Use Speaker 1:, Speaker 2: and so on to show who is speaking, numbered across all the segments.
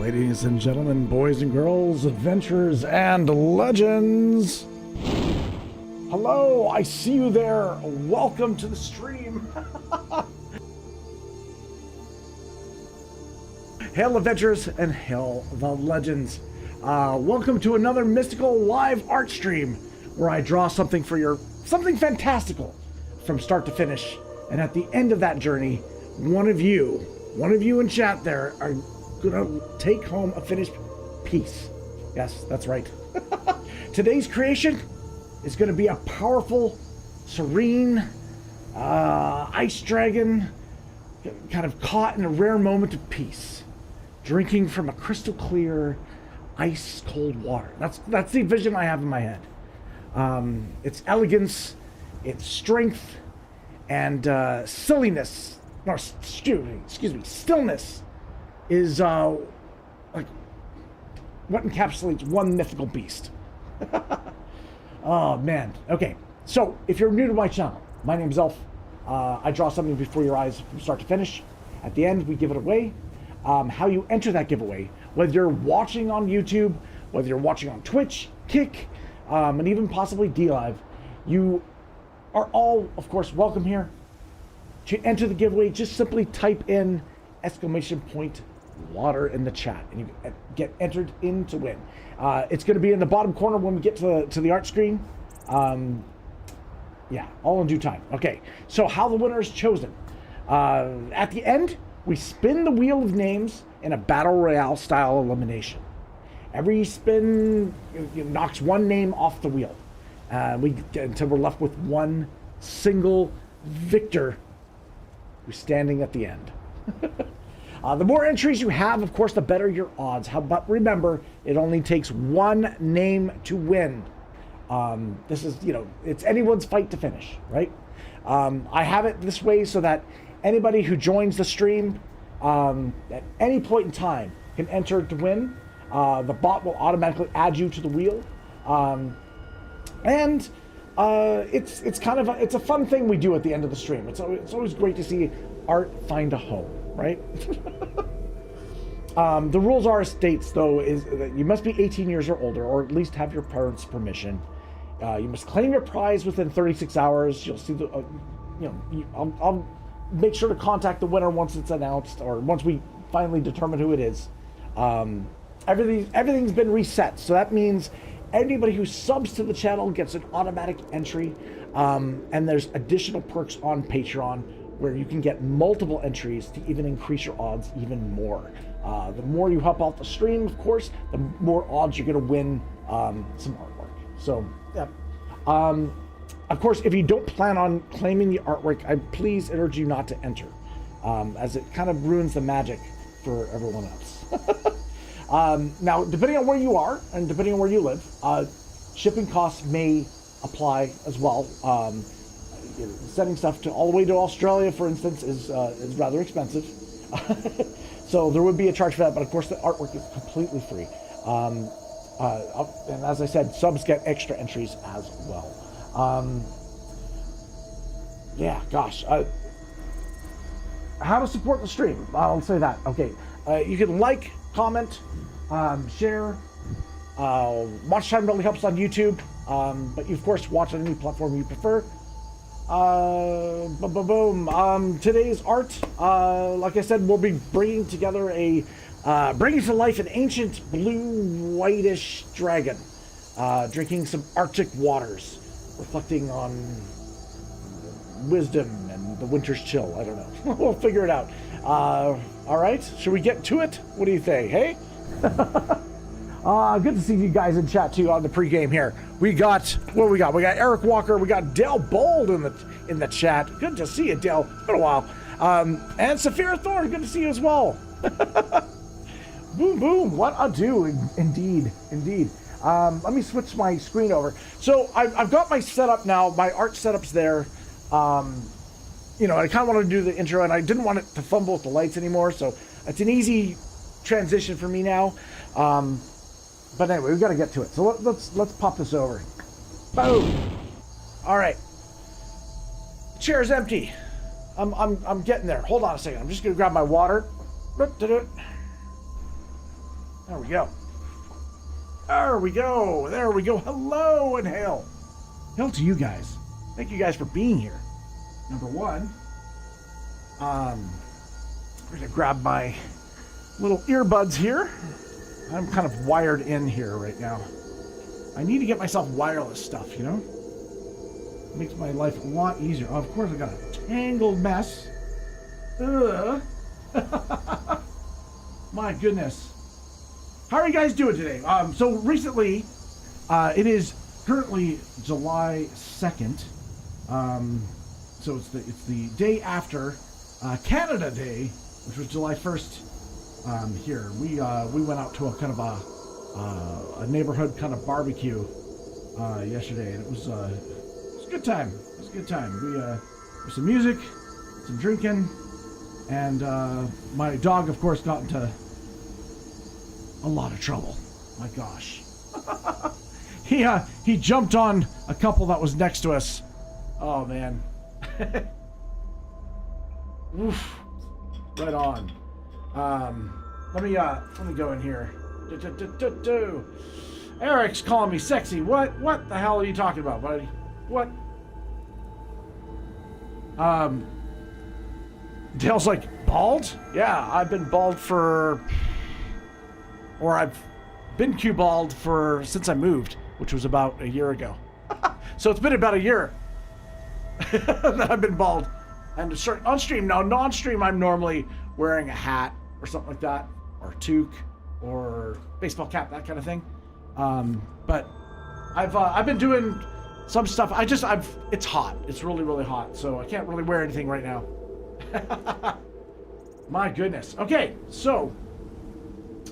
Speaker 1: Ladies and gentlemen, boys and girls, adventurers and legends. Hello, I see you there. Welcome to the stream. Hail adventurers and hail the legends. Welcome to another mystical live art stream where I draw something fantastical from start to finish. And at the end of that journey, one of you in chat there are gonna take home a finished piece. Yes, that's right. Today's creation is gonna be a powerful, serene, ice dragon, kind of caught in a rare moment of peace, drinking from a crystal clear, ice cold water. That's the vision I have in my head. Its elegance, its strength, and stillness is like what encapsulates one mythical beast. Oh man. Okay, so if you're new to my channel, my name's Elf. I draw something before your eyes from start to finish. At the end, we give it away. How you enter that giveaway, whether you're watching on YouTube, whether you're watching on Twitch, Kick, and even possibly DLive, you are all, of course, welcome here. To enter the giveaway, just simply type in !water in the chat, and you get entered in to win. It's going to be in the bottom corner when we get to the art screen. Yeah, all in due time. Okay, so how the winner is chosen. At the end, we spin the wheel of names in a battle royale style elimination. Every spin knocks one name off the wheel. Until we're left with one single victor who's standing at the end. The more entries you have, of course, the better your odds. But remember, it only takes one name to win. This is, it's anyone's fight to finish, right? I have it this way so that anybody who joins the stream at any point in time can enter to win. The bot will automatically add you to the wheel. And it's kind of it's a fun thing we do at the end of the stream. It's always great to see art find a home, right? The rules are as states, though, is that you must be 18 years or older, or at least have your parents' permission. You must claim your prize within 36 hours. You'll see the, I'll make sure to contact the winner once it's announced, or once we finally determine who it is. Everything's been reset, so that means anybody who subs to the channel gets an automatic entry, and there's additional perks on Patreon where you can get multiple entries to even increase your odds even more. The more you help out the stream, of course, the more odds you're going to win some artwork. So, yeah. Of course, if you don't plan on claiming the artwork, I please urge you not to enter, as it kind of ruins the magic for everyone else. Now, depending on where you are and depending on where you live, shipping costs may apply as well. Sending stuff all the way to Australia, for instance, is rather expensive. So there would be a charge for that, but of course the artwork is completely free. And as I said, subs get extra entries as well. Yeah, gosh. How to support the stream? I'll say that. Okay, you can like, comment, share. Watch time really helps on YouTube, but you of course watch on any platform you prefer. Today's art, like I said, we'll be bringing together bringing to life an ancient blue whitish dragon, drinking some Arctic waters, reflecting on wisdom and the winter's chill. I don't know. We'll figure it out. All right, should we get to it? What do you think? Hey. Good to see you guys in chat too on the pregame here. We got Eric Walker, we got Dale Bold in the chat. Good to see you, Dale. It's been a while. And Saphira Thorne, good to see you as well. Boom boom, what a do, indeed. Let me switch my screen over. So I've got my setup now. My art setup's there. I kind of wanted to do the intro, and I didn't want it to fumble with the lights anymore. So it's an easy transition for me now. But anyway, we've got to get to it. So let's pop this over. Boom. All right. Chair's empty. I'm getting there. Hold on a second. I'm just gonna grab my water. There we go. There we go. There we go. Hello and hail. Hail to you guys. Thank you guys for being here. Number one, I'm going to grab my little earbuds here. I'm kind of wired in here right now. I need to get myself wireless stuff, you know? It makes my life a lot easier. Oh, of course, I got a tangled mess. Ugh. My goodness. How are you guys doing today? So recently, it is currently July 2nd. So it's the day after Canada Day, which was July 1st. Here we went out to a kind of a neighborhood kind of barbecue yesterday, and it was a good time. It was a good time. We there was some music, some drinking, and my dog, of course, got into a lot of trouble. My gosh. He jumped on a couple that was next to us. Oh man. Oof. Right on. Let me go in here. Eric's calling me sexy. What the hell are you talking about, buddy? What? Dale's like, bald? Yeah, I've been bald I've been Q-bald since I moved, which was about a year ago. So it's been about a year that I've been bald. And on stream, now non-stream, I'm normally wearing a hat or something like that, or a toque, or baseball cap, that kind of thing. But I've been doing some stuff. It's hot. It's really, really hot, so I can't really wear anything right now. My goodness. Okay, so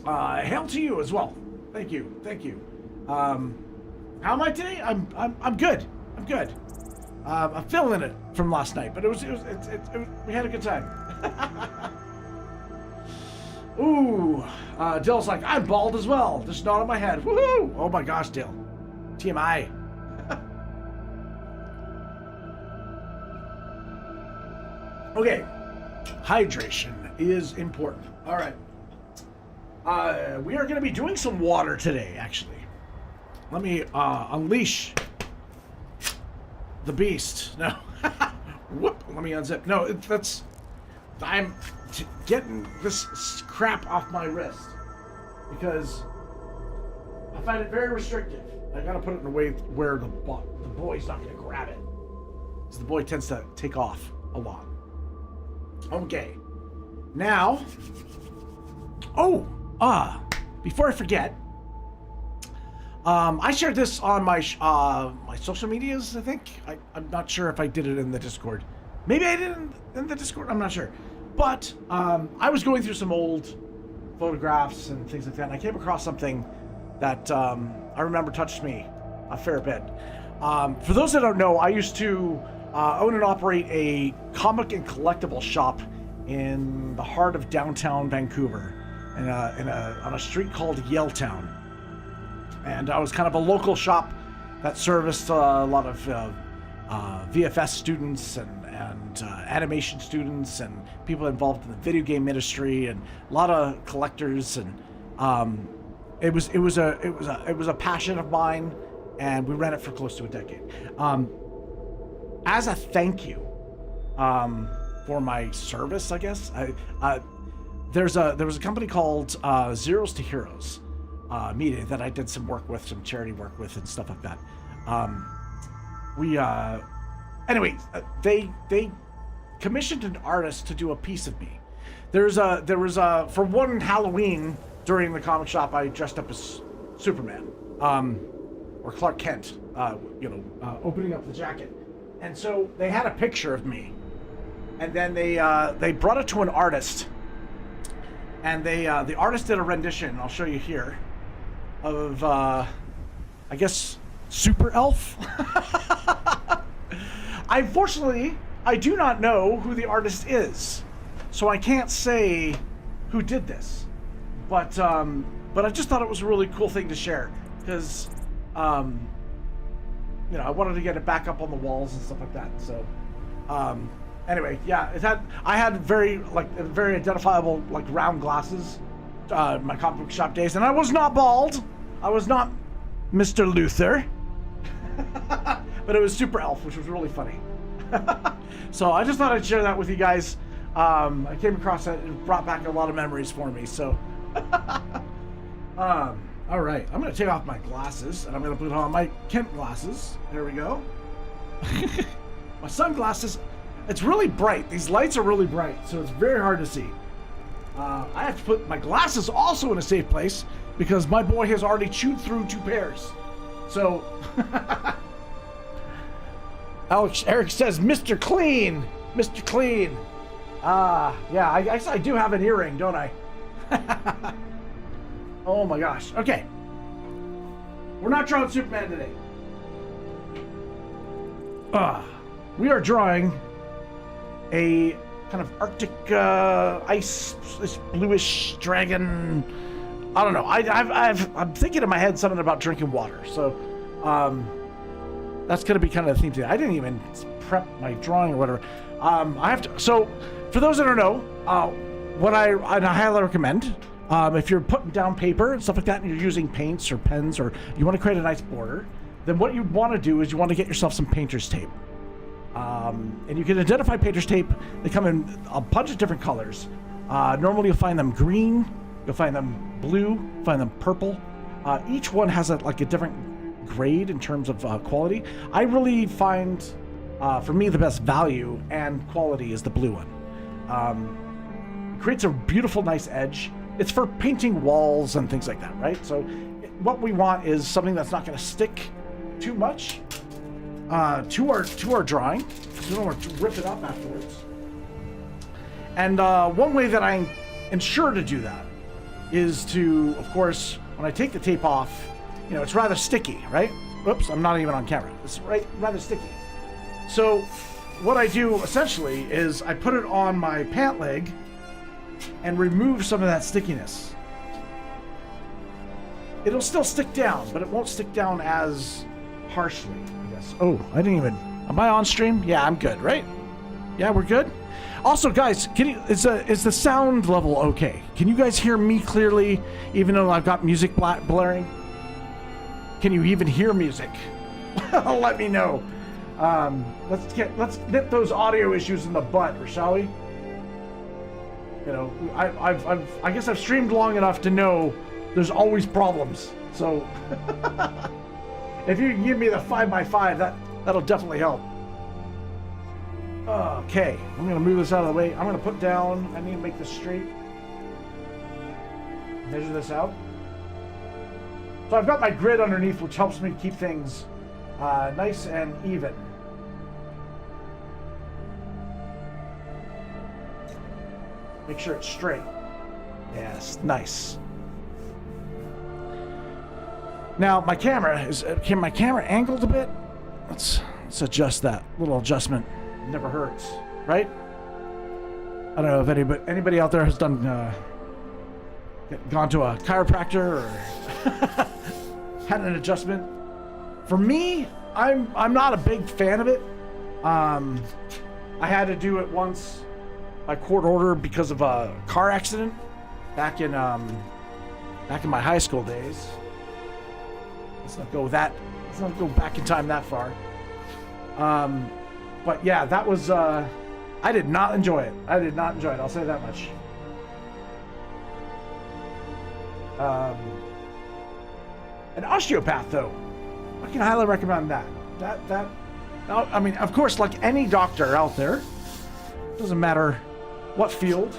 Speaker 1: hail to you as well. Thank you. How am I today? I'm good. I'm feeling it from last night, but we had a good time. Ooh, Dale's like, I'm bald as well, just not on my head. Woohoo! Oh my gosh, Dale. TMI. Okay, hydration is important. All right. We are going to be doing some water today, actually. Let me unleash the beast. No. Whoop. Let me unzip. No, I'm getting this crap off my wrist because I find it very restrictive. I got to put it in a way where the boy's not going to grab it, because the boy tends to take off a lot. Okay. Now, before I forget, I shared this on my social medias, I think. I'm not sure if I did it in the Discord. Maybe I did it in the Discord, I'm not sure. But I was going through some old photographs and things like that, and I came across something that I remember touched me a fair bit. For those that don't know, I used to own and operate a comic and collectible shop in the heart of downtown Vancouver, on a street called Yaletown. And I was kind of a local shop that serviced a lot of VFS students and animation students and people involved in the video game industry, and a lot of collectors. And it was a passion of mine, and we ran it for close to a decade. As a thank you for my service, I guess, there was a company called Zeros to Heroes media that I did some work with, some charity work with, and stuff like that. They commissioned an artist to do a piece of me. There was for one Halloween during the comic shop, I dressed up as Superman, or Clark Kent, opening up the jacket. And so they had a picture of me, and then they brought it to an artist, and the artist did a rendition. I'll show you here of I guess Super Elf. Unfortunately, I do not know who the artist is, so I can't say who did this. But I just thought it was a really cool thing to share, because I wanted to get it back up on the walls and stuff like that. So anyway, yeah, I had very identifiable round glasses, my comic book shop days, and I was not bald. I was not Mr. Luther. But it was Super Elf, which was really funny. So I just thought I'd share that with you guys. I came across that. It brought back a lot of memories for me. So, all right, I'm gonna take off my glasses and I'm gonna put on my Kent glasses. There we go. My sunglasses. It's really bright. These lights are really bright, so it's very hard to see. I have to put my glasses also in a safe place because my boy has already chewed through 2 pairs. So, Eric says, Mr. Clean, Mr. Clean. Yeah, I do have an earring, don't I? Oh my gosh. Okay. We're not drawing Superman today. We are drawing a kind of Arctic ice, this bluish dragon. I don't know. I'm thinking in my head something about drinking water. So that's going to be kind of the theme today. I didn't even prep my drawing or whatever. I have to. So for those that don't know, what I highly recommend, if you're putting down paper and stuff like that, and you're using paints or pens, or you want to create a nice border, then what you want to do is you want to get yourself some painter's tape. And you can identify painter's tape. They come in a bunch of different colors. Normally you'll find them green, you'll find them blue, find them purple. Each one has a different grade in terms of quality. I really find, for me, the best value and quality is the blue one. It creates a beautiful, nice edge. It's for painting walls and things like that, right? So what we want is something that's not going to stick too much to our drawing, because we don't want to rip it up afterwards. And one way that I ensure to do that is to, of course, when I take the tape off, you know, it's rather sticky, right? Whoops, I'm not even on camera. It's rather sticky. So what I do essentially is I put it on my pant leg and remove some of that stickiness. It'll still stick down, but it won't stick down as harshly, I guess. Oh, I didn't even... Am I on stream? Yeah, I'm good, right? Yeah, we're good? Also, guys, is the sound level okay? Can you guys hear me clearly, even though I've got music blaring? Can you even hear music? Let me know. Let's nip those audio issues in the butt, shall we? You know, I guess I've streamed long enough to know there's always problems. So if you can give me the 5x5, that'll definitely help. Okay, I'm gonna move this out of the way. I'm gonna put down. I need to make this straight. Measure this out. So I've got my grid underneath, which helps me keep things nice and even. Make sure it's straight. Yes, nice. Now my camera is. Can my camera angled a bit? Let's adjust that. Little adjustment never hurts, right? I don't know if anybody out there has done gone to a chiropractor or had an adjustment. For me, I'm not a big fan of it. I had to do it once by court order because of a car accident back in my high school days. Let's not go back in time that far. But yeah, that was I did not enjoy it. I'll say that much. An osteopath, though, I can highly recommend that. I mean, of course, like any doctor out there, doesn't matter what field,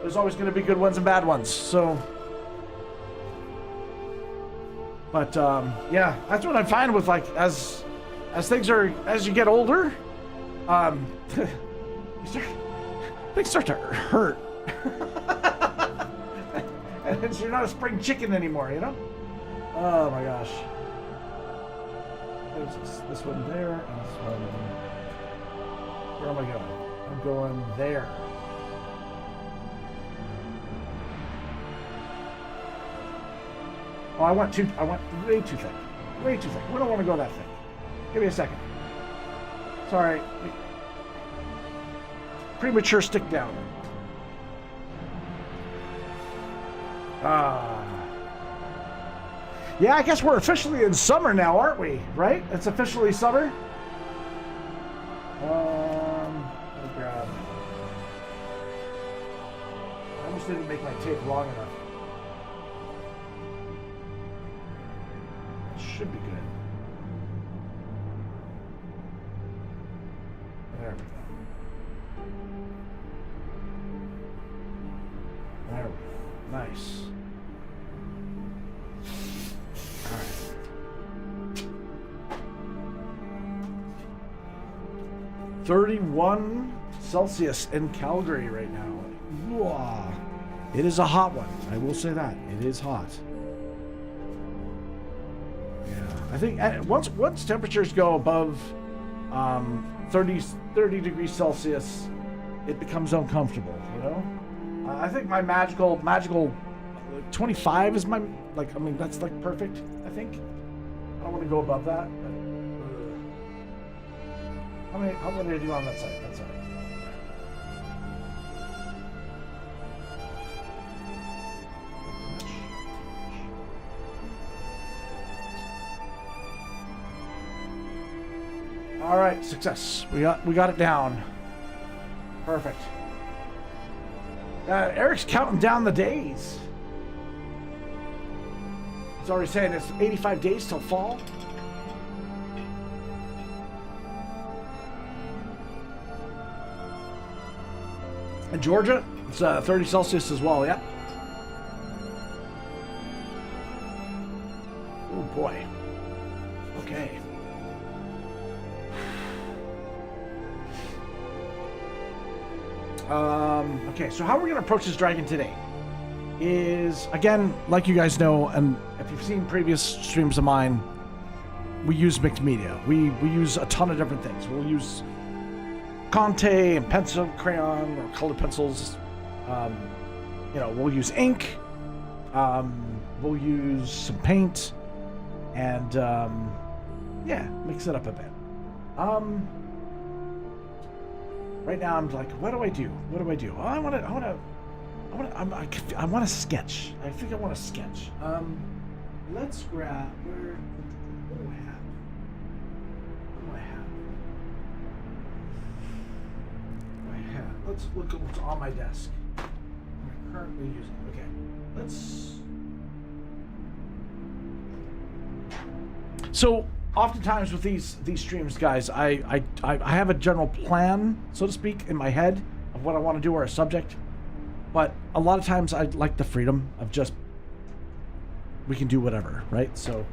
Speaker 1: there's always going to be good ones and bad ones. So, but yeah, that's what I find with as you get older, things start to hurt. And you're not a spring chicken anymore, you know? Oh my gosh. There's this one there, and this one. Where am I going? I'm going there. Oh, I went way too thick. Way too thick. We don't want to go that thick. Give me a second. Sorry. Premature stick down. Yeah, I guess we're officially in summer now, aren't we? Right? It's officially summer. Let me grab. I almost didn't make my tape long enough. It should be good. There we go. There we go. Nice. All right. 31 Celsius in Calgary right now. Whoa. It is a hot one. I will say that. It is hot. Yeah. I think once temperatures go above 30 degrees Celsius, it becomes uncomfortable, you know? I think my magical 25 is my, like, I mean, that's like perfect, I think. I don't want to go above that, but how many did I do on that side? That side. All right, success. We got it down. Perfect. Eric's counting down the days. He's already saying it's 85 days till fall. In Georgia, it's 30 Celsius as well, yeah. Oh boy. Okay. Okay, so how we're going to approach this dragon today is, again, like you guys know, and if you've seen previous streams of mine, we use mixed media. We use a ton of different things. We'll use Conte and pencil, crayon, or colored pencils. You know, we'll use ink. We'll use some paint, and yeah, mix it up a bit. Right now, I'm like, what do I do? What do I do? Oh, I want to sketch. I think I want to sketch. Let's grab. What do I have? What do I have? Let's look at what's on my desk. I'm currently using. Okay, let's. So oftentimes with these streams, guys, I have a general plan, so to speak, in my head of what I want to do or a subject, but a lot of times I like the freedom of just we can do whatever, right? So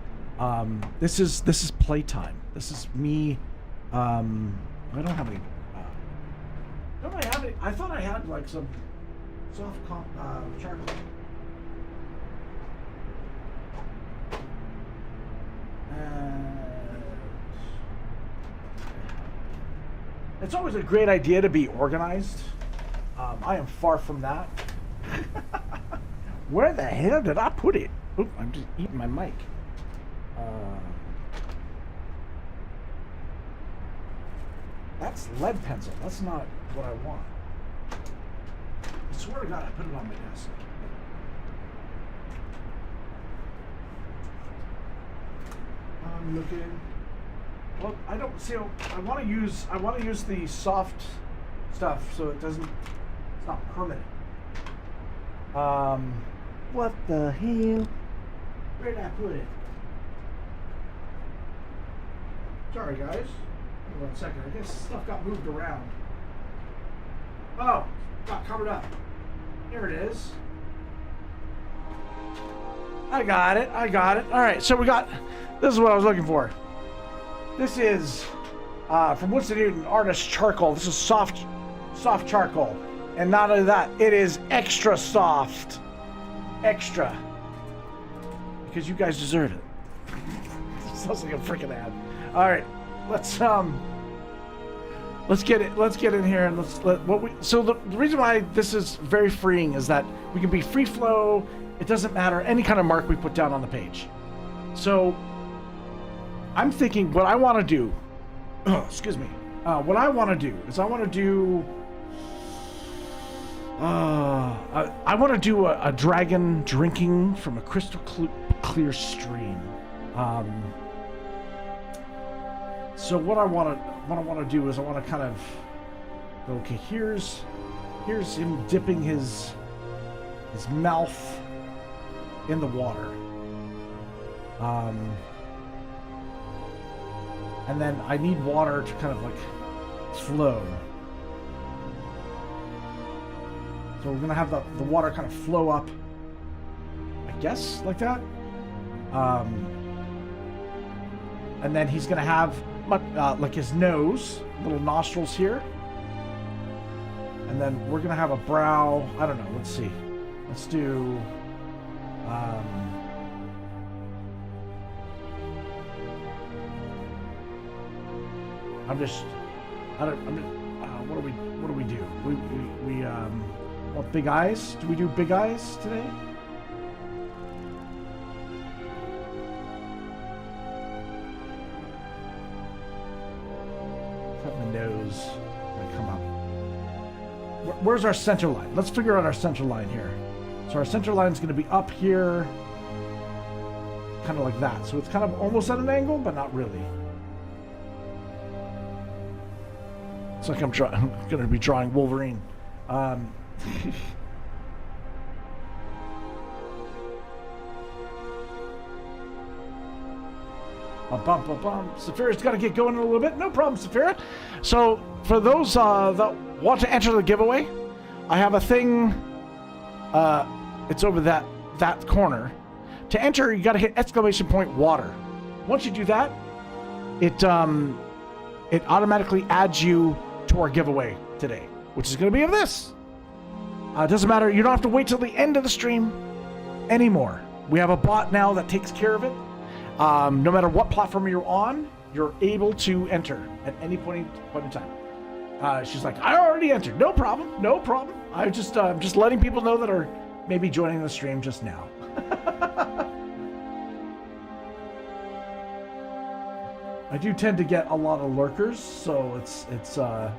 Speaker 1: this is playtime. This is me. I don't have any. Don't I have any? I thought I had like some soft charcoal. It's always a great idea to be organized. I am far from that. Where the hell did I put it? Oop, I'm just eating my mic. That's lead pencil. That's not what I want. I swear to God, I put it on my desk. I'm looking. Well, I don't see. I want to use the soft stuff so it doesn't. It's not permanent. What the hell? Where did I put it? Sorry, guys. Give me 1 second. I guess stuff got moved around. Oh, got covered up. Here it is. I got it. All right, so we got. This is what I was looking for. This is from Winston Newton Artist Charcoal. This is soft charcoal. And not only that, it is extra soft. Extra. Because you guys deserve it. Sounds like a freaking ad. All right, let's get in here and so the reason why this is very freeing is that we can be free flow. It doesn't matter any kind of mark we put down on the page. So I'm thinking what I want to do, excuse me, what I want to do is I want to do, I want to do a dragon drinking from a crystal clear stream. So what I want to do is I want to kind of go, okay, here's him dipping his mouth in the water. And then I need water to kind of like flow. So we're gonna have the water kind of flow up, I guess, like that. And then he's gonna have like his nose, little nostrils here. And then we're gonna have a brow. I don't know. Let's see. Let's do. What do we do? We want big eyes? Do we do big eyes today? Have the nose come up. Where's our center line? Let's figure out our center line here. So our center line is going to be up here, kind of like that. So it's kind of almost at an angle, but not really. It's like I'm going to be drawing Wolverine. Saphira's got to get going in a little bit. No problem, Saphira. So for those that want to enter the giveaway, I have a thing. It's over that corner. To enter, you got to hit !water. Once you do that, it automatically adds you to our giveaway today, which is going to be of this. It doesn't matter. You don't have to wait till the end of the stream anymore. We have a bot now that takes care of it. No matter what platform you're on, you're able to enter at any point in time. She's like, I already entered. No problem. No problem. I'm just letting people know that are maybe joining the stream just now. I do tend to get a lot of lurkers, so it's all right.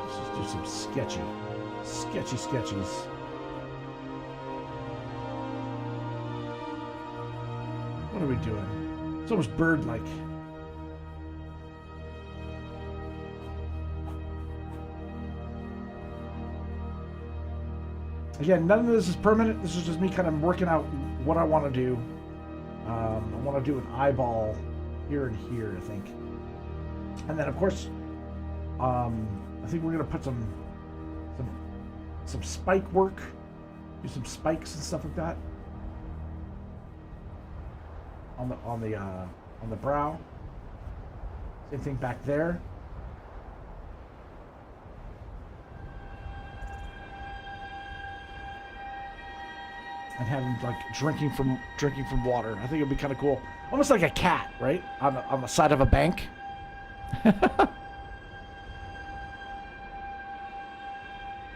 Speaker 1: Let's just do some sketchies. What are we doing? It's almost bird-like. Again, none of this is permanent. This is just me kind of working out what I want to do. I want to do an eyeball here and here, I think. And then, of course, I think we're going to put some spike work. Do some spikes and stuff like that. On the brow. Same thing back there. And have him like drinking from water. I think it'd be kind of cool, almost like a cat, right? On the side of a bank. All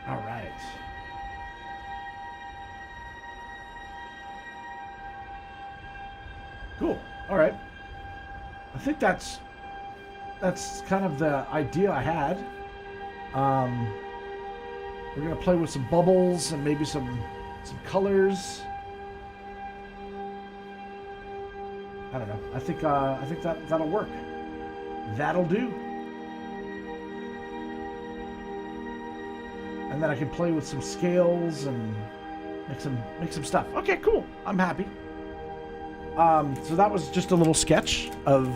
Speaker 1: right. Cool. All right. I think that's kind of the idea I had. We're gonna play with some bubbles and maybe some colors. I don't know. I think that'll work. That'll do. And then I can play with some scales and make some stuff. Okay, cool. I'm happy. So that was just a little sketch of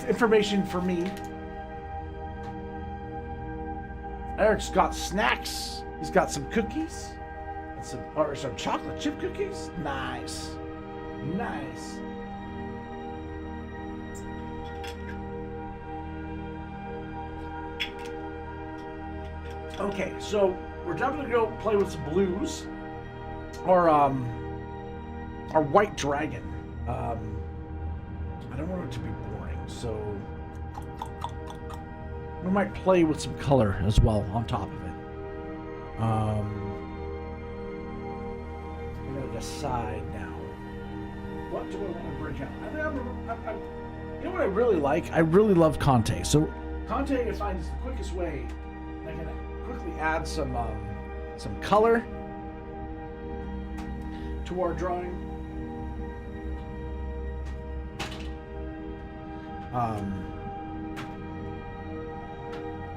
Speaker 1: information for me. Eric's got snacks. He's got some cookies. Some chocolate chip cookies. Nice. Okay, so we're definitely going to play with some blues. Or our white dragon. I don't want it to be boring, so we might play with some color as well on top of it. We're gonna decide now what do I want to break out? I think you know what I really like? I really love Conte. So Conte, I find, is the quickest way. I'm gonna quickly add some color to our drawing.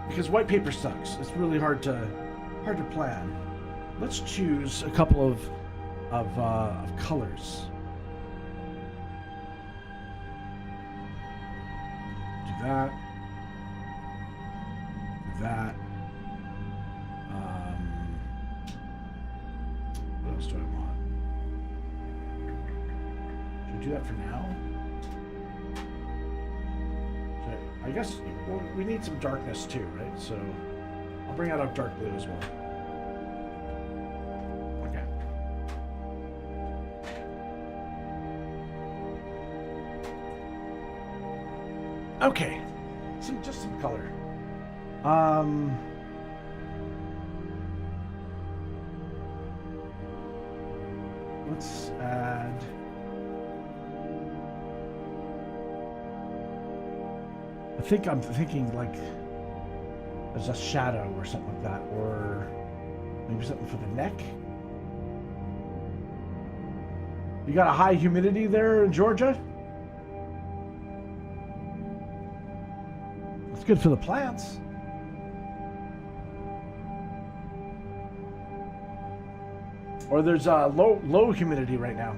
Speaker 1: Because white paper sucks. It's really hard to plan. Let's choose a couple of colors. Do that. Do that. What else do I want? Should we do that for now? I guess we need some darkness too, right? So I'll bring out a dark blue as well. Okay. Okay. Just some color. Let's add. I'm thinking like there's a shadow or something like that, or maybe something for the neck. You got a high humidity there in Georgia? It's good for the plants. Or there's low humidity right now.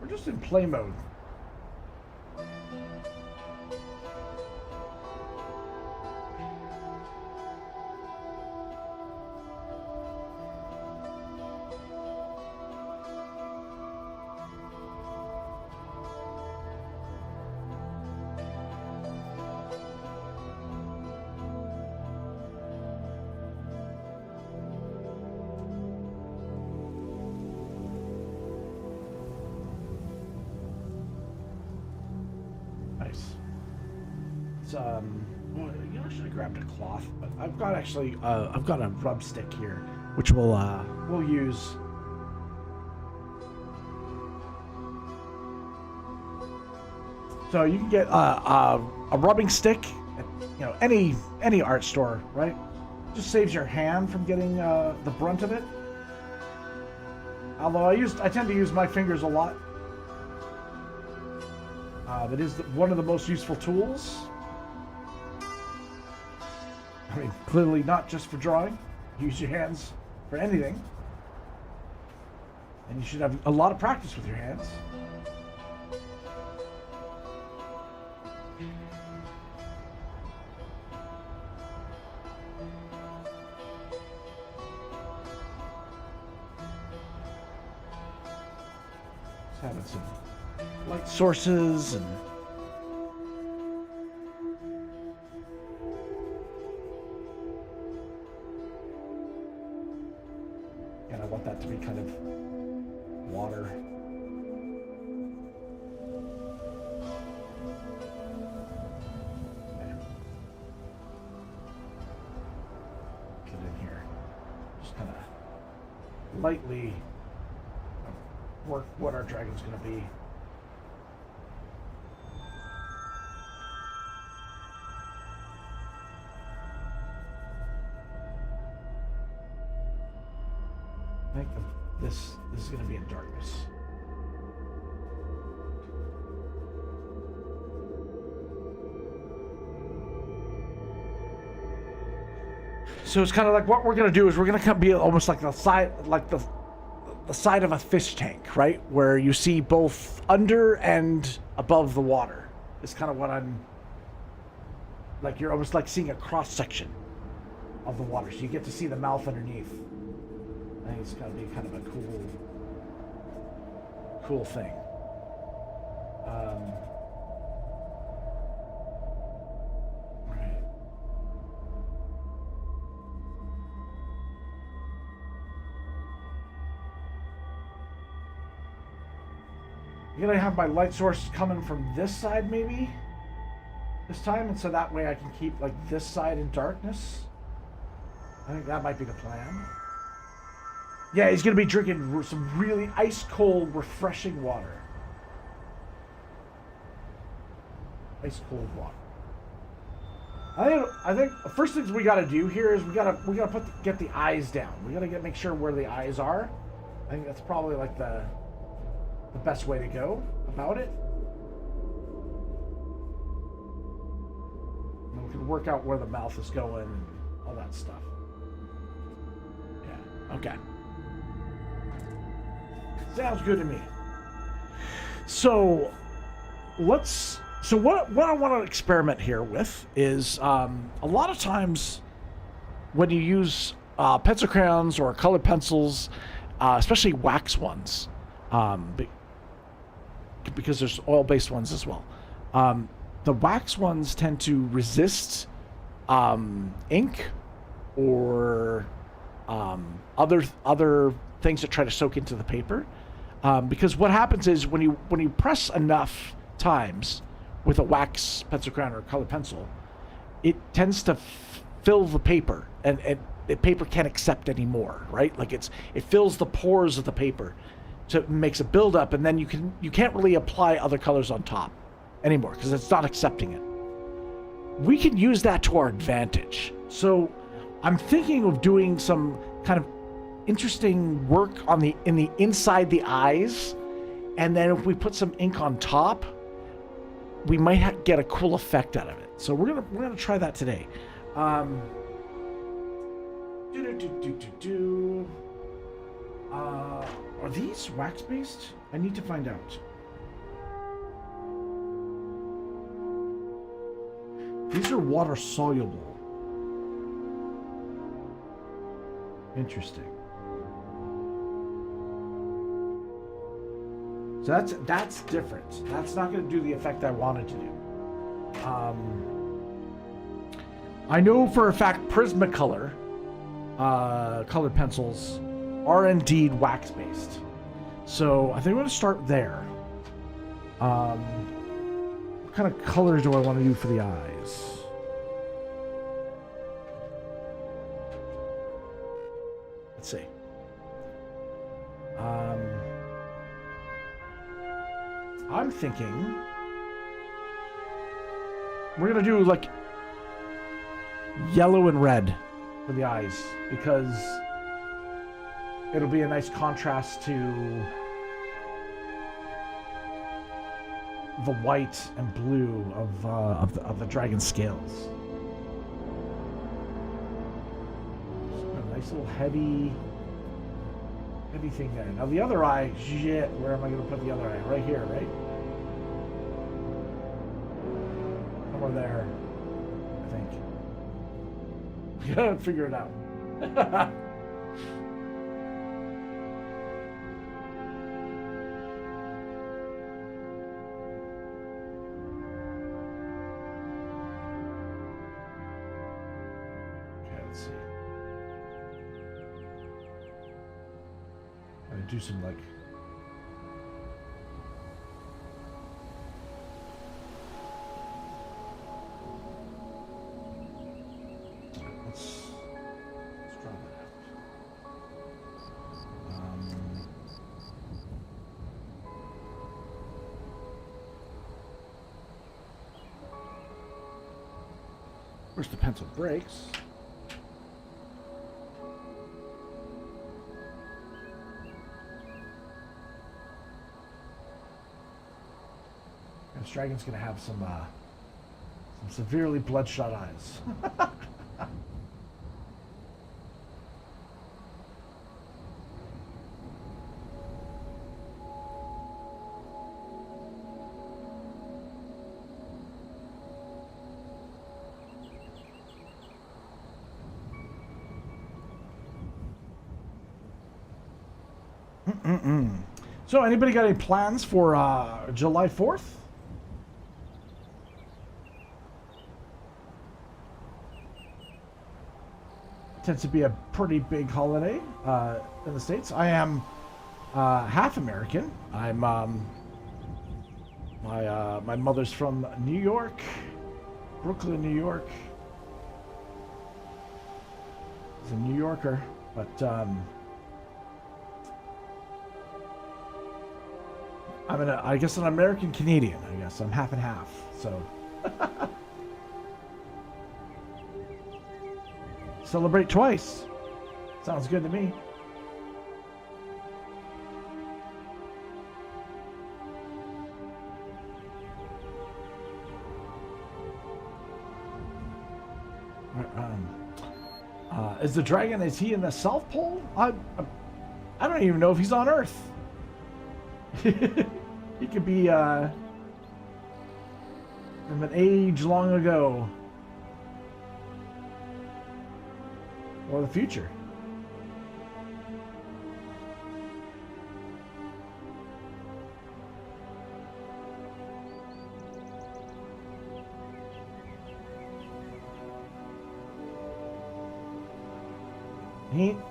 Speaker 1: We're just in play mode. Well, you know, I should have grabbed a cloth, but I've got a rub stick here, which we'll use. So you can get a rubbing stick at, you know, any art store, right? Just saves your hand from getting the brunt of it. Although I tend to use my fingers a lot. That is one of the most useful tools. I mean, clearly not just for drawing. Use your hands for anything. And you should have a lot of practice with your hands. Just having some light sources and I want that to be kind of water. Okay. Get in here. Just kind of lightly work what our dragon's going to be. I think this is going to be in darkness. So it's kind of like what we're going to do is we're going to be almost like the side, like the side of a fish tank, right? Where you see both under and above the water. It's kind of what I'm like. You're almost like seeing a cross section of the water, so you get to see the mouth underneath. I think it's going to be kind of a cool thing. Right. I'm going to have my light source coming from this side, maybe? this time, and so that way I can keep like this side in darkness. I think that might be the plan. Yeah, he's gonna be drinking some really ice cold, refreshing water. Ice cold water. I think the first things we gotta do here is we gotta get the eyes down. We gotta make sure where the eyes are. I think that's probably like the best way to go about it. And we can work out where the mouth is going and all that stuff. Yeah. Okay. Sounds good to me. So what I want to experiment here with is a lot of times when you use pencil crayons or colored pencils, especially wax ones, because there's oil-based ones as well. The wax ones tend to resist ink or other things that try to soak into the paper, because what happens is when you press enough times with a wax pencil crayon or a colored pencil, it tends to fill the paper, and the paper can't accept anymore, right? Like it fills the pores of the paper, so it makes a buildup, and then you can't really apply other colors on top anymore because it's not accepting it. We can use that to our advantage. So I'm thinking of doing some kind of interesting work in the inside the eyes, and then if we put some ink on top, we might get a cool effect out of it. So we're gonna try that today. Are these wax based? I need to find out. These are water soluble. Interesting. So that's different. That's not going to do the effect I wanted to do. I know for a fact Prismacolor colored pencils are indeed wax based. So I think I'm going to start there. What kind of colors do I want to do for the eyes? Let's see. I'm thinking we're gonna do like yellow and red for the eyes, because it'll be a nice contrast to the white and blue of the dragon scales. So a nice little heavy thing there. Now the other eye, shit, where am I going to put the other eye? Right here, right? Somewhere there, I think. We gotta figure it out. Okay, let's see. Do some like let's draw that out. Where's the pencil breaks? This dragon's gonna have some severely bloodshot eyes. So, anybody got any plans for July 4th? Tends to be a pretty big holiday in the States. I am half American. I'm my mother's from New York, Brooklyn, New York. He's a New Yorker, but I guess an American Canadian. I guess I'm half and half. So celebrate twice. Sounds good to me. Is the dragon, is he in the South Pole? I don't even know if he's on Earth. He could be from an age long ago. Or the future.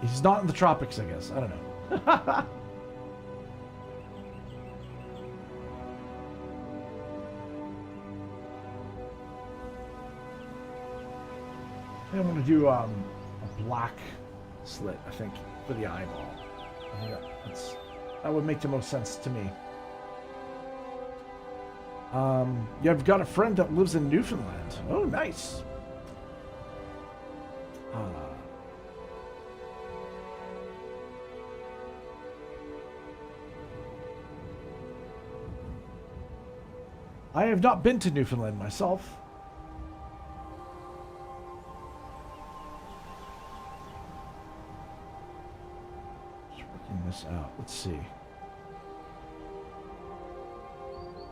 Speaker 1: He's not in the tropics, I guess. I don't know. I'm going to do a black slit, I think, for the eyeball. I think that would make the most sense to me. Yeah, I've got a friend that lives in Newfoundland. Oh, nice. I have not been to Newfoundland myself. Just working this out. Let's see.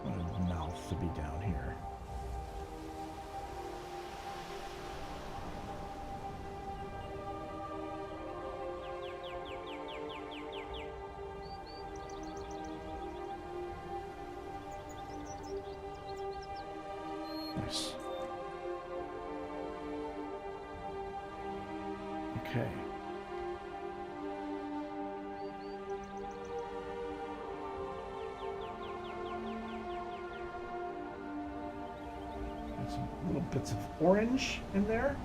Speaker 1: I want his mouth to be down here. Nice. Okay. Got some little bits of orange in there.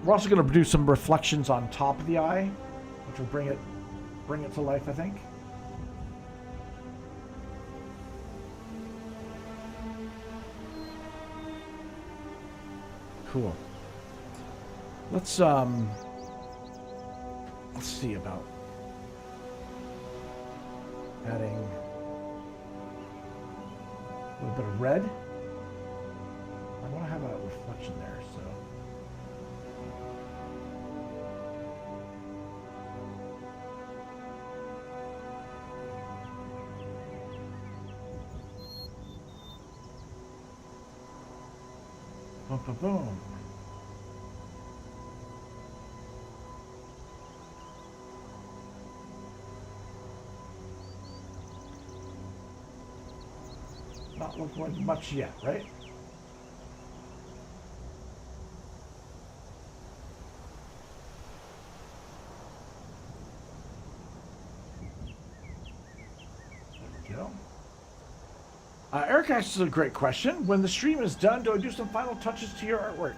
Speaker 1: We're also going to do some reflections on top of the eye, which will bring it to life, I think. Cool. Let's see about adding a little bit of red. I want to have a reflection there, so. Boom, boom, boom. Not look like much yet, right? There we go. Eric asks a great question. When the stream is done, do I do some final touches to your artwork?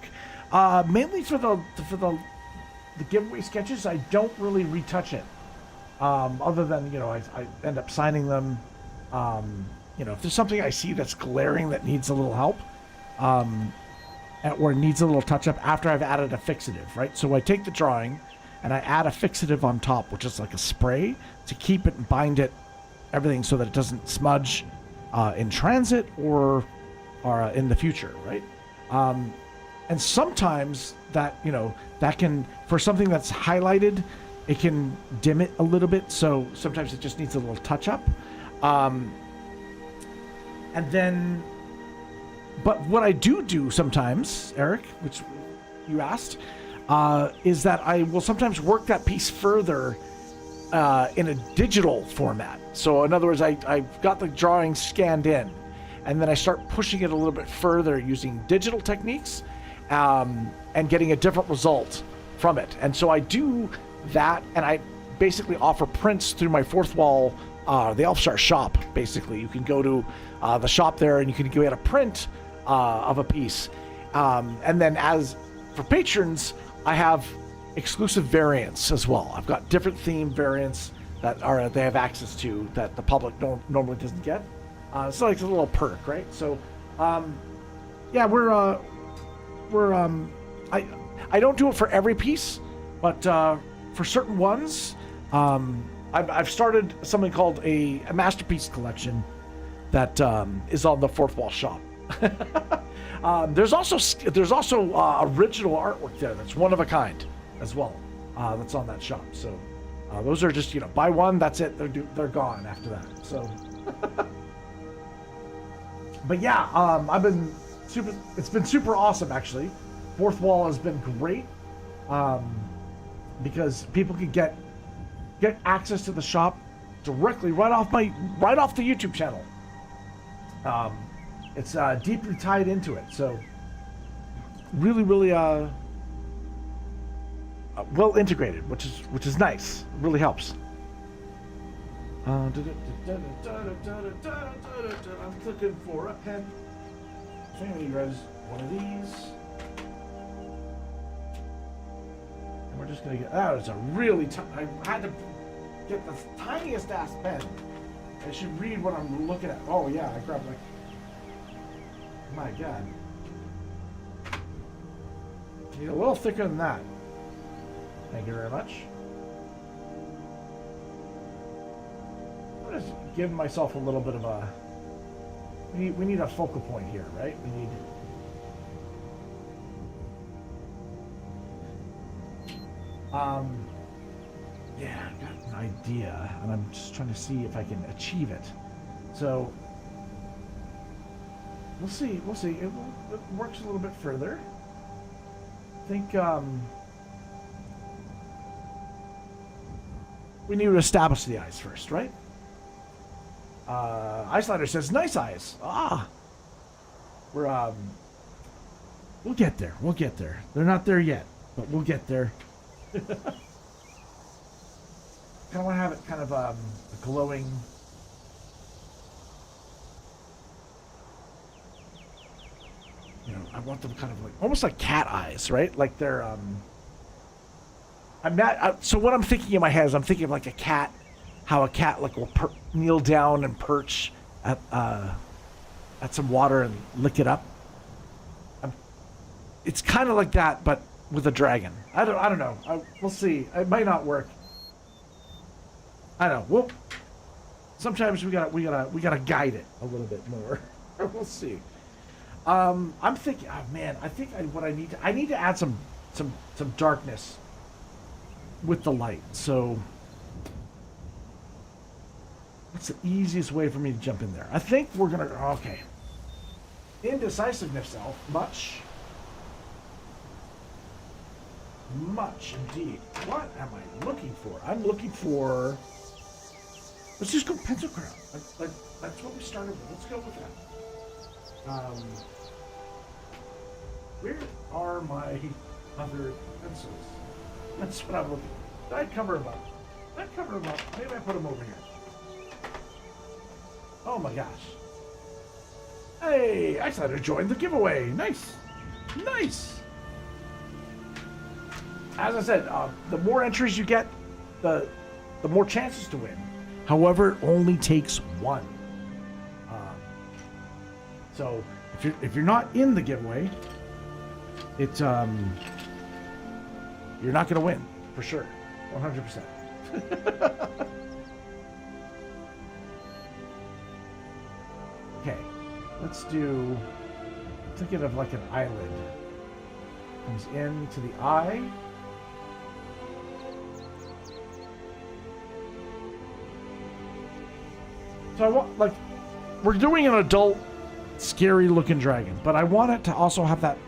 Speaker 1: Mainly for the giveaway sketches. I don't really retouch it. Other than, you know, I end up signing them. You know, if there's something I see that's glaring that needs a little help, or needs a little touch up after I've added a fixative, right? So I take the drawing and I add a fixative on top, which is like a spray to keep it and bind it, everything so that it doesn't smudge in transit or in the future, right? And sometimes that, you know, that can, for something that's highlighted, it can dim it a little bit. So sometimes it just needs a little touch up. And then, but what I do sometimes, Eric, which you asked, is that I will sometimes work that piece further in a digital format. So in other words, I've got the drawing scanned in, and then I start pushing it a little bit further using digital techniques, and getting a different result from it. And so I do that, and I basically offer prints through my fourth wall the ELFSAR shop. Basically, you can go to the shop there, and you can get a print of a piece. And then, as for patrons, I have exclusive variants as well. I've got different theme variants that they have access to that the public normally doesn't get. So like it's a little perk, right? So, yeah, I don't do it for every piece, but for certain ones, I've started something called a masterpiece collection that is on the Fourth Wall shop. There's also original artwork there that's one of a kind as well. That's on that shop. So those are just, buy one, that's it. They're gone after that. So, but yeah, it's been super awesome actually. Fourth Wall has been great because people can get access to the shop directly right off the YouTube channel. It's deeply tied into it, so really well integrated, which is nice. It really helps. I'm looking for a pen. So I'm gonna use one of these. And we're just gonna get. That was a really I had to get the tiniest ass pen. I should read what I'm looking at. Oh yeah, I grabbed like. My God. Need a little thicker than that. Thank you very much. I'm just giving myself a little bit of a. We need a focal point here, right? We need. Yeah, I got an idea, and I'm just trying to see if I can achieve it. So, we'll see. It works a little bit further. I think we need to establish the eyes first, right? Icelander says, "Nice eyes." We'll get there. They're not there yet, but we'll get there. Kind of want to have it kind of a glowing. I want them kind of like almost like cat eyes, right? Like they're so what I'm thinking in my head is I'm thinking of like a cat, how a cat like will kneel down and perch at some water and lick it up. It's kind of like that, but with a dragon. I don't know. We'll see. It might not work. I don't know. Well, sometimes we gotta guide it a little bit more. We'll see. I'm thinking. Oh man, I think I need to add some darkness with the light. So that's the easiest way for me to jump in there. I think we're gonna. Okay. Indecisiveness, self. Much indeed. What am I looking for? I'm looking for. Let's just go pencil crown. That's what we started with. Let's go with that. Where are my other pencils? That's what I'm looking for. Did I cover them up? Maybe I put them over here. Oh my gosh. Hey, I decided to join the giveaway. Nice. As I said, the more entries you get, the more chances to win. However, it only takes one. So if you're not in the giveaway, it's you're not going to win for sure, 100%. Okay, let's do. Thinking of like an eyelid. Comes into the eye. So I want, like, we're doing an adult, scary looking dragon, but I want it to also have that.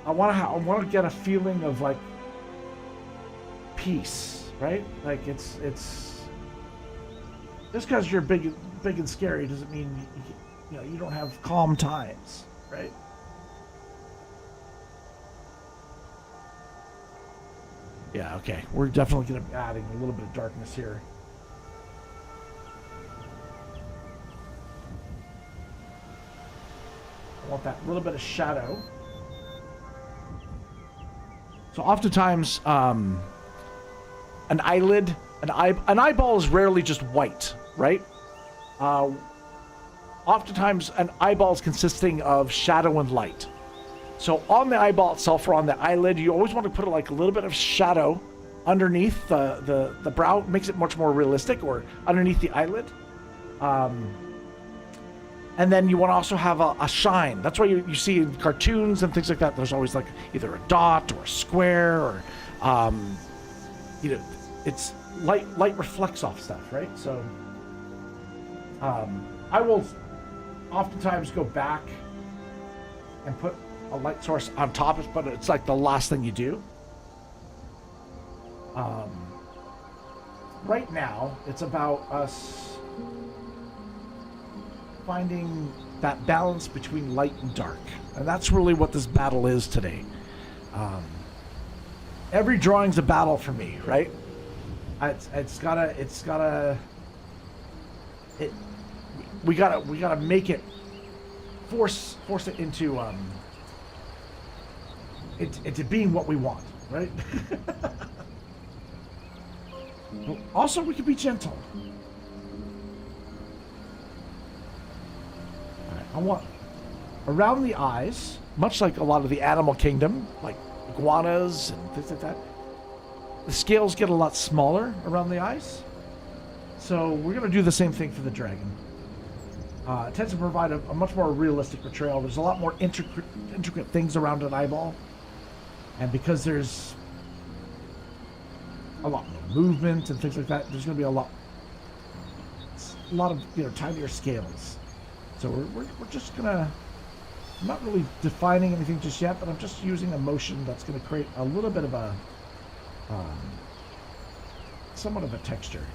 Speaker 1: I want to get a feeling of like peace, right? Like it's just because you're big and scary doesn't mean you don't have calm times, right? Yeah, okay. We're definitely going to be adding a little bit of darkness here. I want that little bit of shadow. So oftentimes, an eyelid, an eyeball is rarely just white, right? Oftentimes, an eyeball is consisting of shadow and light. So on the eyeball itself or on the eyelid, you always want to put like a little bit of shadow underneath the brow. Makes it much more realistic, or underneath the eyelid. And then you want to also have a shine. That's why you see in cartoons and things like that, there's always like either a dot or a square, or, it's light reflects off stuff, right? So I will oftentimes go back and put a light source on top, but it's like the last thing you do. Right now, it's about us finding that balance between light and dark, and that's really what this battle is today. Every drawing's a battle for me, right? We gotta make it, force it into being what we want, right? But also, we can be gentle. I want around the eyes, much like a lot of the animal kingdom, like iguanas and things like that, the scales get a lot smaller around the eyes. So we're going to do the same thing for the dragon. It tends to provide a much more realistic portrayal. There's a lot more intricate things around an eyeball. And because there's a lot more movement and things like that, there's going to be a lot of tinier scales. So we're just gonna, I'm not really defining anything just yet, but I'm just using a motion that's gonna create a little bit of a, somewhat of a texture.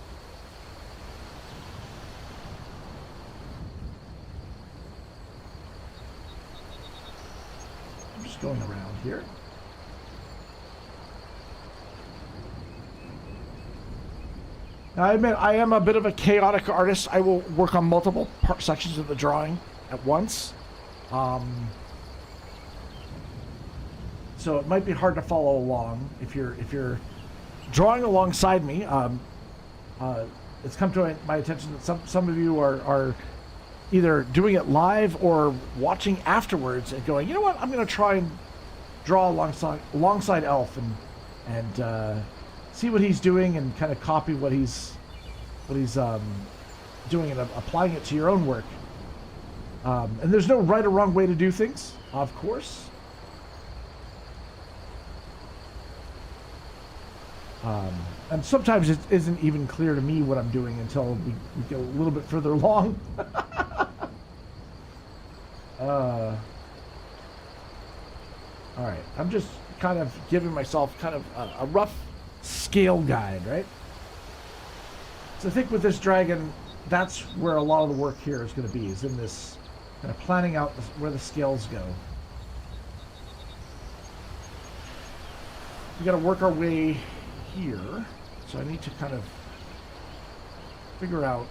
Speaker 1: I'm just going around here. Now, I admit I am a bit of a chaotic artist. I will work on multiple sections of the drawing at once. So it might be hard to follow along if you're drawing alongside me. It's come to my attention that some of you are either doing it live or watching afterwards and going, you know what, I'm going to try and draw alongside Elf and see what he's doing and kind of copy what he's doing and applying it to your own work. And there's no right or wrong way to do things, of course. And sometimes it isn't even clear to me what I'm doing until we get a little bit further along. All right, I'm just kind of giving myself kind of a rough scale guide, right? So I think with this dragon, that's where a lot of the work here is going to be, is in this kind of planning out where the scales go. We got to work our way here, so I need to kind of figure out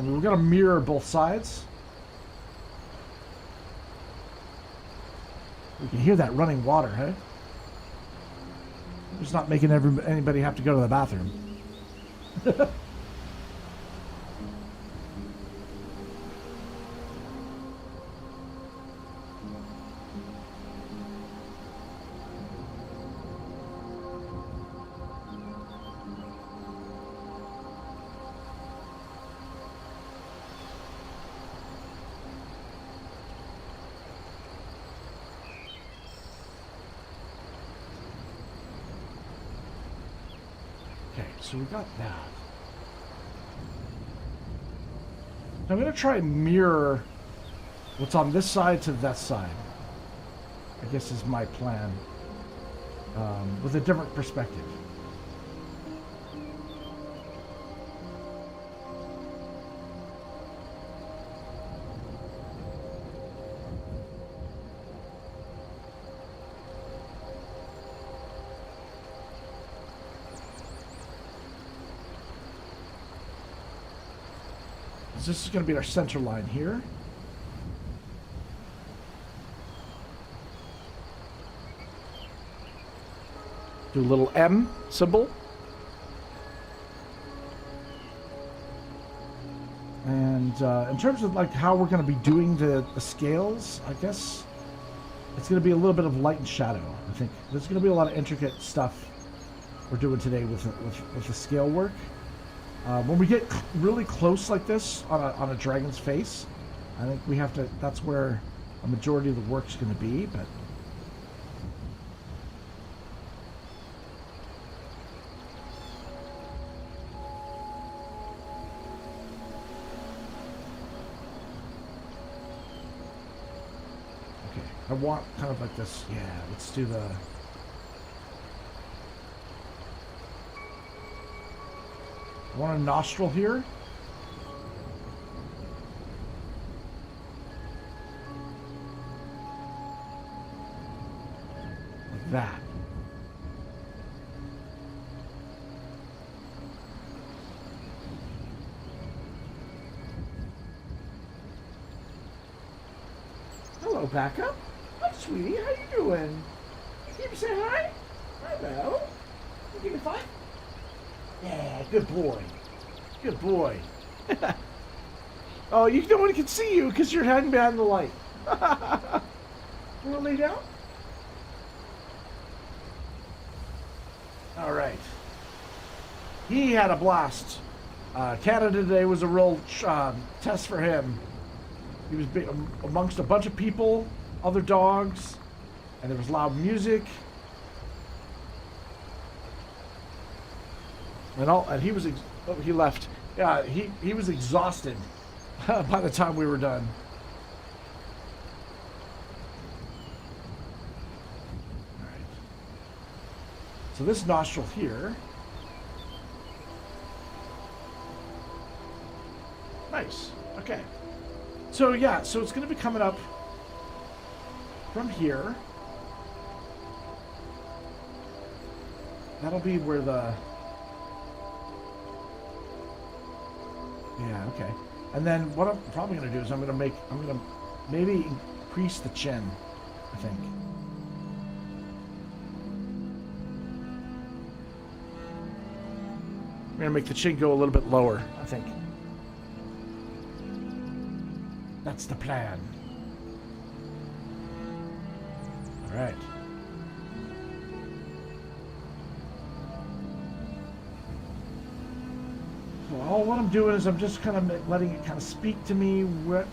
Speaker 1: we've got to mirror both sides. We can hear that running water, hey? Just not making anybody have to go to the bathroom. So we got that. I'm going to try and mirror what's on this side to that side, I guess is my plan, with a different perspective. So this is going to be our center line here. Do a little M symbol. And in terms of like how we're going to be doing the scales, I guess it's going to be a little bit of light and shadow. I think there's going to be a lot of intricate stuff we're doing today with the scale work. When we get really close like this on a dragon's face, I think we have to. That's where a majority of the work's going to be. But okay, I want kind of like this. Yeah, let's do the. I want a nostril here. Like that. Hello, backup. Hi, sweetie. How you doing? Can you say hi? Hello. You give me 5? Yeah, good boy. Good boy. Oh, no one can see you because you're hiding behind the light. You want to lay down? All right. He had a blast. Canada Day was a real test for him. He was amongst a bunch of people, other dogs, and there was loud music. And he was, he left. Yeah, he was exhausted by the time we were done. All right. So this nostril here. Nice. Okay. So yeah, so it's going to be coming up from here. That'll be where the. Yeah, okay. And then what I'm probably going to do is I'm going to maybe increase the chin, I think. I'm going to make the chin go a little bit lower, I think. That's the plan. All right. Well, what I'm doing is I'm just kind of letting it kind of speak to me what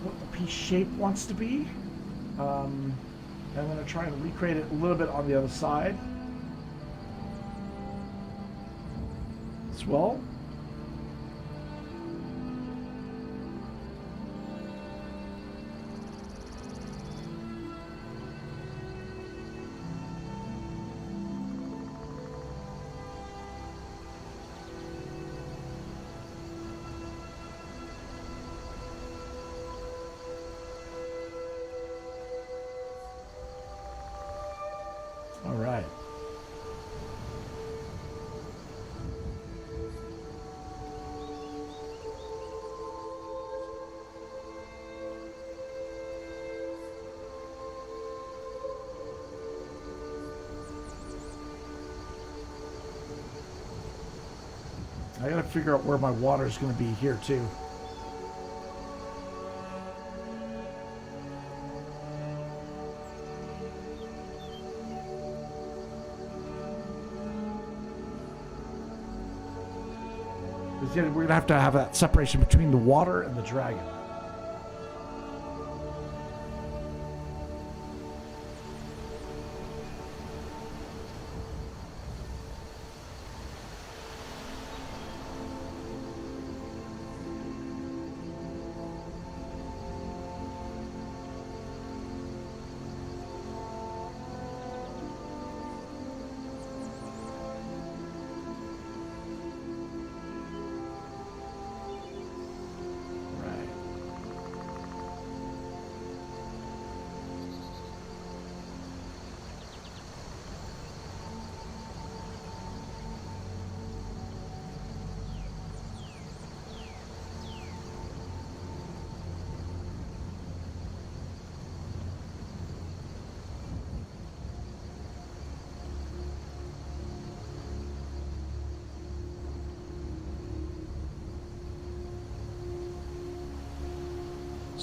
Speaker 1: the piece shape wants to be. I'm going to try and recreate it a little bit on the other side as well. All right. I gotta figure out where my water is gonna be here too. We're going to have that separation between the water and the dragon.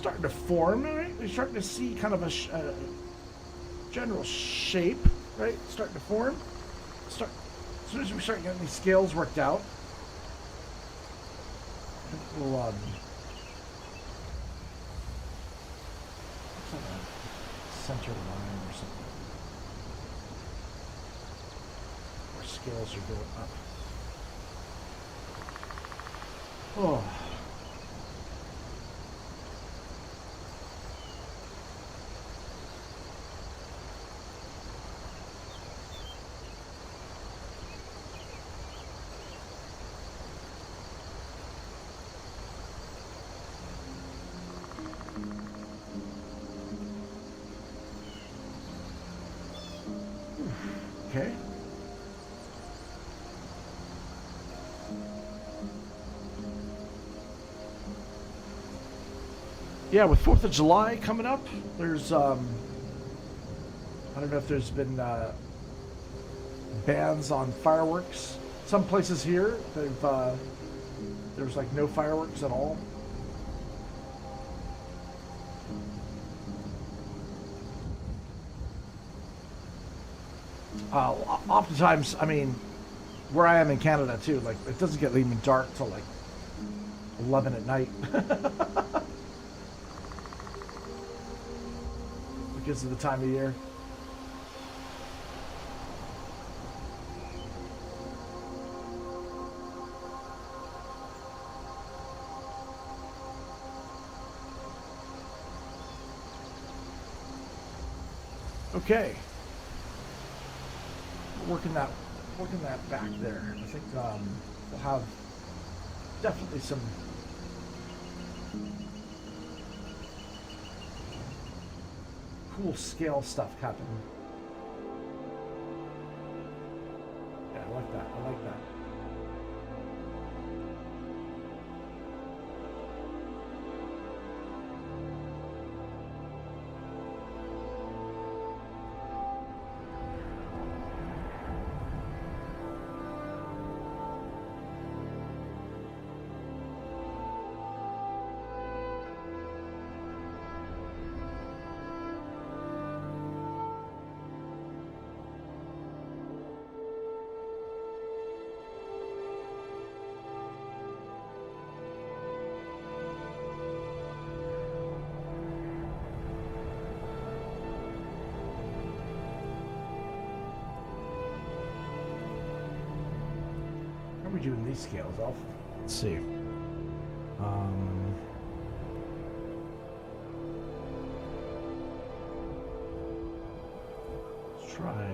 Speaker 1: starting to form, right? We're starting to see kind of a general shape, right? Starting to form. As soon as we start getting these scales worked out, we'll looks like a center line or something. Our scales are going up. Oh. Okay. Yeah, with 4th of July coming up, there's I don't know if there's been bans on fireworks. Some places here, there's like no fireworks at all. Oftentimes, I mean, where I am in Canada too, like it doesn't get even dark till like 11 at night. Because of the time of year. Okay. Working that back there. I think we'll have definitely some cool scale stuff happening. Yeah, I like that. I like that. How are we doing these scales? Let's see. Let's try.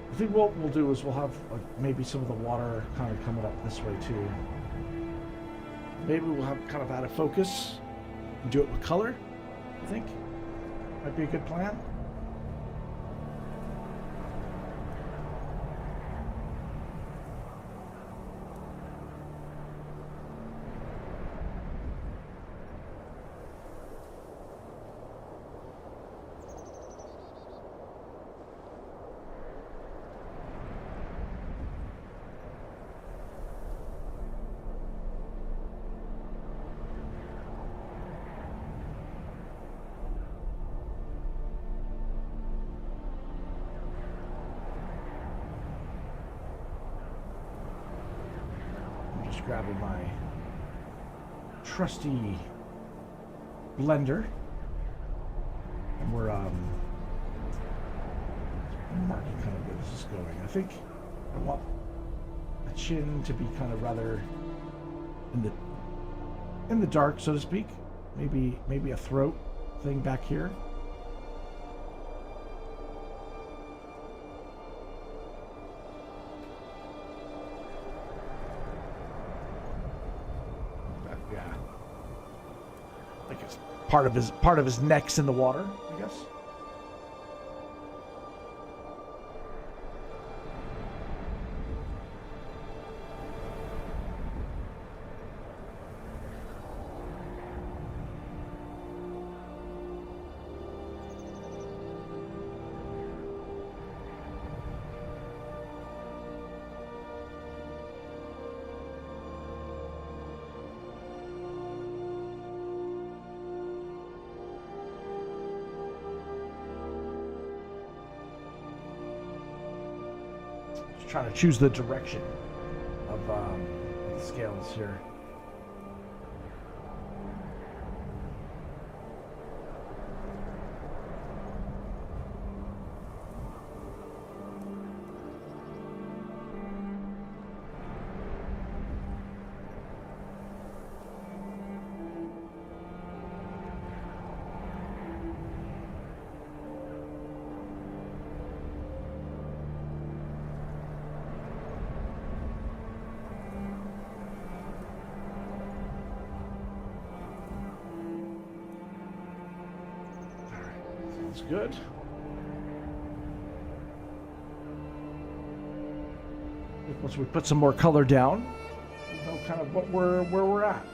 Speaker 1: I think what we'll do is we'll have like maybe some of the water kind of coming up this way too. Maybe we'll have kind of out of focus and do it with color. I think might be a good plan. Just grabbing my trusty blender, and we're marking kind of where this is going. I think I want the chin to be kind of rather in the dark, so to speak. Maybe a throat thing back here. Part of his neck's in the water, I guess. trying to choose the direction of the scales here. Sounds good. Once we put some more color down, we know kind of where we're at.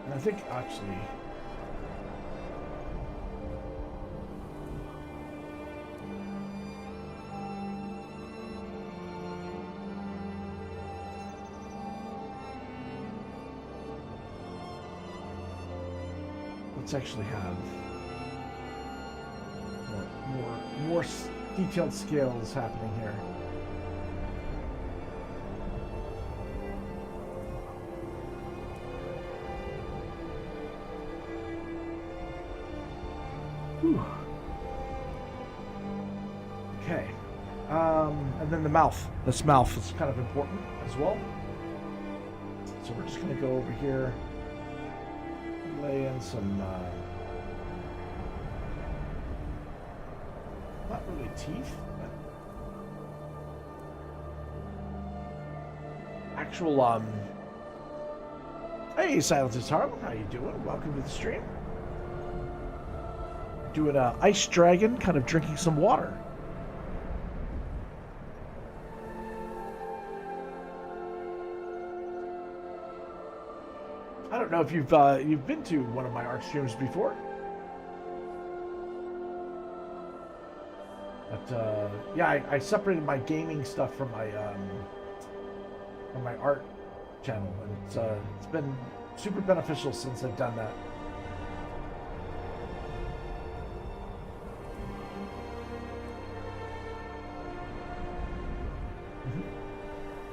Speaker 1: And I think actually let's actually have more detailed scales happening here. Whew. Okay, and then the mouth. This mouth is kind of important as well. So we're just going to go over here. Lay in some, not really teeth, but actual, hey, Silence's Harlem, how you doing? Welcome to the stream. Doing a ice dragon, kind of drinking some water. I don't know if you've been to one of my art streams before, but yeah, I separated my gaming stuff from my art channel, and it's been super beneficial since I've done that.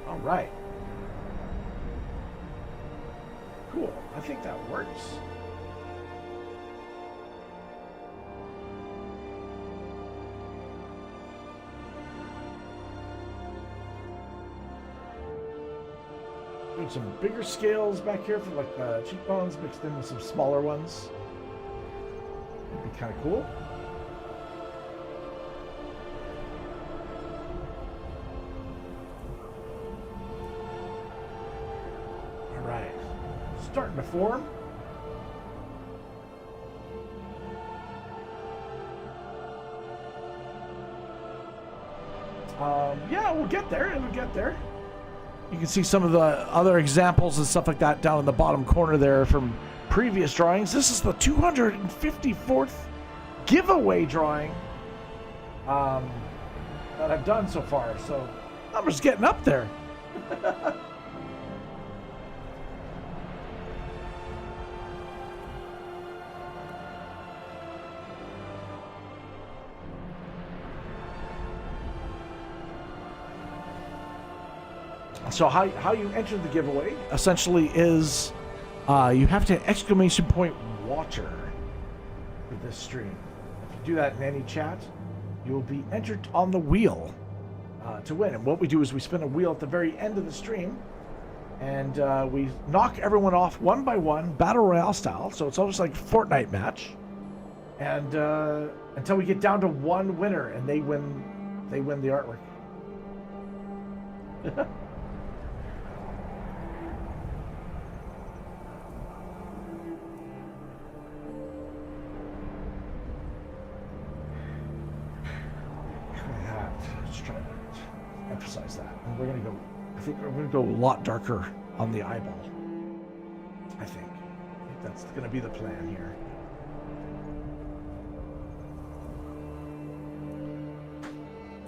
Speaker 1: All right. Cool. I think that works. Doing some bigger scales back here for like the cheekbones mixed in with some smaller ones. That'd be kind of cool. Starting to form. Yeah, we'll get there. It'll get there. You can see some of the other examples and stuff like that down in the bottom corner there from previous drawings. This is the 254th giveaway drawing that I've done so far. So I'm just getting up there. So how you enter the giveaway essentially is you have to exclamation point watcher for this stream. If you do that in any chat, you will be entered on the wheel to win. And what we do is we spin a wheel at the very end of the stream, and we knock everyone off one by one, battle royale style. So it's almost like a Fortnite match, and until we get down to one winner, and they win the artwork. Emphasize that, and we're gonna go. I think we're gonna go a lot darker on the eyeball. I think that's gonna be the plan here.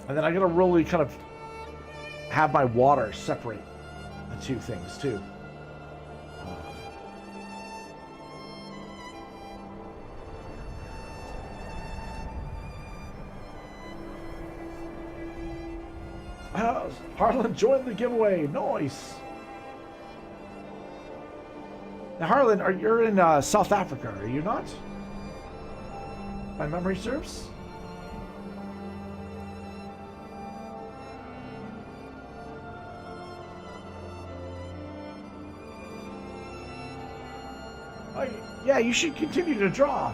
Speaker 1: And then I gotta really kind of have my water separate the two things too. Harlan joined the giveaway. Nice. Now, Harlan, you're in South Africa, are you not? My memory serves. Oh, yeah, you should continue to draw,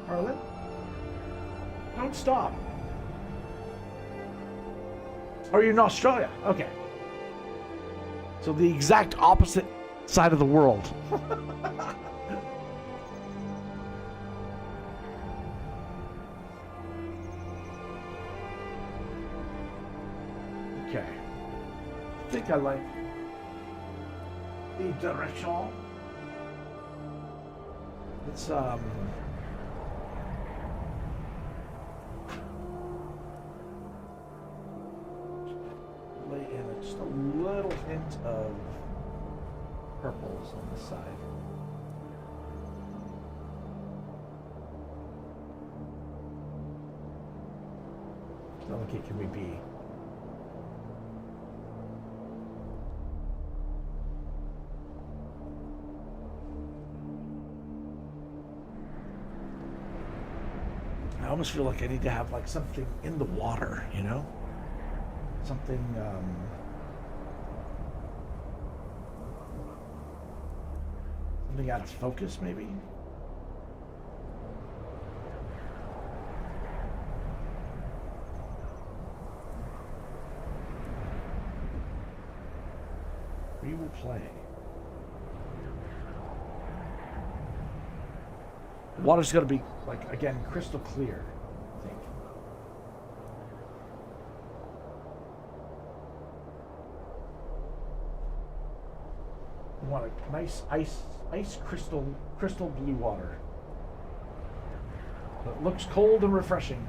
Speaker 1: Harlan. Don't stop. Oh, you're in Australia. Okay. So the exact opposite side of the world. Okay. I think I like the direction. Let's lay in just a little hint of purples on the side. How delicate can we be? I almost feel like I need to have like something in the water, you know? Something something out of focus, maybe? We will play. The water's gonna be, like, again, crystal clear, I think. We want a nice ice crystal blue water. It looks cold and refreshing.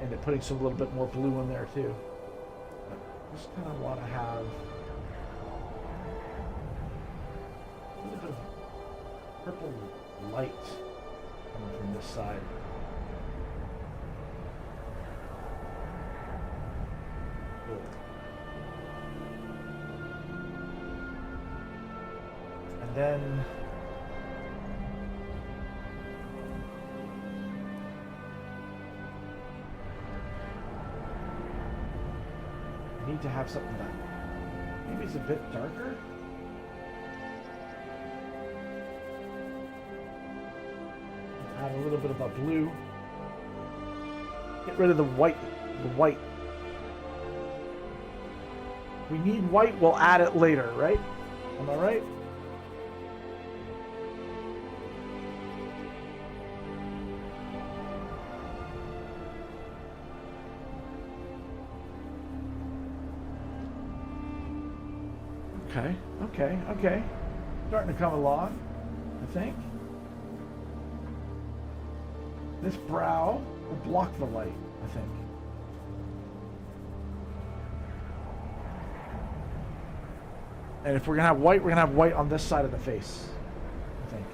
Speaker 1: And putting some little bit more blue in there too. I just kind of want to have a little bit of purple light coming from this side. Good. And then need to have something that maybe is a bit darker. Add a little bit of a blue. Get rid of the white. We need white, we'll add it later, right? Am I right? Okay. Starting to come along, I think. This brow will block the light, I think. And if we're gonna have white, we're gonna have white on this side of the face, I think.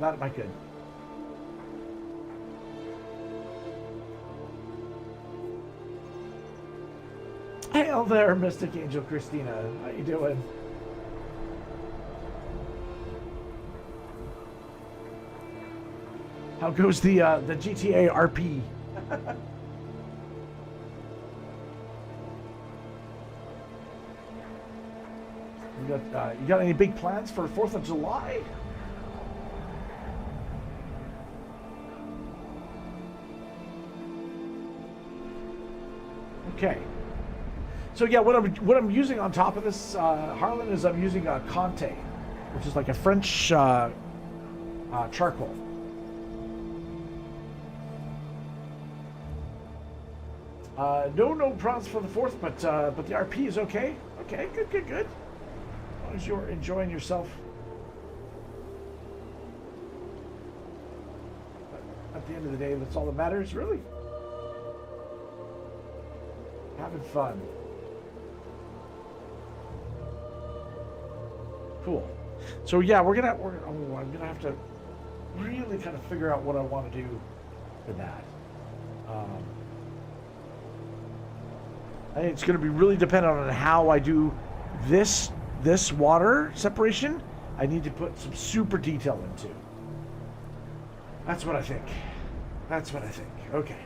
Speaker 1: That might be good. Hail there, Mystic Angel Christina. How you doing? How goes the GTA RP? You got any big plans for 4th of July? Okay. So yeah, what I'm using on top of this, Harlan, is I'm using a Conte, which is like a French charcoal. No bronze for the fourth, but the RP is okay. Okay, good. As long as you're enjoying yourself. But at the end of the day, that's all that matters, really. Having fun. Cool. So yeah, I'm gonna have to really kind of figure out what I want to do with that. I think it's going to be really dependent on how I do this water separation. I need to put some super detail into. That's what I think. Okay.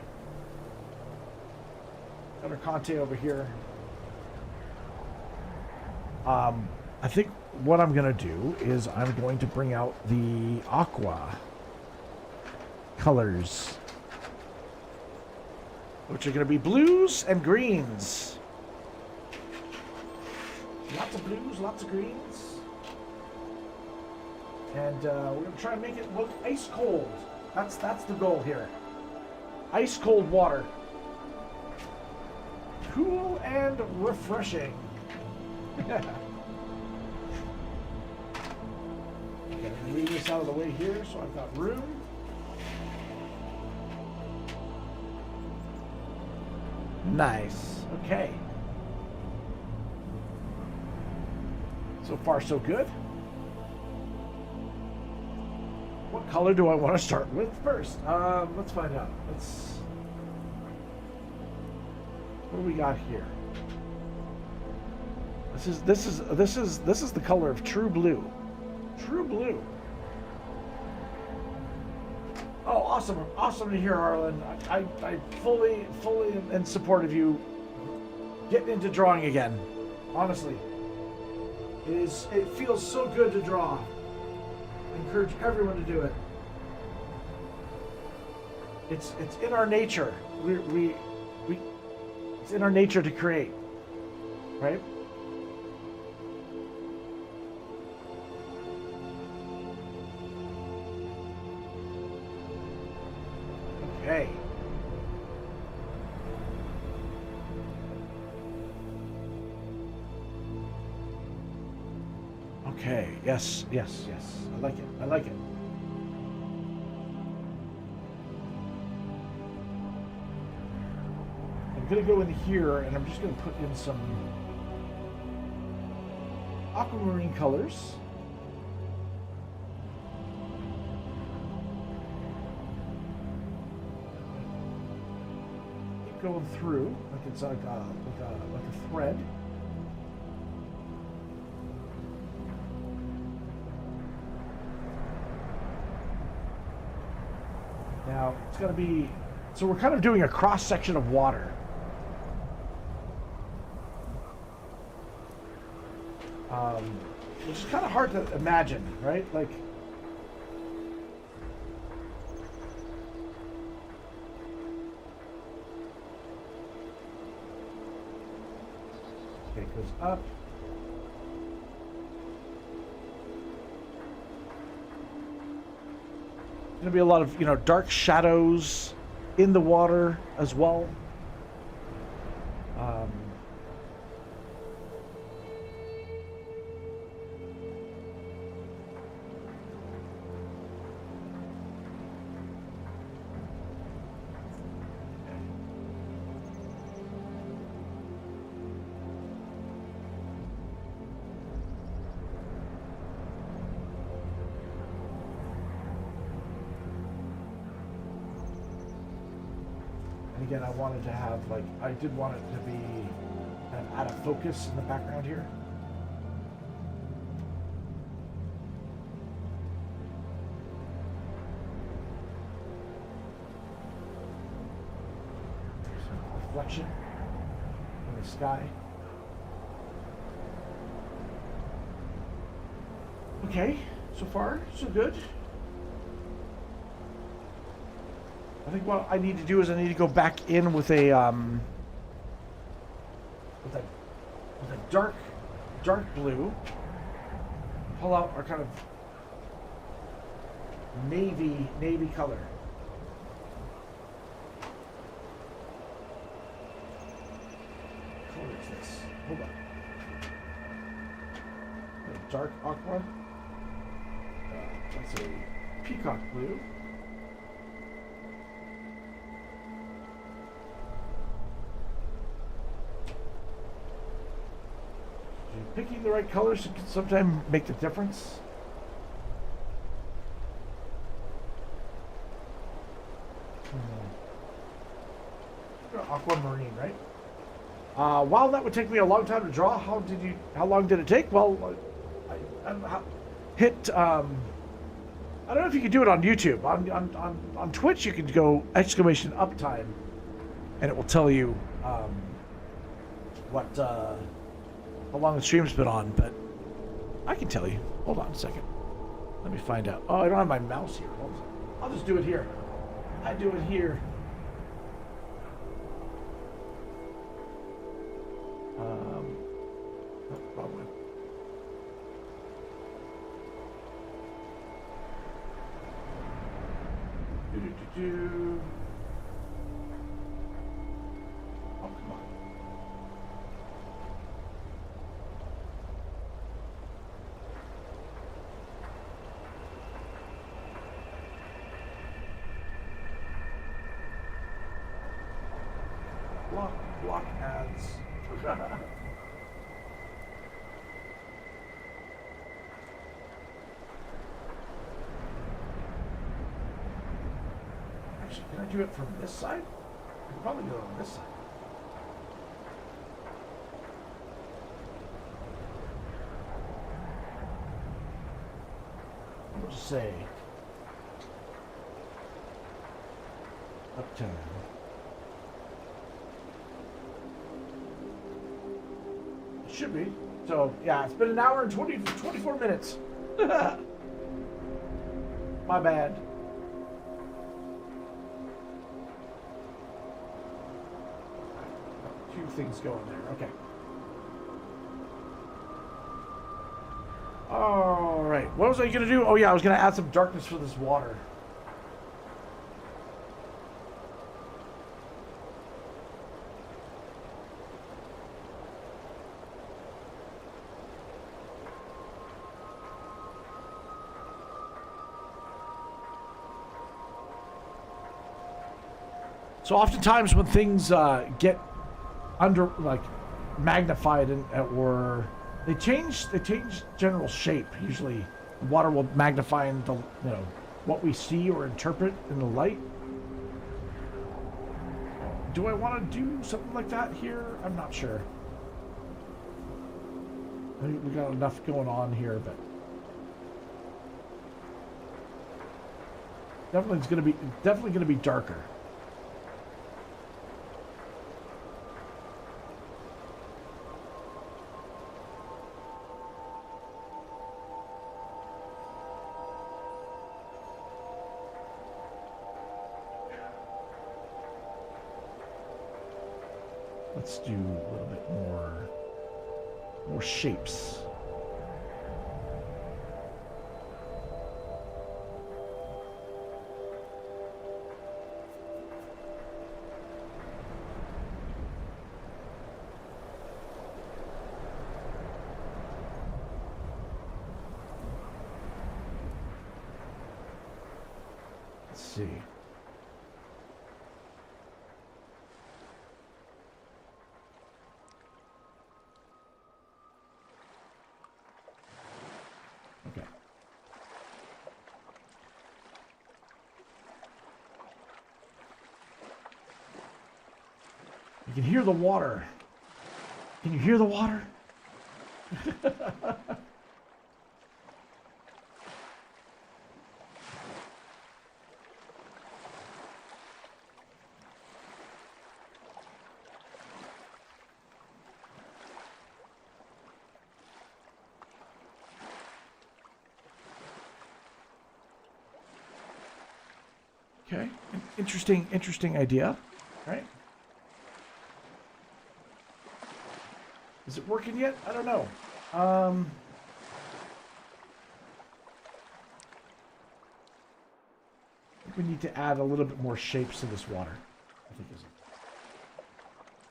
Speaker 1: Got our Conte over here. I think what I'm going to do is I'm going to bring out the aqua colors, which are going to be blues and greens. Lots of blues, lots of greens. And we're going to try and make it look ice cold. That's the goal here. Ice cold water. Cool and refreshing. Okay, move this out of the way here so I've got room. Nice. Okay. So far, so good. What color do I want to start with first? Let's find out. What do we got here? This is the color of true blue. True blue. Oh, awesome to hear, Harlan. I fully in support of you getting into drawing again. Honestly, it feels so good to draw. I encourage everyone to do it. It's in our nature. It's in our nature to create, right? Okay. Okay. Yes. I like it. I'm gonna go in here and I'm just gonna put in some aquamarine colors. Going through like it's like a thread. Now it's going to be, so we're kind of doing a cross section of water. Which is kind of hard to imagine, right? Like. Okay, goes up. There's gonna be a lot of, dark shadows in the water as well. Again, I wanted to have, I did want it to be kind of out of focus in the background here. Some reflection in the sky. Okay, so far, so good. I think what I need to do is I need to go back in with a dark blue. Pull out our kind of navy color. dark aqua. That's a peacock blue. Picking the right colors can sometimes make the difference. Aquamarine, right? While that would take me a long time to draw, how long did it take? Well, I hit. I don't know if you could do it on YouTube. On Twitch, you can go exclamation uptime, and it will tell you what how long the stream's been on. But I can tell you. Hold on a second. Let me find out. Oh, I don't have my mouse here. Hold on. I'll just do it here. I do it here. Wrong one. Do. Oh, come on. Block ads. Actually, can I do it from this side? I can probably do it on this side. We'll just say uptown. Should be. So, yeah, it's been an hour and 24 minutes. My bad. A few things going there. Okay. All right. What was I going to do? Oh, yeah, I was going to add some darkness for this water. So oftentimes when things get magnified or they change general shape. Usually, water will magnify into what we see or interpret in the light. Do I want to do something like that here? I'm not sure. I think we got enough going on here, but definitely gonna be darker. Let's do a little bit more shapes. Let's see. Okay. You can hear the water. Can you hear the water? Okay, an interesting idea, right? Is it working yet? I don't know. I think we need to add a little bit more shapes to this water. I think is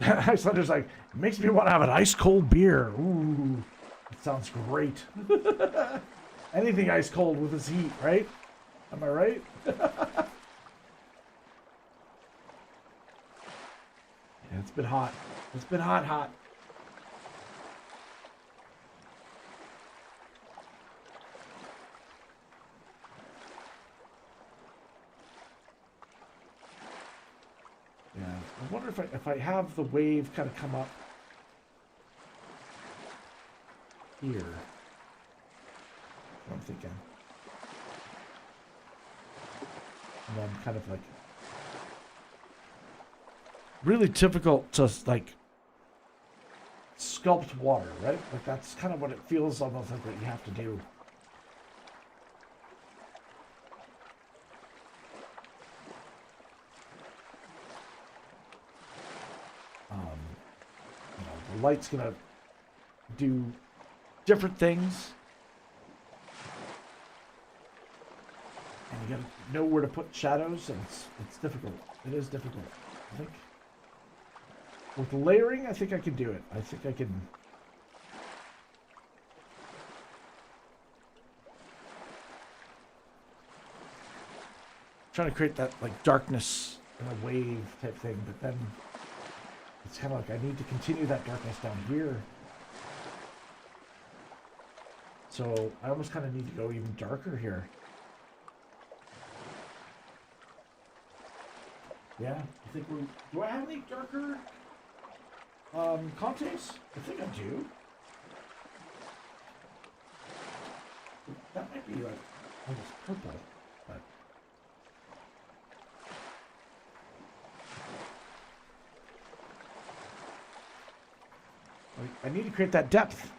Speaker 1: it. Islander's like, it makes me want to have an ice cold beer. Ooh. It sounds great. Anything ice cold with this heat, right? Am I right? Yeah, it's been hot. It's been hot. Yeah, I wonder if I have the wave kind of come up here. What I'm thinking. And then kind of like really difficult to like sculpt water, right? Like that's kind of what it feels almost like what you have to do. You know, the light's gonna do different things, and you gotta know where to put shadows, and it's difficult. It is difficult. I think with layering, I think I can do it. I think I can. Trying to create that like darkness in a wave type thing, but then it's kind of like I need to continue that darkness down here. So I almost kind of need to go even darker here. Yeah, I think we. Do I have any darker Contes? I think I do. That might be like almost purple, but. I need to create that depth.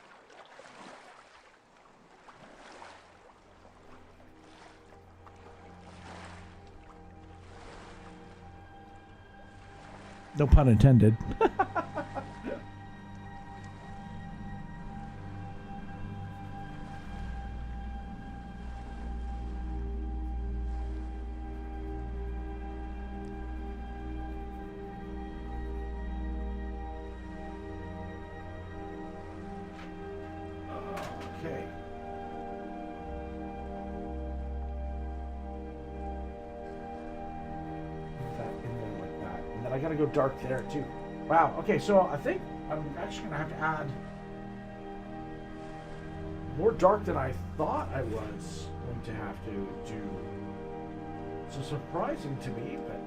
Speaker 1: No pun intended. Okay. Put that in there like that. And then I gotta go dark there too. Wow, okay, so I think I'm actually gonna have to add more dark than I thought I was going to have to do. So surprising to me, but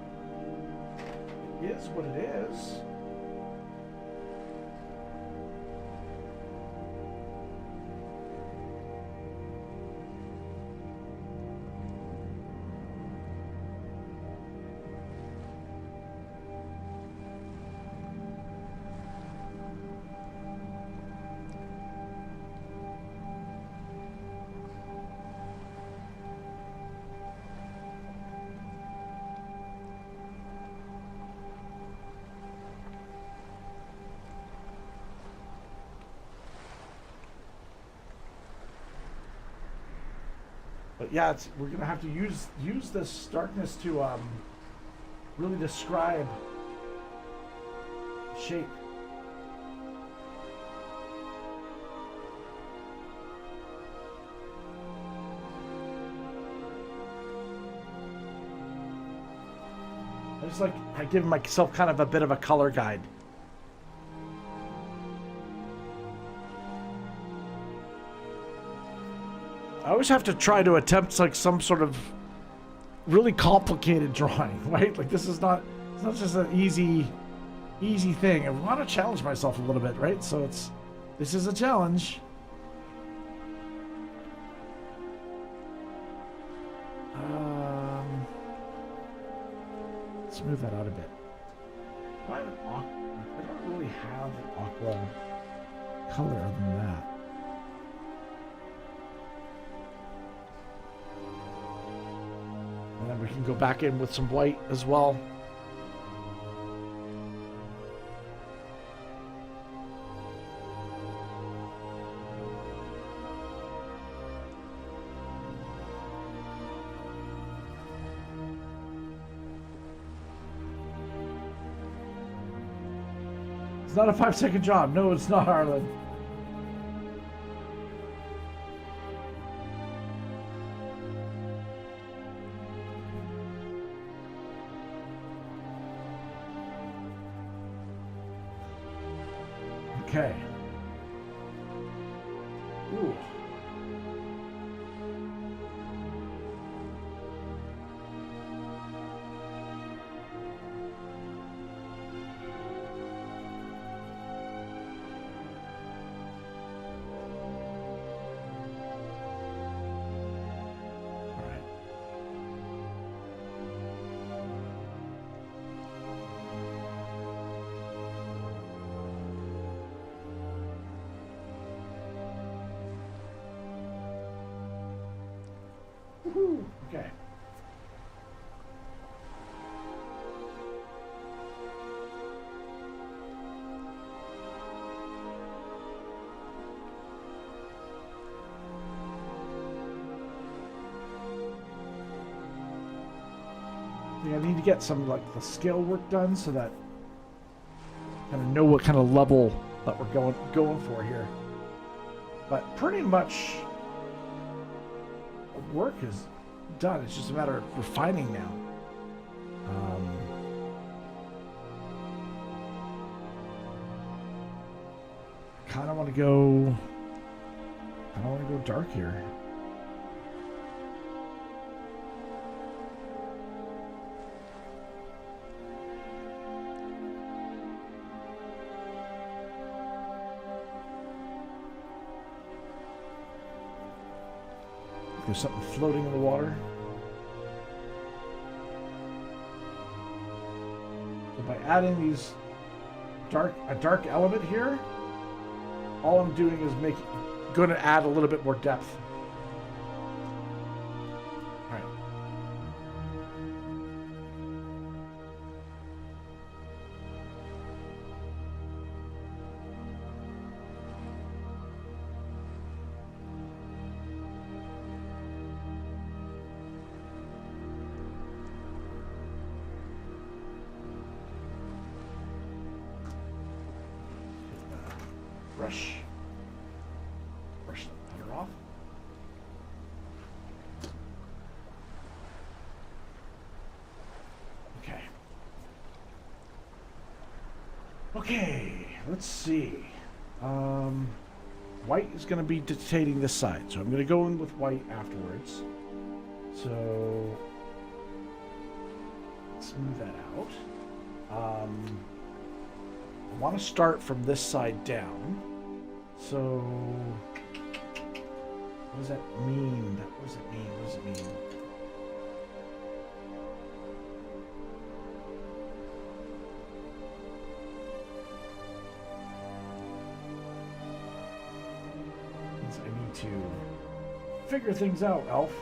Speaker 1: it is what it is. But yeah, we're gonna have to use this darkness to really describe shape. I give myself kind of a bit of a color guide. I always have to try to attempt like some sort of really complicated drawing, right? Like this is not, it's not just an easy thing. I want to challenge myself a little bit, right? So this is a challenge. Smooth that out a bit. I don't really have an aqua color other than that. And then we can go back in with some white as well. It's not a 5-second job. No, it's not, Harlan. Okay. Ooh. Woohoo! Okay. Yeah, I need to get some like the scale work done so that I kind of know what kind of level that we're going for here. But pretty much work is done. It's just a matter of refining now. I kind of want to go. I don't want to go dark here. There's something floating in the water. So by adding these a dark element here, all I'm doing is going to add a little bit more depth. All right. Brush the water off. Okay, let's see. White is going to be dictating this side, so I'm going to go in with white afterwards. So let's smooth that out. I want to start from this side down. So, what does that mean? What does it mean? What does it mean? Means I need to figure things out, Elf.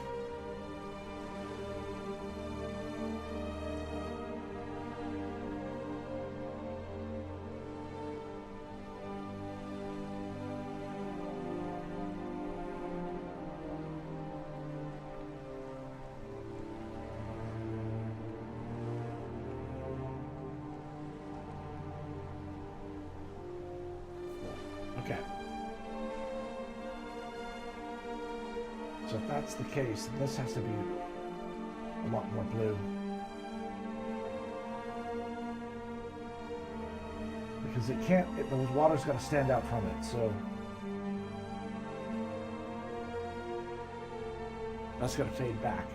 Speaker 1: Okay. So if that's the case, then this has to be a lot more blue. Because it can't, the water's got to stand out from it, so that's got to fade back.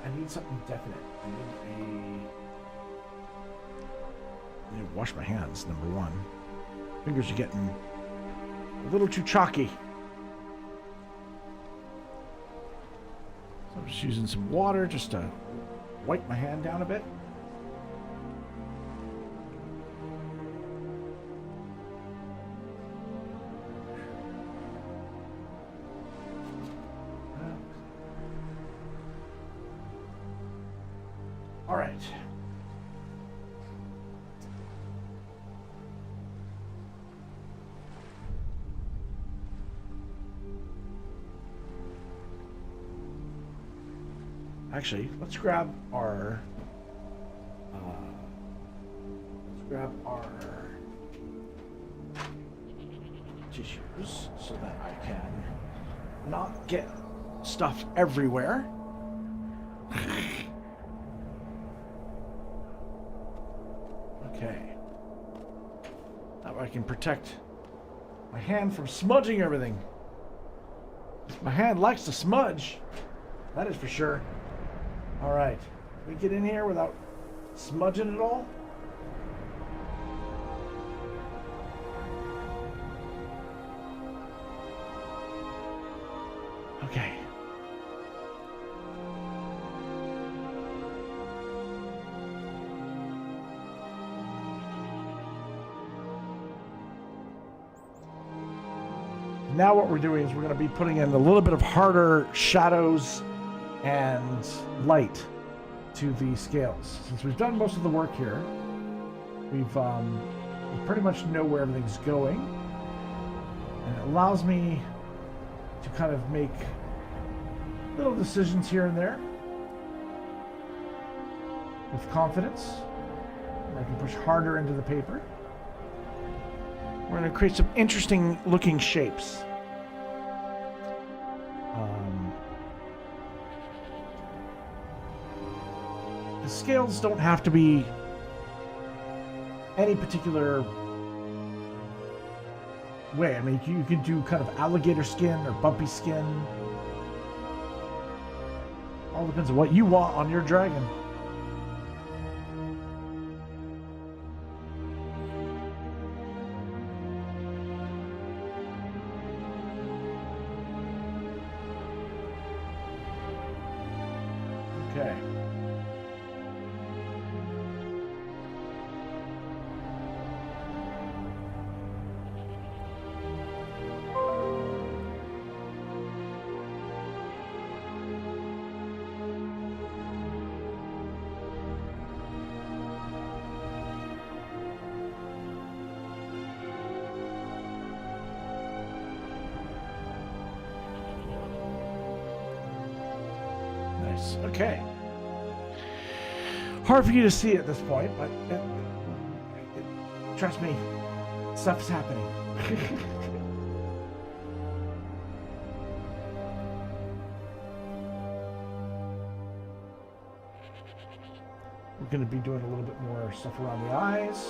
Speaker 1: I need something definite. I need to wash my hands, number one. Fingers are getting a little too chalky. So I'm just using some water just to wipe my hand down a bit. All right. Actually, let's grab our tissues so that I can not get stuff everywhere. I can protect my hand from smudging everything. My hand likes to smudge. That is for sure. All right. We get in here without smudging it all. Okay. Now what we're doing is we're going to be putting in a little bit of harder shadows and light to the scales. Since we've done most of the work here, we pretty much know where everything's going, and it allows me to kind of make little decisions here and there with confidence. I can push harder into the paper. We're going to create some interesting looking shapes. The scales don't have to be any particular way. I mean, you could do kind of alligator skin or bumpy skin. All depends on what you want on your dragon. Okay. Nice. Okay. Hard for you to see at this point, but trust me, stuff's happening. We're going to be doing a little bit more stuff around the eyes.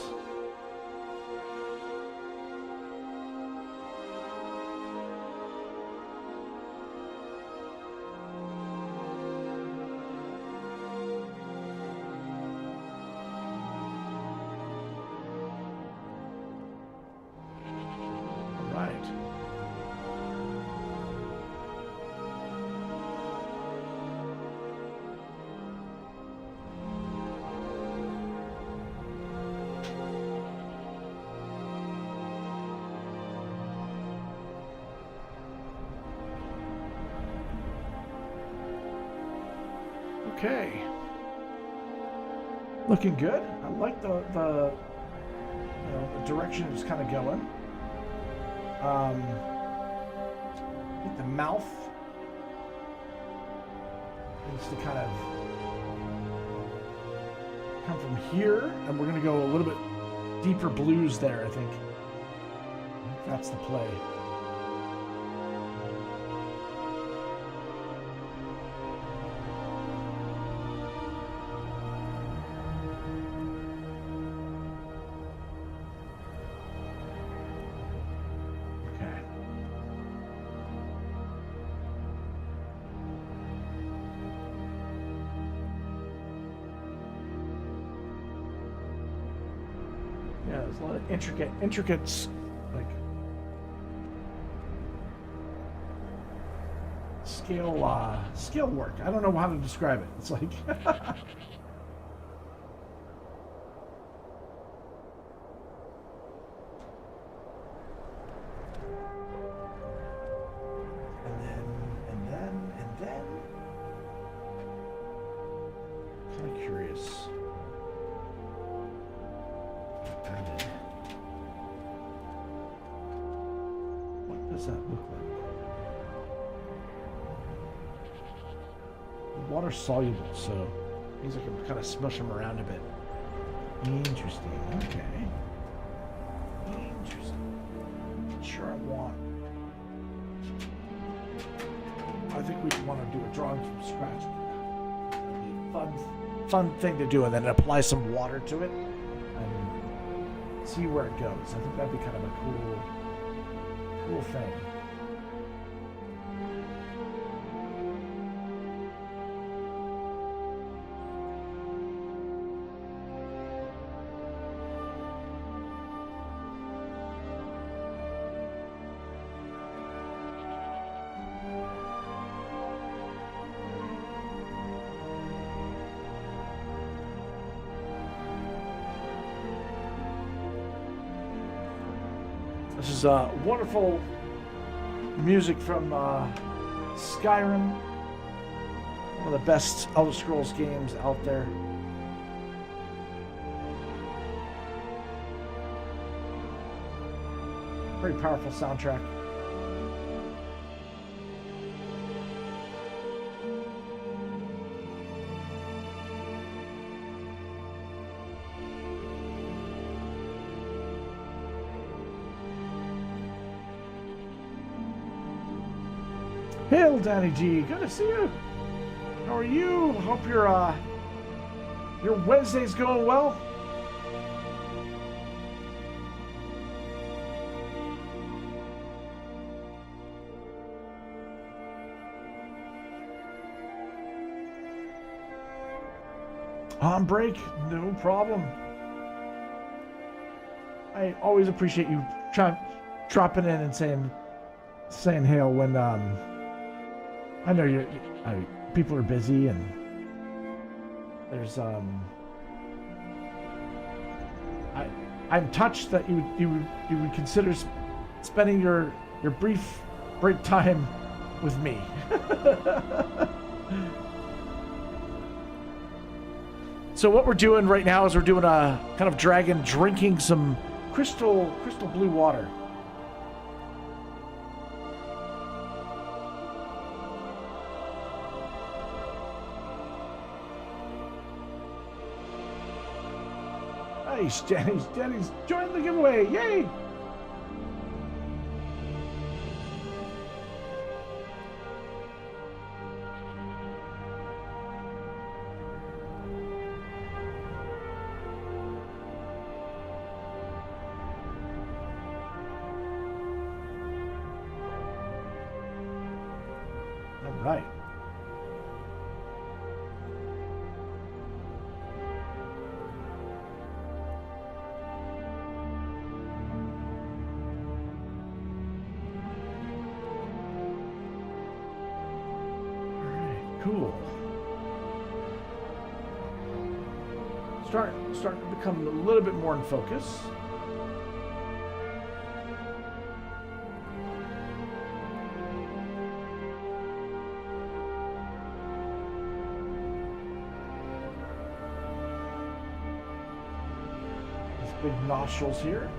Speaker 1: Okay. Looking good. I like the direction it's kind of going. I think the mouth needs to kind of come from here, and we're going to go a little bit deeper blues there, I think. That's the play. Yeah, there's a lot of intricate, like scale work. I don't know how to describe it. It's like and then. Kind of curious. What does that look like? Water soluble, so it means I can kind of smush them around a bit. Interesting. Okay. Interesting. Not sure I want. I think we want to do a drawing from scratch. That'd be a fun thing to do, and then apply some water to it and see where it goes. I think that'd be kind of a cool thing. This is wonderful music from Skyrim, one of the best Elder Scrolls games out there. Very powerful soundtrack. Hail, Danny G. Good to see you. How are you? Hope your Wednesday's going well. On break, no problem. I always appreciate you dropping in and saying hail when I know people are busy, and there's I'm touched that you would consider spending your brief break time with me. So what we're doing right now is we're doing a kind of dragon drinking some crystal blue water. Nice, Danny's joined the giveaway, yay! All right. Cool. Starting to become a little bit more in focus. These big nostrils here.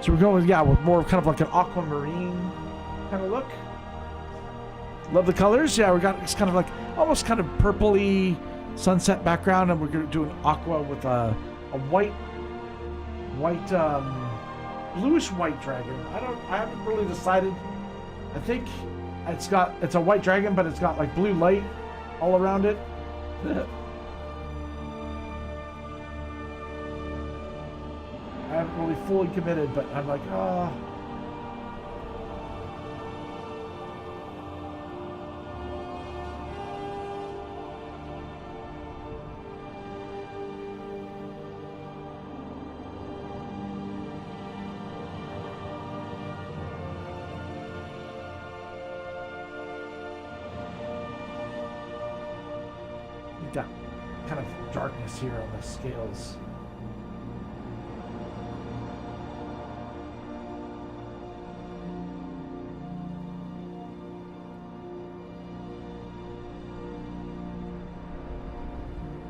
Speaker 1: So we're going with more of kind of like an aquamarine kind of look. Love the colors. Yeah, we got it's kind of like almost kind of purpley sunset background, and we're going to do an aqua with a white bluish white dragon. I haven't really decided. I think it's a white dragon, but it's got like blue light all around it. I haven't really fully committed, but I'm like, got kind of darkness here on the scales.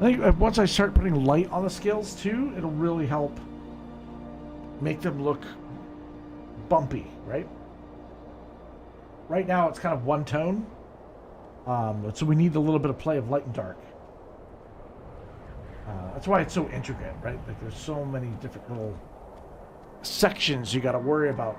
Speaker 1: I think once I start putting light on the scales too, it'll really help make them look bumpy, right? Right now it's kind of one tone, so we need a little bit of play of light and dark. That's why it's so intricate, right? Like there's so many different little sections you got to worry about.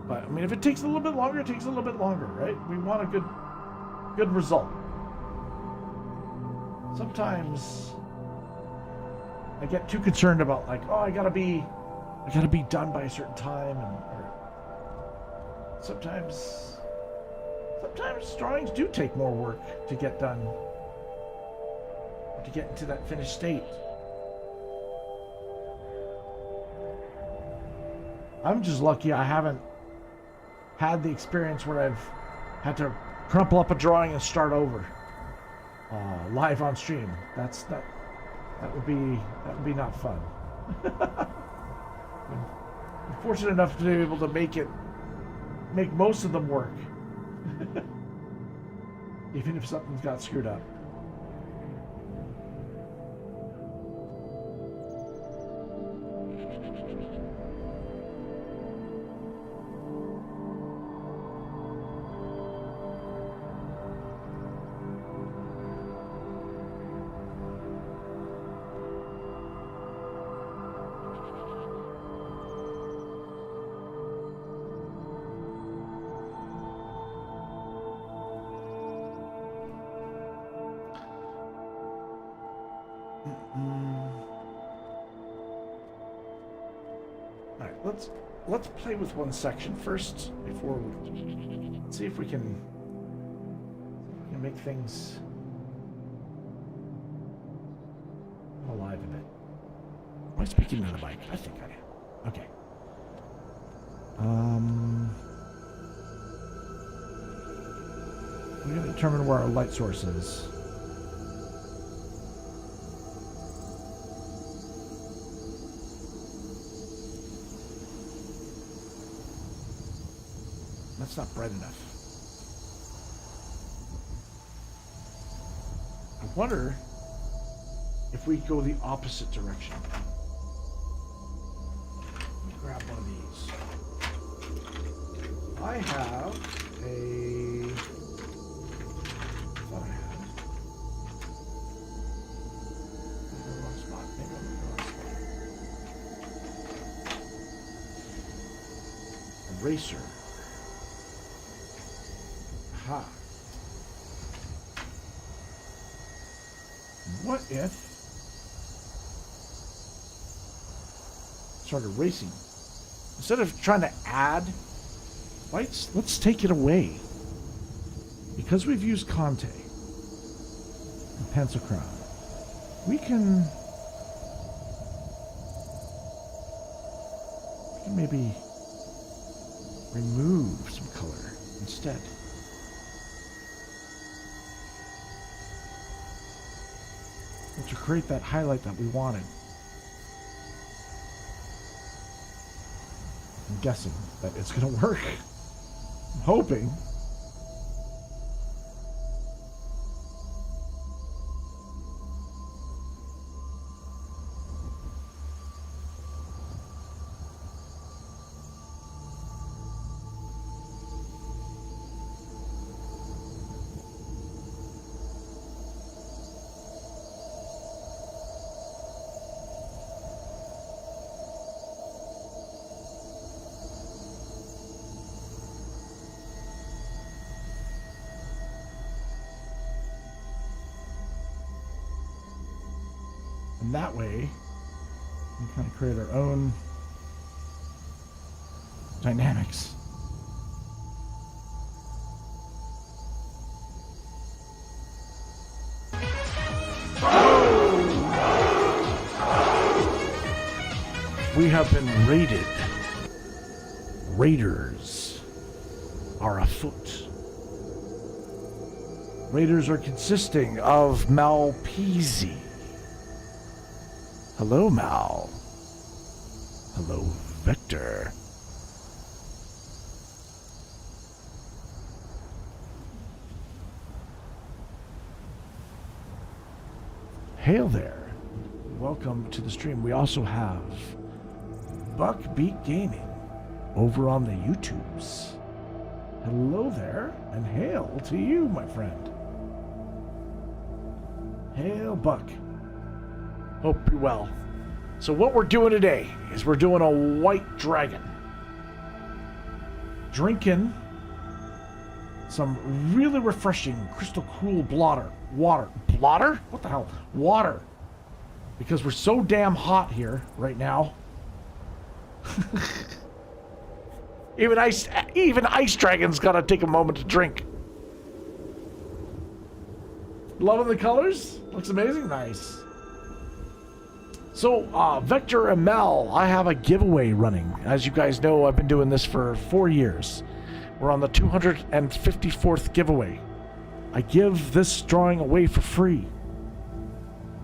Speaker 1: But I mean, if it takes a little bit longer, it takes a little bit longer, right? We want a good result. Sometimes I get too concerned about like, oh, I gotta be done by a certain time, or sometimes drawings do take more work to get done, to get into that finished state. I'm just lucky I haven't had the experience where I've had to crumple up a drawing and start over live on stream. That would be not fun. I'm fortunate enough to be able to make most of them work, even if something's got screwed up. Alright, let's play with one section first before we see if we can make things alive a bit. Am I speaking to the mic? I think I am. Okay. We're going to determine where our light source is. That's not bright enough. I wonder if we go the opposite direction. Let me grab one of these. I have a... I thought I had. Maybe I'm in the wrong spot. Maybe I'm in the wrong spot. Eraser. Aha. What if start erasing? Instead of trying to add lights, let's take it away. Because we've used Conte and Pencil Crown, we can maybe remove some color instead. To create that highlight that we wanted. I'm guessing that it's going to work. I'm hoping. And that way, we kind of create our own dynamics. We have been raided. Raiders are afoot. Raiders are consisting of Malpeasy. Hello, Mal. Hello, Vector. Hail there. Welcome to the stream. We also have Buckbeat Gaming over on the YouTubes. Hello there, and hail to you, my friend. Hail, Buck. Hope you're well. So what we're doing today is we're doing a white dragon. drinking some really refreshing, crystal cool water. Blotter? What the hell? Water. Because we're so damn hot here right now. Even Ice Dragon's gotta take a moment to drink. Loving the colors? Looks amazing. Nice. So, Vector and Mel, I have a giveaway running. As you guys know, I've been doing this for 4 years. We're on the 254th giveaway. I give this drawing away for free.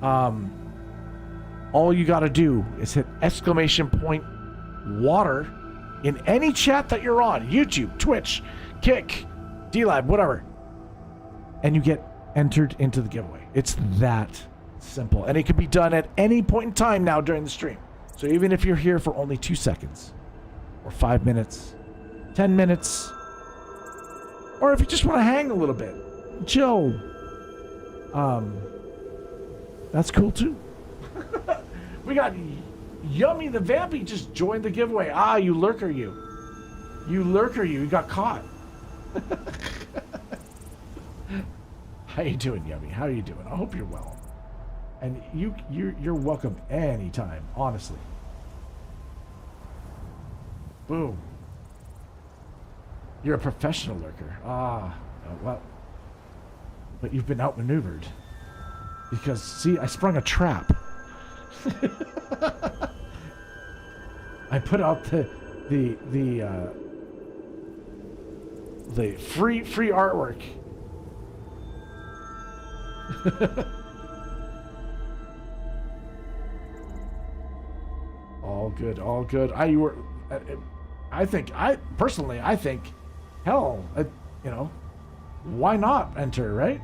Speaker 1: All you gotta do is hit !water in any chat that you're on. YouTube, Twitch, Kick, DLive, whatever. And you get entered into the giveaway. It's that simple. And it can be done at any point in time now during the stream. So even if you're here for only 2 seconds, or 5 minutes, 10 minutes, or if you just want to hang a little bit, chill, that's cool too. We got Yummy the Vampy just joined the giveaway. Ah, you lurker you. You lurker you. You got caught. How you doing, Yummy? How are you doing? I hope you're well. And you're welcome anytime, honestly. Boom. You're a professional lurker. Ah, well. But you've been outmaneuvered. Because, see, I sprung a trap. I put out the free artwork. All good, all good. I think, hell, you know, why not enter, right?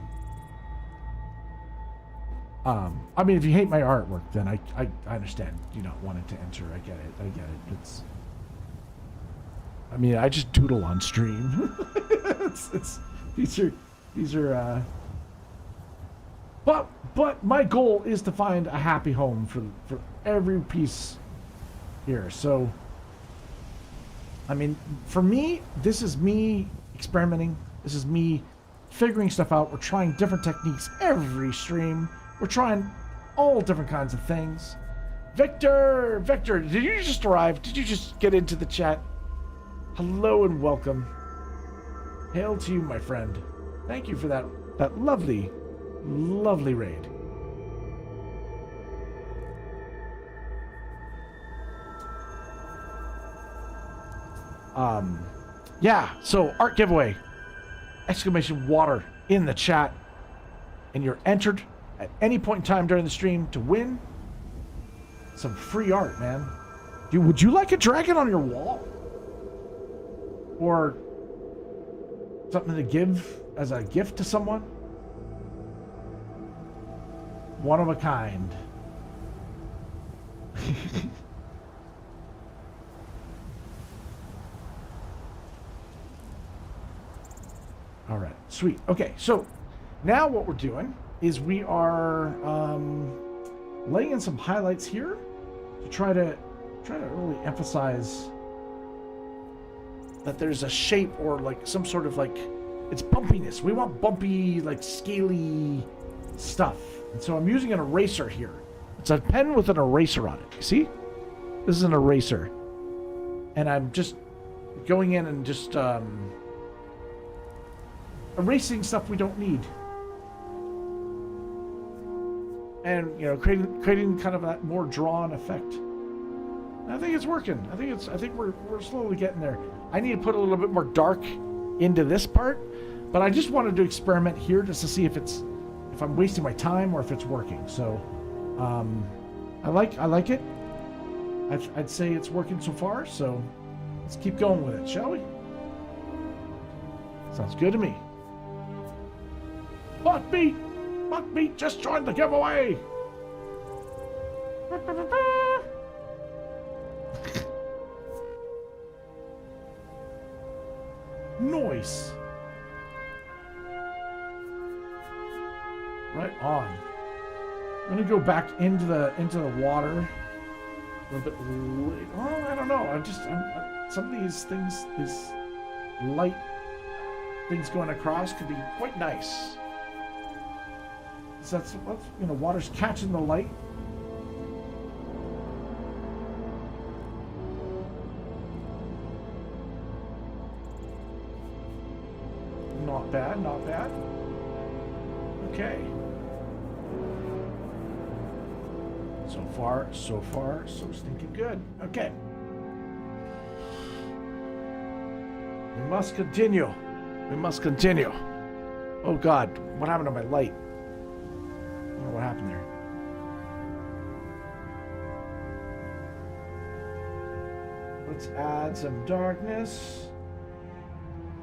Speaker 1: I mean, if you hate my artwork, then I understand you not wanting to enter. I get it. I mean, I just doodle on stream. These are. But my goal is to find a happy home for every piece here. So, I mean, for me, this is me experimenting. This is me figuring stuff out. We're trying different techniques every stream. We're trying all different kinds of things. Victor, did you just arrive? Did you just get into the chat? Hello and welcome. Hail to you, my friend. Thank you for that lovely raid. Yeah, so art giveaway. !water in the chat. And you're entered at any point in time during the stream to win some free art, man. Would you like a dragon on your wall? Or something to give as a gift to someone? One of a kind. All right, sweet. Okay, so now what we're doing is we are laying in some highlights here to try to really emphasize that there's a shape or like some sort of like, it's bumpiness. We want bumpy, like scaly stuff. And so I'm using an eraser here. It's a pen with an eraser on it. You see? This is an eraser. And I'm just going in and just erasing stuff we don't need. And, you know, creating kind of that more drawn effect. And I think it's working. I think we're slowly getting there. I need to put a little bit more dark into this part, but I just wanted to experiment here just to see if I'm wasting my time or if it's working. So, I like it. I'd say it's working so far. So, let's keep going with it, shall we? Sounds good to me. Buckbeat just joined the giveaway. Noise. Right on. I'm gonna go back into the water a little bit. Oh, I don't know. Some of these things is light things going across could be quite nice. So that's, you know, water's catching the light. Not bad, not bad. Okay. So far, so stinking good. Okay. We must continue. We must continue. Oh God, what happened to my light? I don't know what happened there. Let's add some darkness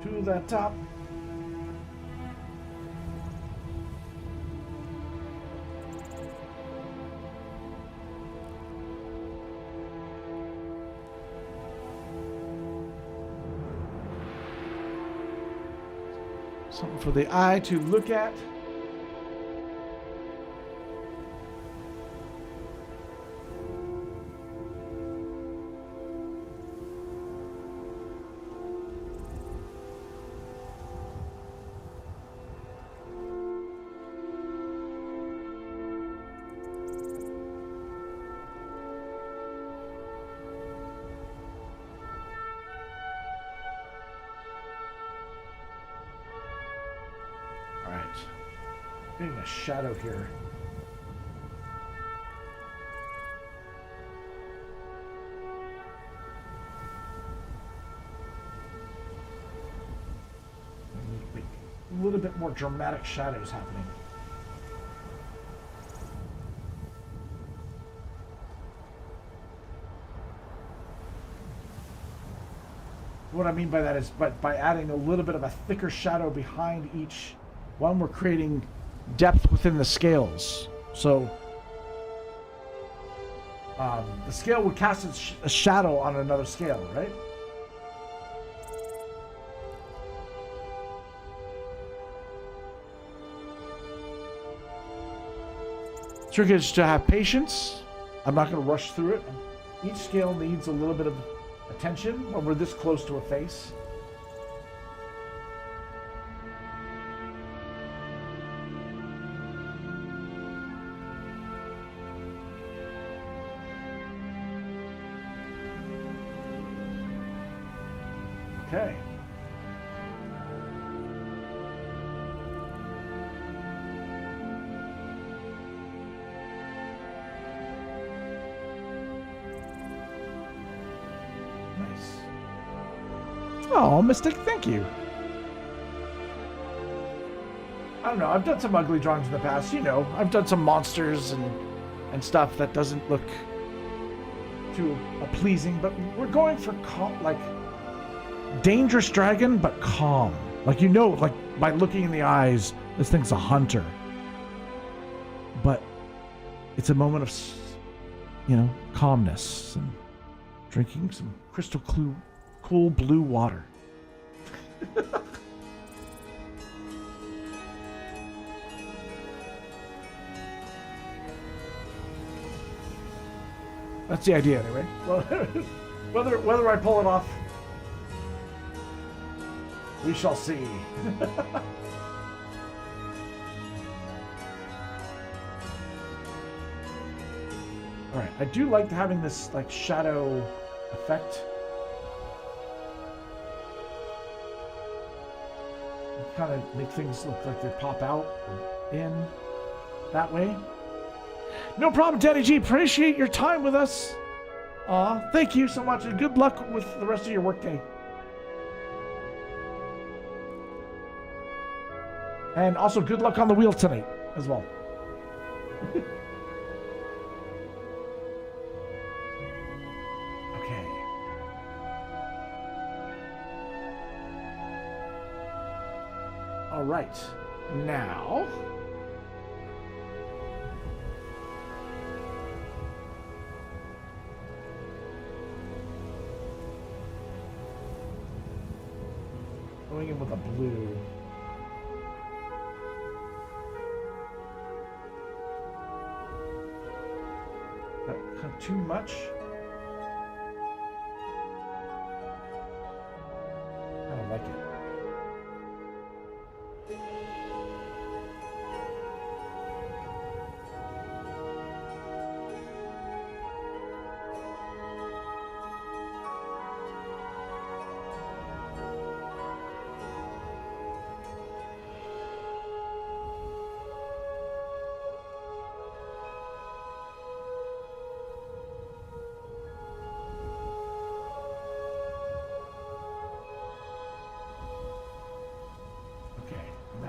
Speaker 1: to the top. Something for the eye to look at. Getting a shadow here. A little bit more dramatic shadows happening. What I mean by that is by adding a little bit of a thicker shadow behind each one, we're creating depth within the scales. So the scale would cast a shadow on another scale, right? Trick is to have patience. I'm not going to rush through it. Each scale needs a little bit of attention when we're this close to a face. Okay. Nice. Oh, Mystic, thank you. I don't know, I've done some ugly drawings in the past, you know. I've done some monsters and stuff that doesn't look too pleasing, but we're going for like dangerous dragon, but calm. Like, you know, like by looking in the eyes, this thing's a hunter. But it's a moment of, you know, calmness and drinking some crystal cool blue water. That's the idea, anyway. Well, whether I pull it off, we shall see. All right, I do like having this like shadow effect. Kind of make things look like they pop out in that way. No problem, Daddy G. Appreciate your time with us. Thank you so much, and good luck with the rest of your workday. And also, good luck on the wheel tonight as well. Okay. All right. Now, going in with a blue. That too much? I don't like it.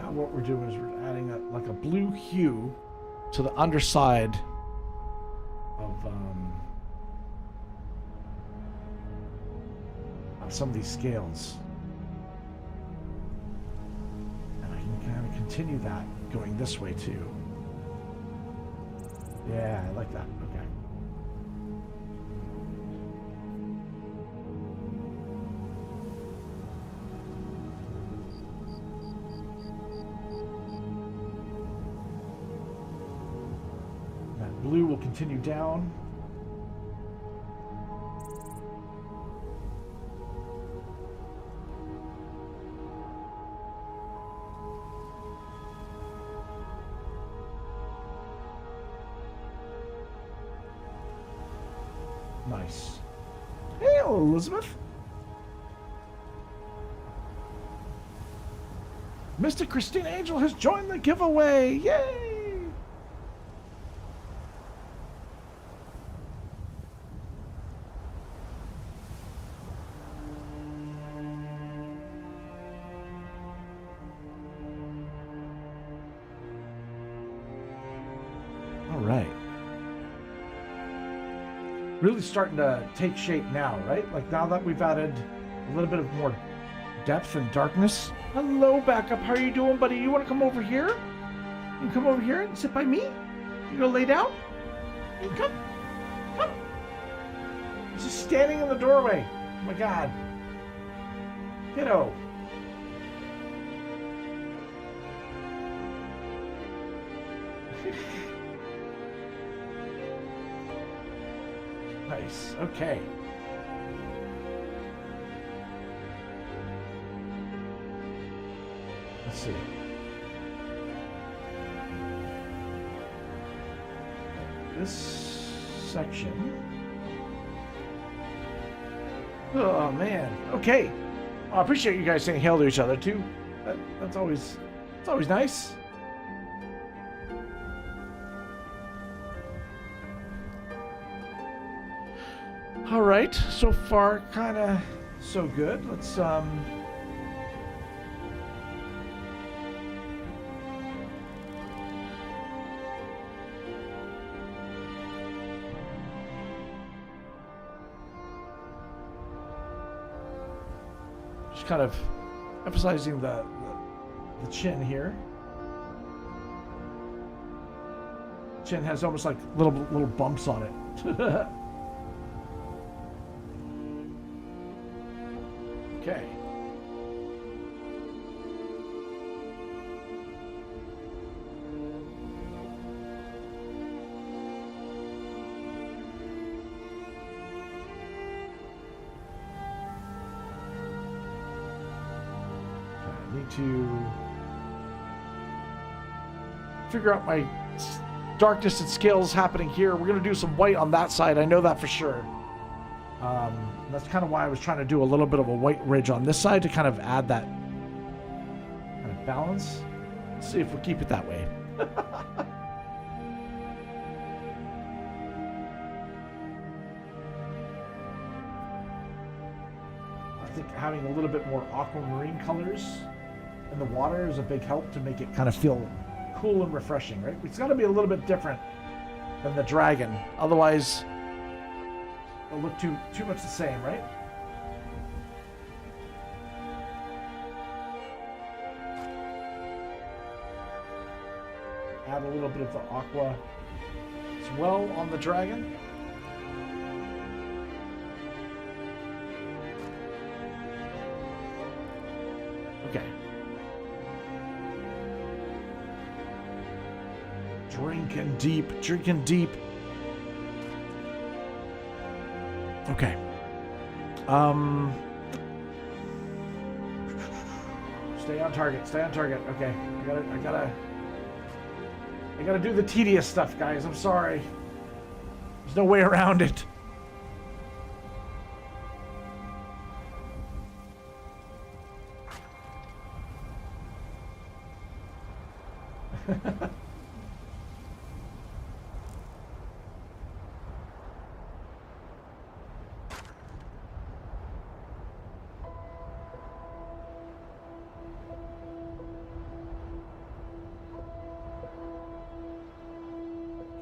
Speaker 1: now what we're doing is we're adding like a blue hue to the underside of some of these scales. And I can kind of continue that going this way too. Yeah, I like that. Okay. That blue will continue down. Nice. Hey, hello, Elizabeth. Mr. Christina Angel has joined the giveaway. Yay! All right. Really starting to take shape now, right? Like now that we've added a little bit of more depth and darkness. Hello, Backup. How are you doing, buddy? You want to come over here? You can come over here and sit by me? You gonna lay down? You can come. Come. He's just standing in the doorway. Oh my God. Kiddo. Nice. Okay. Let's see. This section. Oh man. Okay. I appreciate you guys saying hail to each other too. It's always nice. All right, so far kind of so good. Let's just kind of emphasizing the chin here. Chin has almost like little bumps on it. Okay. I need to figure out my darkness and scales happening here. We're going to do some white on that side. I know that for sure. That's kind of why I was trying to do a little bit of a white ridge on this side to kind of add that kind of balance. Let's see if we keep it that way. I think having a little bit more aquamarine colors in the water is a big help to make it kind of feel cool and refreshing, right? It's got to be a little bit different than the dragon. Otherwise, it'll look too much the same, right? Add a little bit of the aqua as well on the dragon. Okay. Drinking deep, drinking deep. Okay. Stay on target. Stay on target. Okay. I gotta do the tedious stuff, guys. I'm sorry. There's no way around it.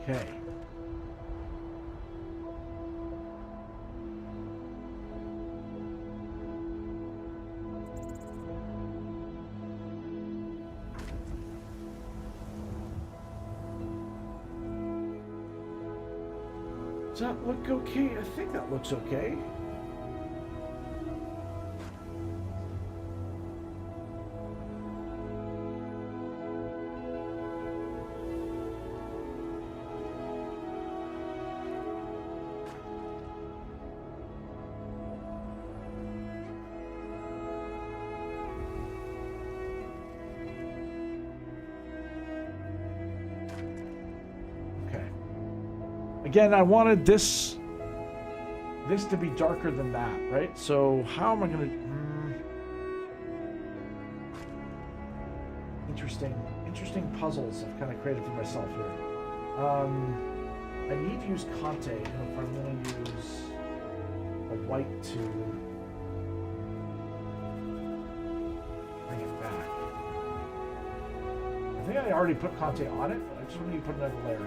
Speaker 1: Okay. Does that look okay? I think that looks okay. Again, I wanted this to be darker than that, right? So how am I going to... Interesting puzzles I've kind of created for myself here. I need to use Conte, and if I'm going to use a white to bring it back. I think I already put Conte on it, but I just want to put another layer.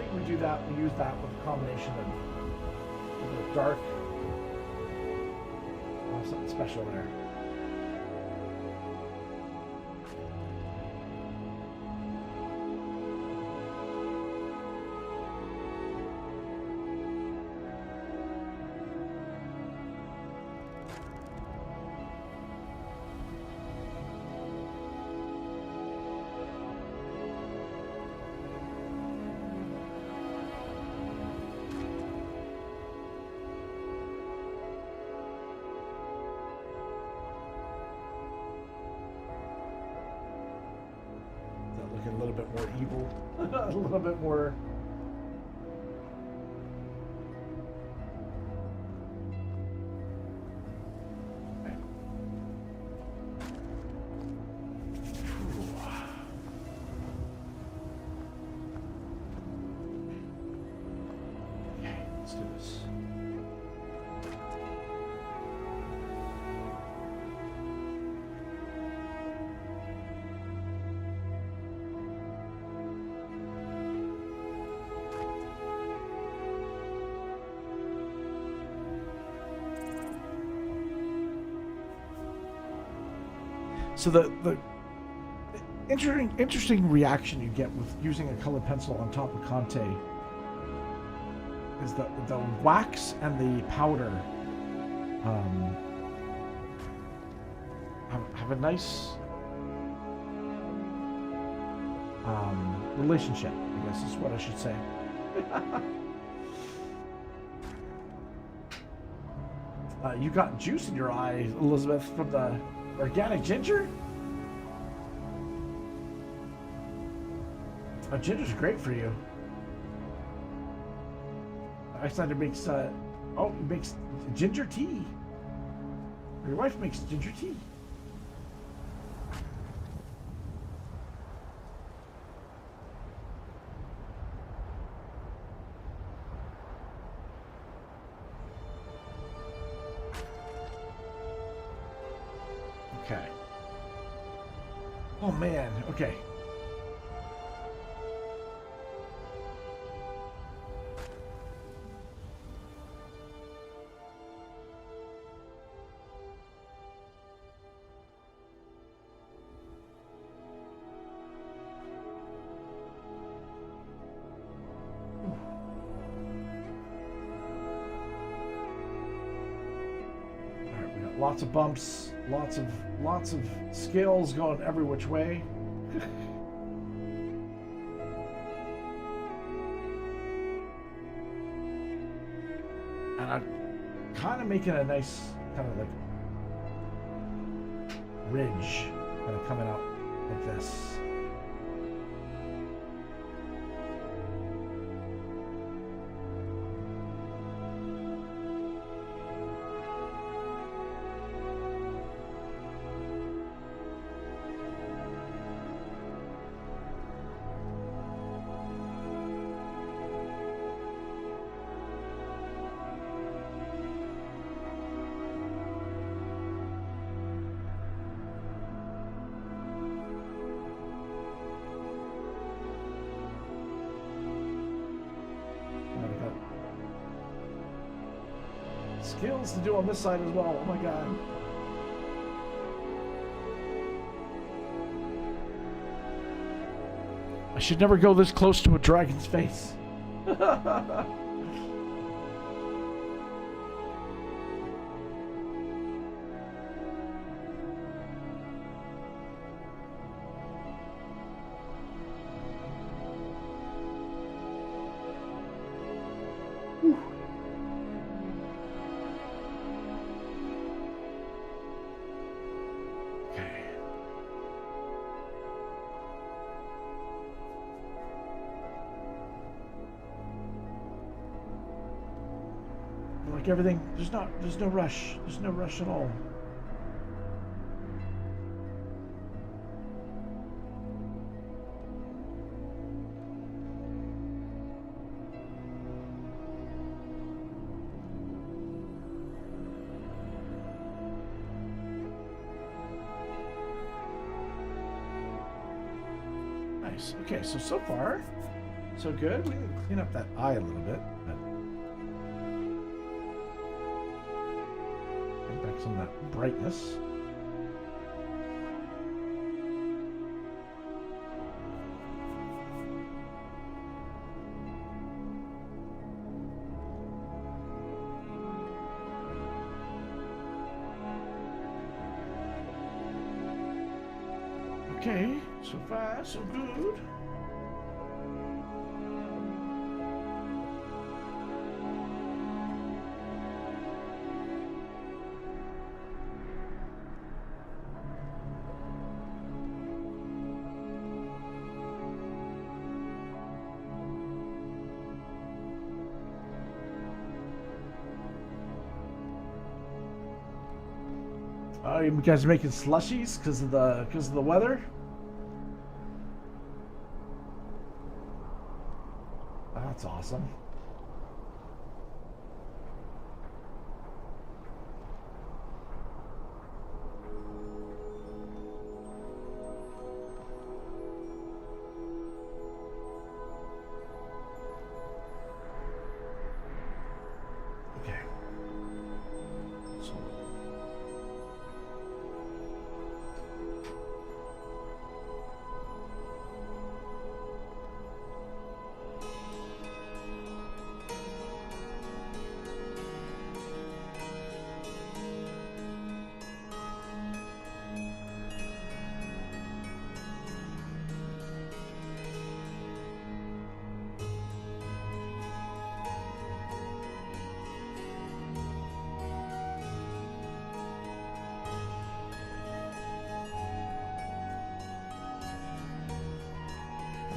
Speaker 1: We use that with a combination of dark. Oh, something special there. A little bit more evil, a little bit more. Okay, let's do this. So the interesting reaction you get with using a colored pencil on top of Conte is the wax and the powder have a nice relationship, I guess is what I should say. You got juice in your eye, Elizabeth, from the organic ginger? Ginger's great for you. Alexander makes, makes ginger tea. Your wife makes ginger tea. Okay. Oh man, okay. Lots of bumps, lots of scales going every which way. And I'm kind of making a nice kind of like ridge kind of coming out like this. skills to do on this side as well. Oh my god. I should never go this close to a dragon's face. Like everything, there's no rush. There's no rush at all. Nice. Okay, so far, so good. We can clean up that eye a little bit. Some of that brightness. Okay, so far so good. Oh, you guys are making slushies because of the weather? That's awesome.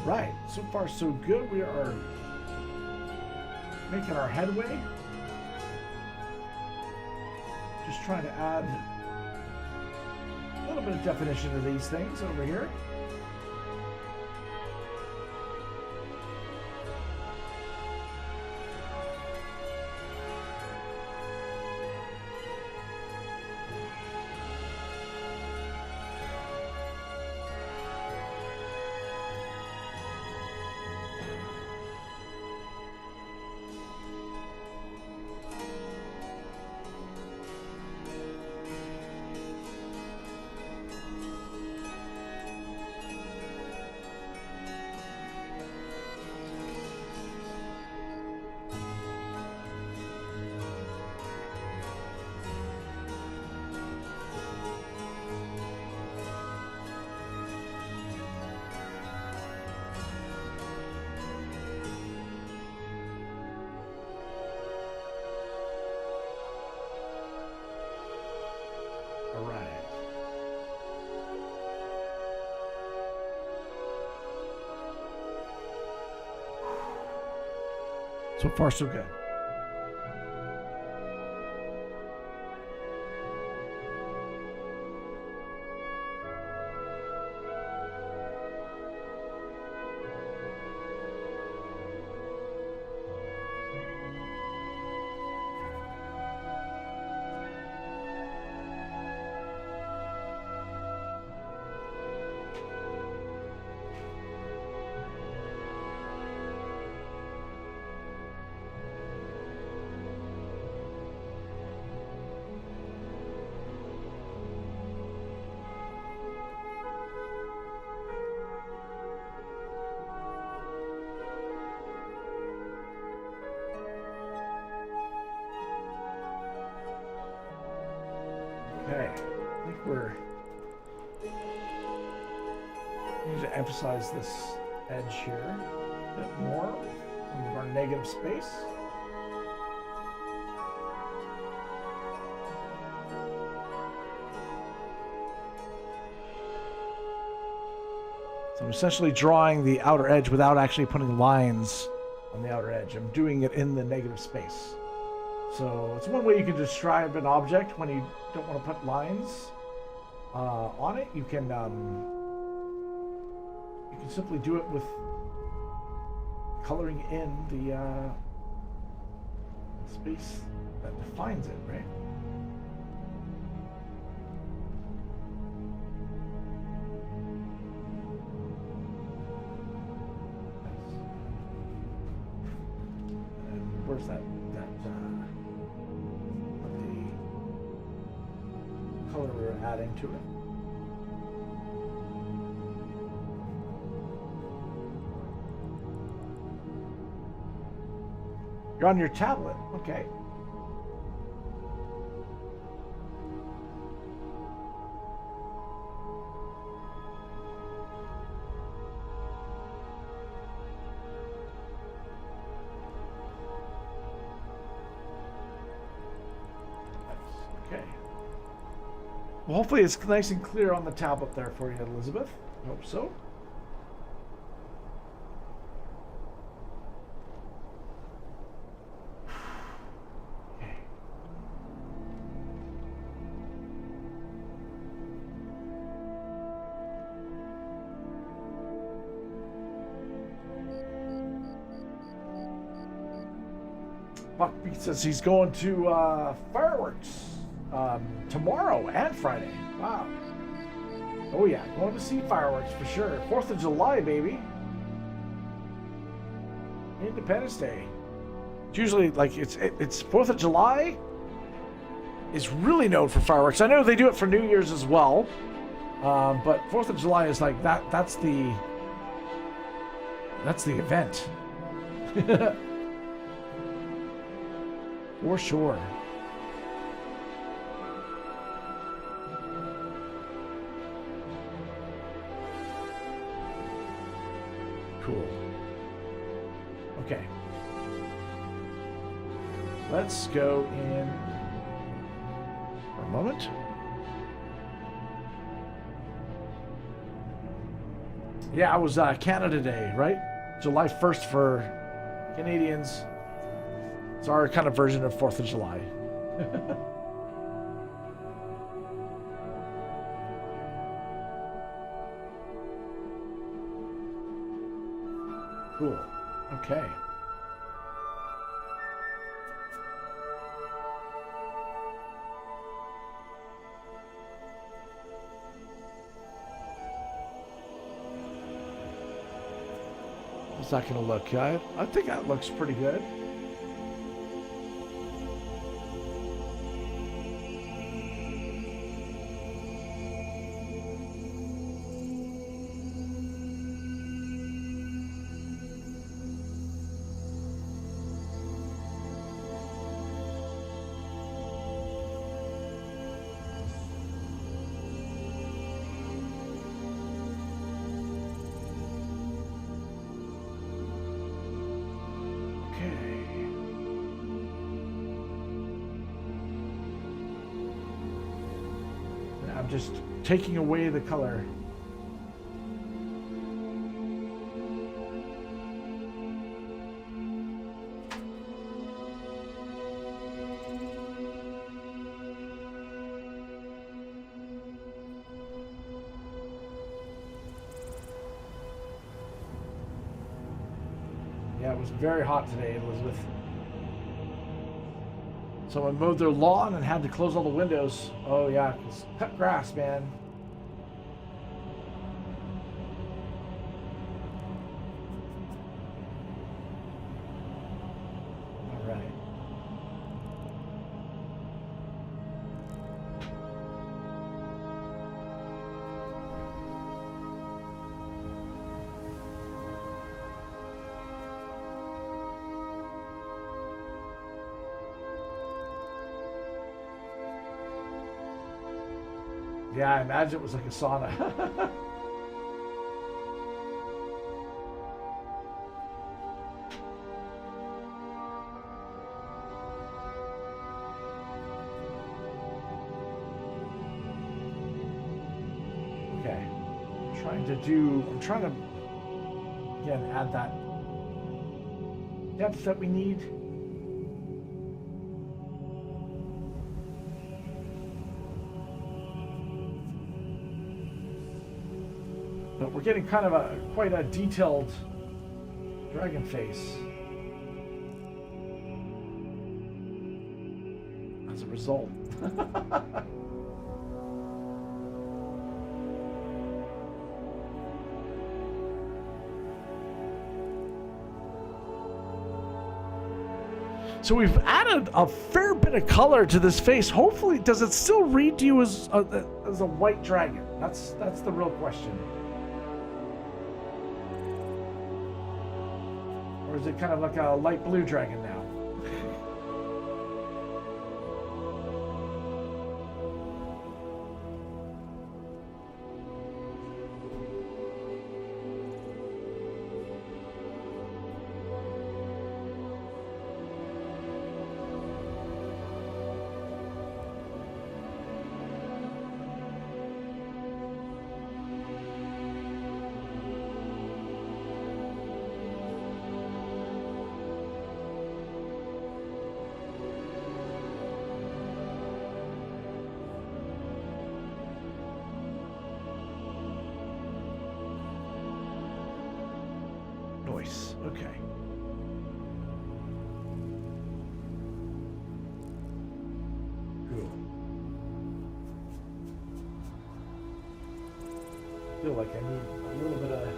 Speaker 1: Right, so far so good. We are making our headway. Just trying to add a little bit of definition to these things over here. So far, so good. Okay, I think we're... need to emphasize this edge here a bit more. Some of our negative space. So I'm essentially drawing the outer edge without actually putting lines on the outer edge. I'm doing it in the negative space. So it's one way you can describe an object when you don't want to put lines on it. You can simply do it with coloring in the space that defines it, right? And where's the color we're adding to it? You're on your tablet, okay. Okay. Well, hopefully it's nice and clear on the tablet there for you, Elizabeth. I hope so. Buckbeat says he's going to fireworks tomorrow and Friday. Wow. Oh yeah, going to see fireworks for sure. 4th of July, baby. Independence Day. It's usually like it's 4th of July is really known for fireworks. I know they do it for New Year's as well, but 4th of July is like that's the event. For sure. Cool. Okay. Let's go in for a moment. Yeah, it was Canada Day, right? July 1st for Canadians. It's our kind of version of 4th of July. Cool. Okay. How's that going to look? I think that looks pretty good. Just taking away the color. Yeah, it was very hot today, Elizabeth. Someone mowed their lawn and had to close all the windows. Oh yeah, it's cut grass, man. All right. Yeah, I imagine it was like a sauna. Okay. I'm trying to, again, add that depth that we need. But we're getting kind of quite a detailed dragon face as a result. So we've added a fair bit of color to this face. Hopefully, does it still read to you as a white dragon? That's the real question. Or is it kind of like a light blue dragon now? Okay. Cool. Feel like I need a little bit of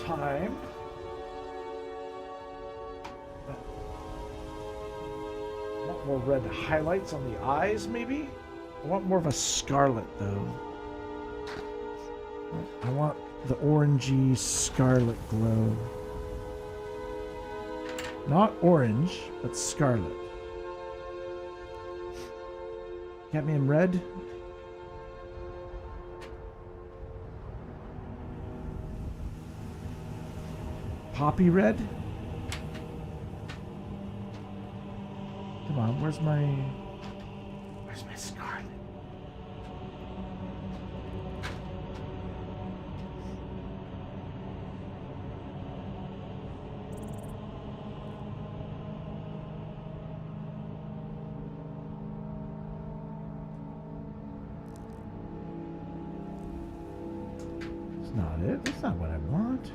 Speaker 1: time. I want more red highlights on the eyes, maybe? I want more of a scarlet, though. I want the orangey scarlet glow. Not orange, but scarlet. Got me in red? Poppy red? Come on, where's my scarlet? That's not it. That's not what I want.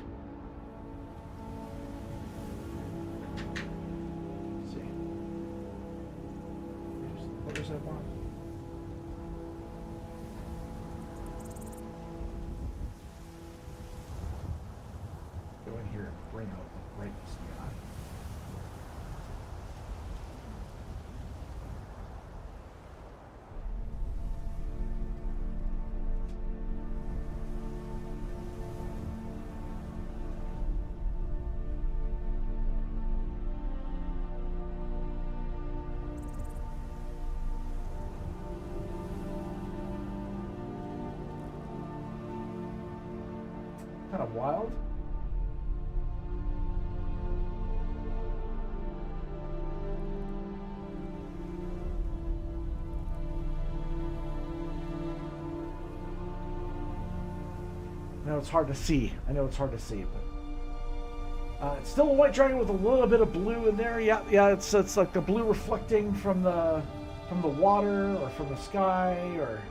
Speaker 1: I want. Go in here and bring out the brightness in the eye. Kind of wild. I know it's hard to see. But it's still a white dragon with a little bit of blue in there. Yeah, it's like the blue reflecting from the water or from the sky or.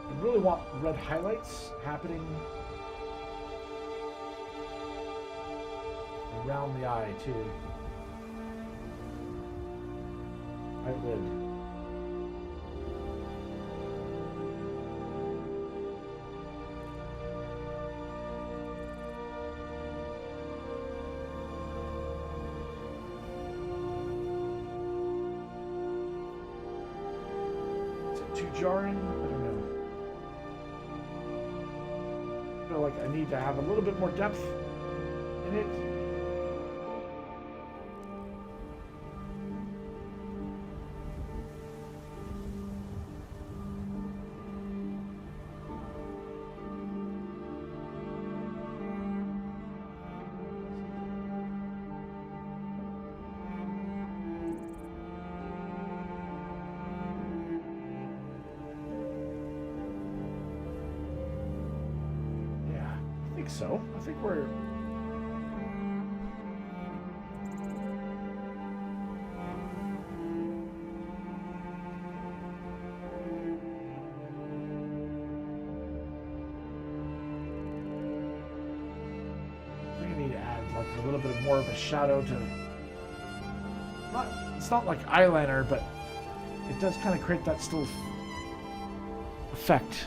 Speaker 1: I really want red highlights happening around the eye too. Eyelid. Is it too jarring? I don't know. like I need to have a little bit more depth in it. So I think we're we need to add like a little bit more of a shadow to it's not like eyeliner, but it does kind of create that still effect.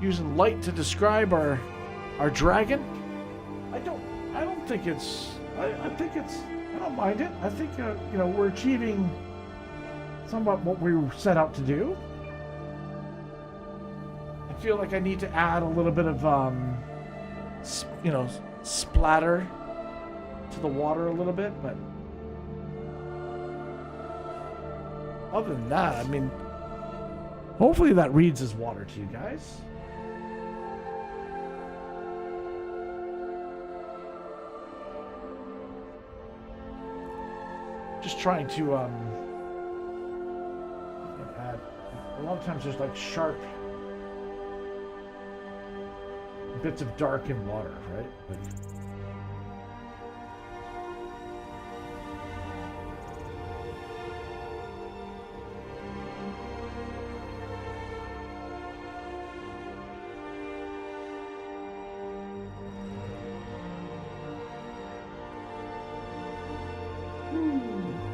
Speaker 1: Using light to describe our dragon. I don't think it's. I think it's. I don't mind it. I think you know, we're achieving somewhat what we set out to do. I feel like I need to add a little bit of you know, splatter to the water a little bit, but other than that, I mean, hopefully that reads as water to you guys. Just trying to add. A lot of times there's like sharp bits of dark in water, right? Like,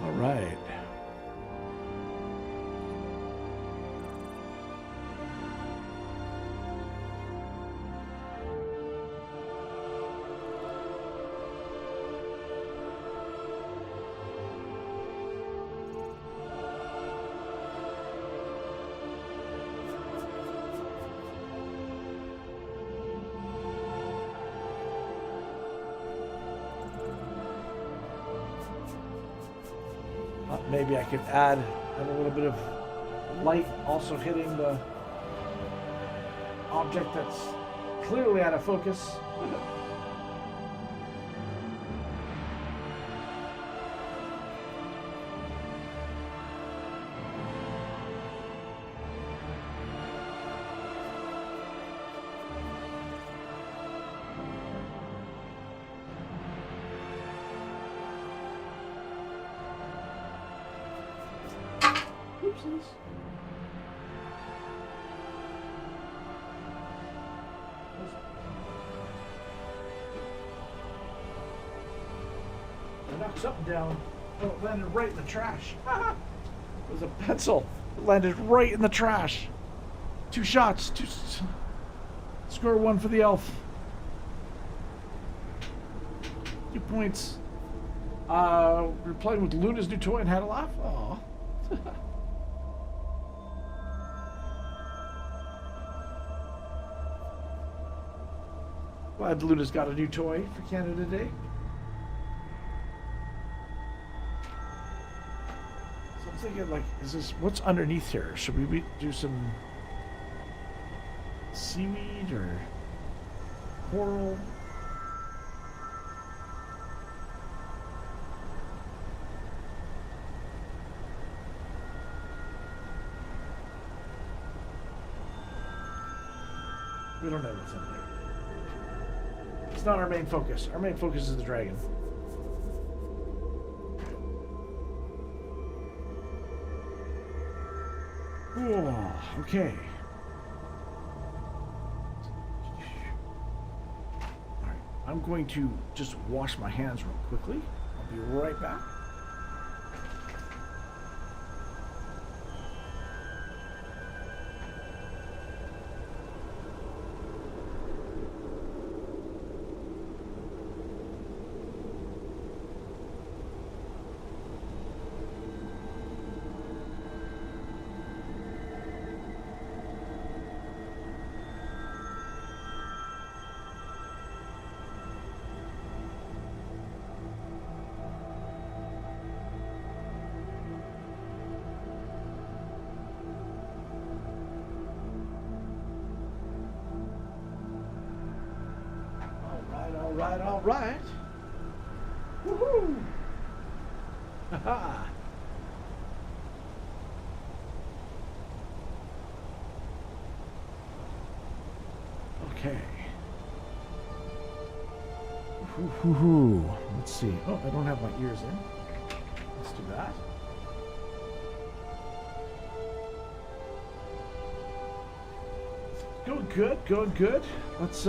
Speaker 1: all right. Maybe I could add a little bit of light also hitting the object that's clearly out of focus. Oopsies. It knocks up and down. Oh, it landed right in the trash. It was a pencil. It landed right in the trash. 2 shots. Score 1 for the elf. 2 points. We're playing with Luna's new toy and had a laugh. Aww. Glad Luna's got a new toy for Canada Day. So I'm thinking, like, is this, what's underneath here? Should we do some seaweed or coral? We don't know what's in there. It's not our main focus. Our main focus is the dragon. Oh, okay. Alright, I'm going to just wash my hands real quickly. I'll be right back. All right. Woohoo! Haha! Okay. Woohoo! Let's see. Oh, I don't have my ears in. Let's do that. Going good, going good. Let's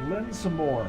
Speaker 1: lend some more.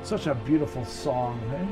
Speaker 1: Such a beautiful song, eh?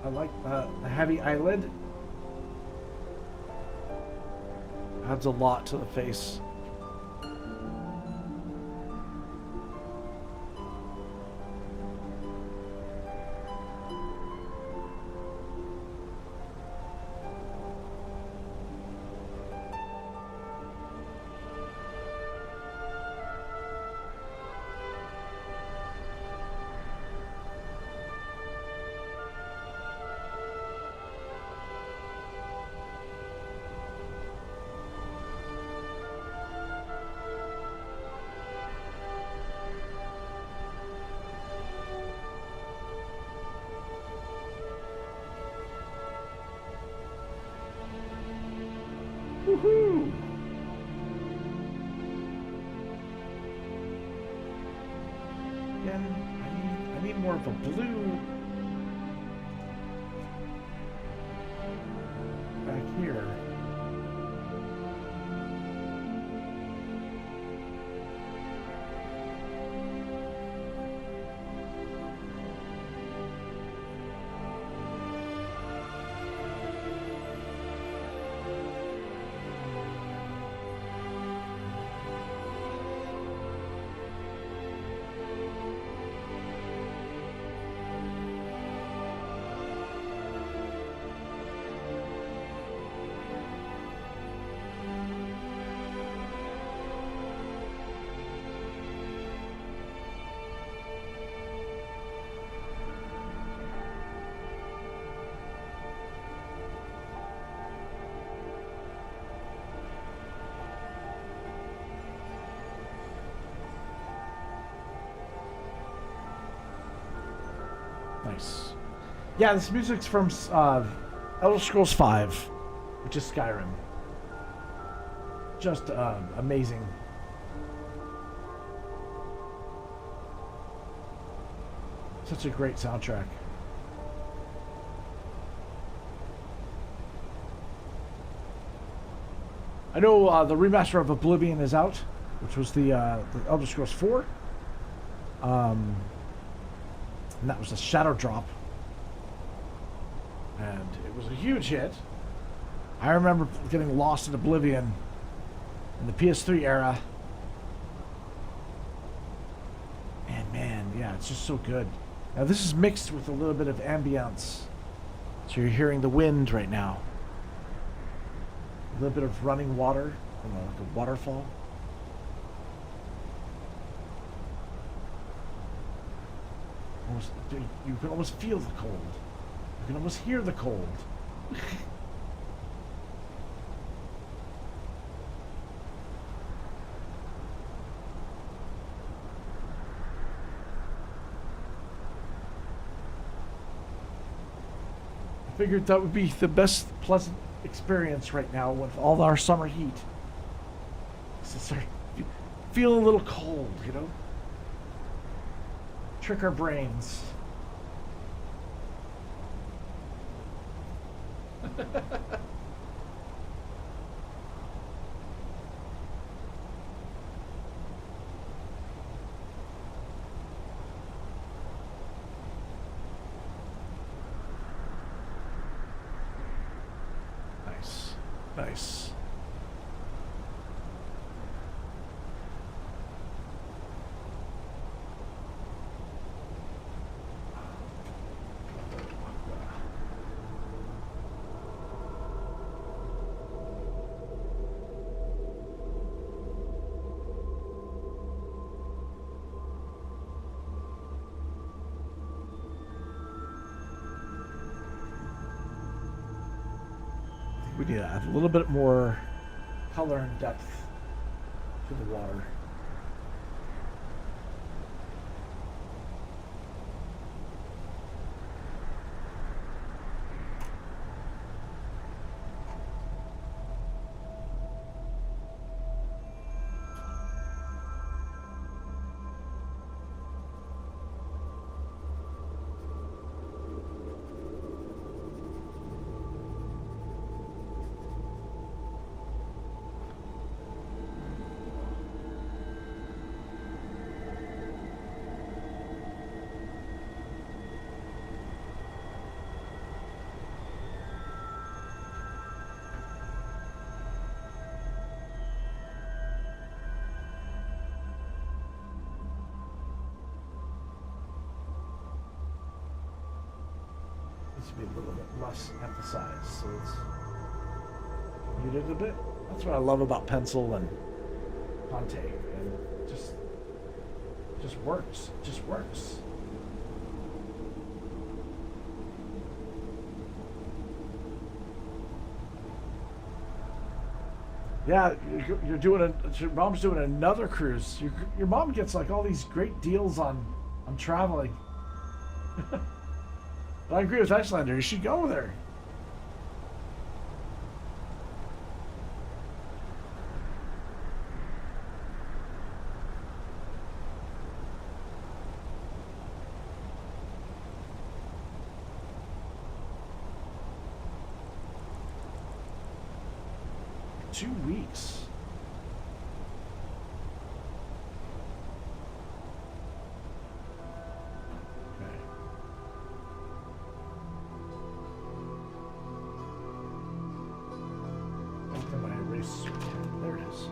Speaker 1: I like the heavy eyelid. Adds a lot to the face. Woohoo! Again, I need more of a blue back here. Nice. Yeah, this music's from Elder Scrolls V, which is Skyrim. Just amazing. Such a great soundtrack. I know the remaster of Oblivion is out, which was the Elder Scrolls 4. And that was a Shadow Drop. And it was a huge hit. I remember getting lost in Oblivion in the PS3 era. And man, yeah, it's just so good. Now this is mixed with a little bit of ambience. So you're hearing the wind right now. A little bit of running water, like a waterfall. You can almost feel the cold. You can almost hear the cold. I figured that would be the best pleasant experience right now with all our summer heat. To start feel a little cold, you know? Trick our brains. Nice. Nice. We need to add a little bit more color and depth to the water. Needs to be a little bit less emphasized, so it's muted a bit. That's what I love about pencil and Ponte, and just works. Just works. Yeah, you're doing your mom's doing another cruise. Your mom gets like all these great deals on traveling. But I agree with Icelander. You should go there. Two weeks. There it is.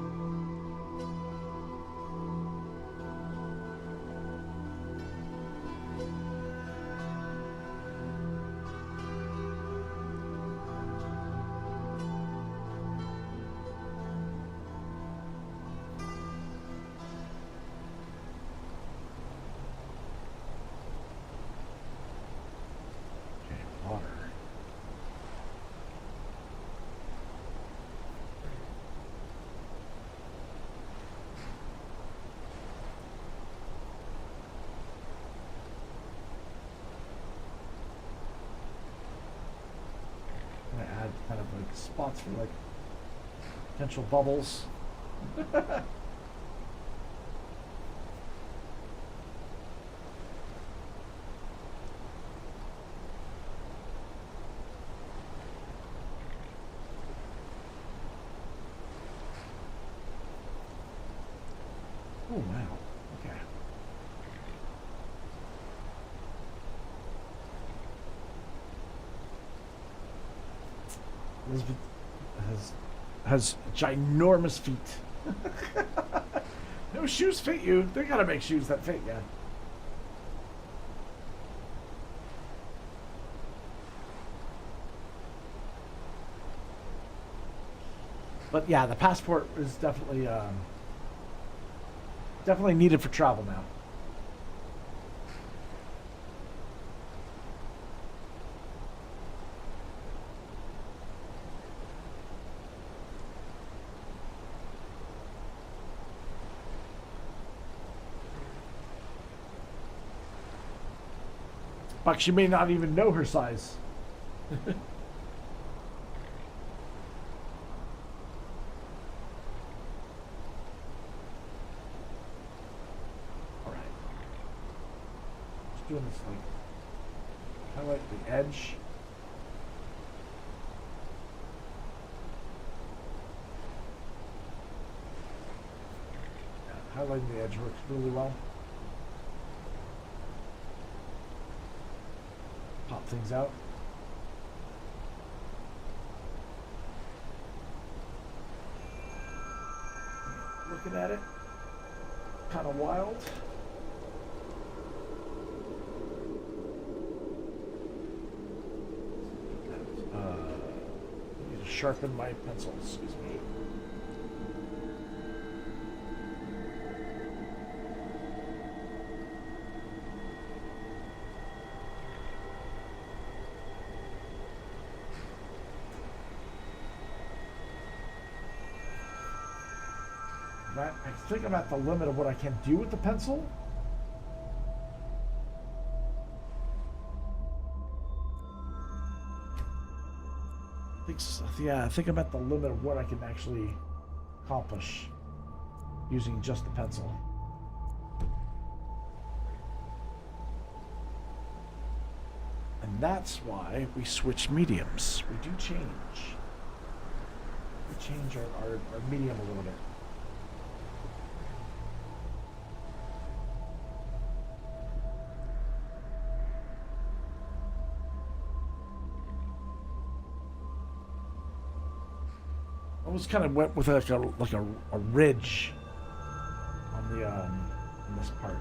Speaker 1: kind of like spots for like potential bubbles. Oh wow. Okay. Elizabeth has ginormous feet. No shoes fit you. They gotta make shoes that fit you. But yeah, the passport is definitely needed for travel now. But she may not even know her size. All right. Just doing this like highlight the edge. Yeah, highlighting the edge works really well. Pop things out. Looking at it, kind of wild. I need to sharpen my pencil, excuse me. I think I'm at the limit of what I can do with the pencil. I think I'm at the limit of what I can actually accomplish using just the pencil. And that's why we switch mediums. We do change. We change our medium a little bit. I almost kind of went with like a ridge on the on this part.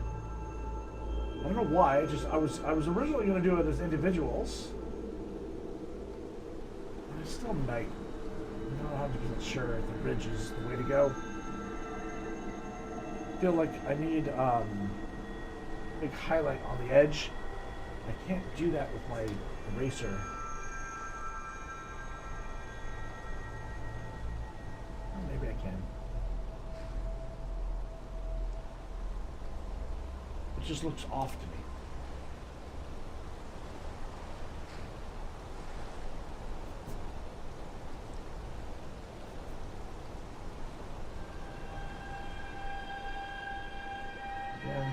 Speaker 1: I don't know why. I was originally going to do it as individuals. I still might. I'm not 100% sure if the ridge is the way to go. I feel like I need big highlight on the edge. I can't do that with my eraser. Maybe I can. It just looks off to me. Again,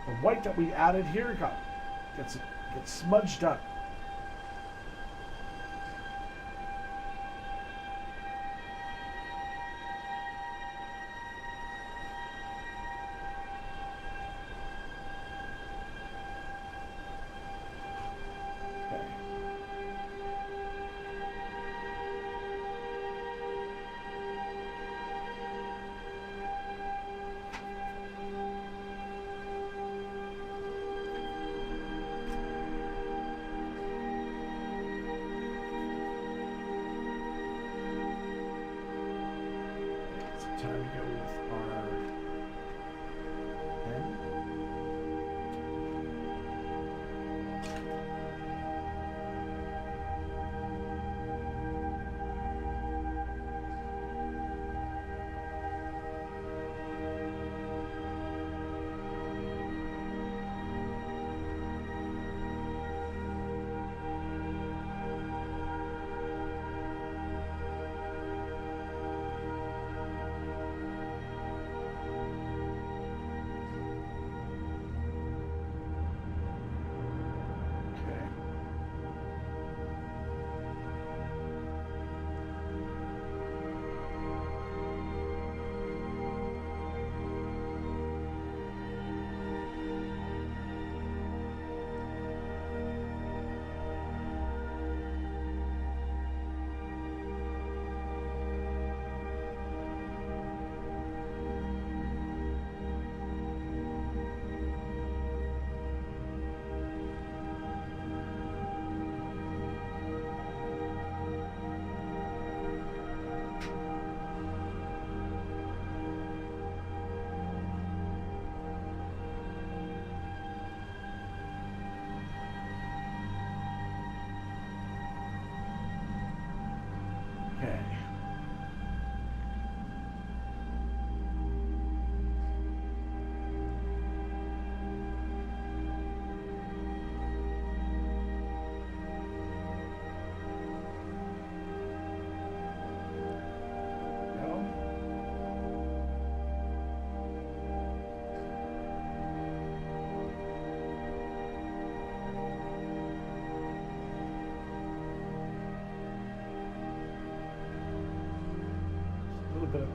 Speaker 1: the white that we added here gets smudged up. Time to go with our pen.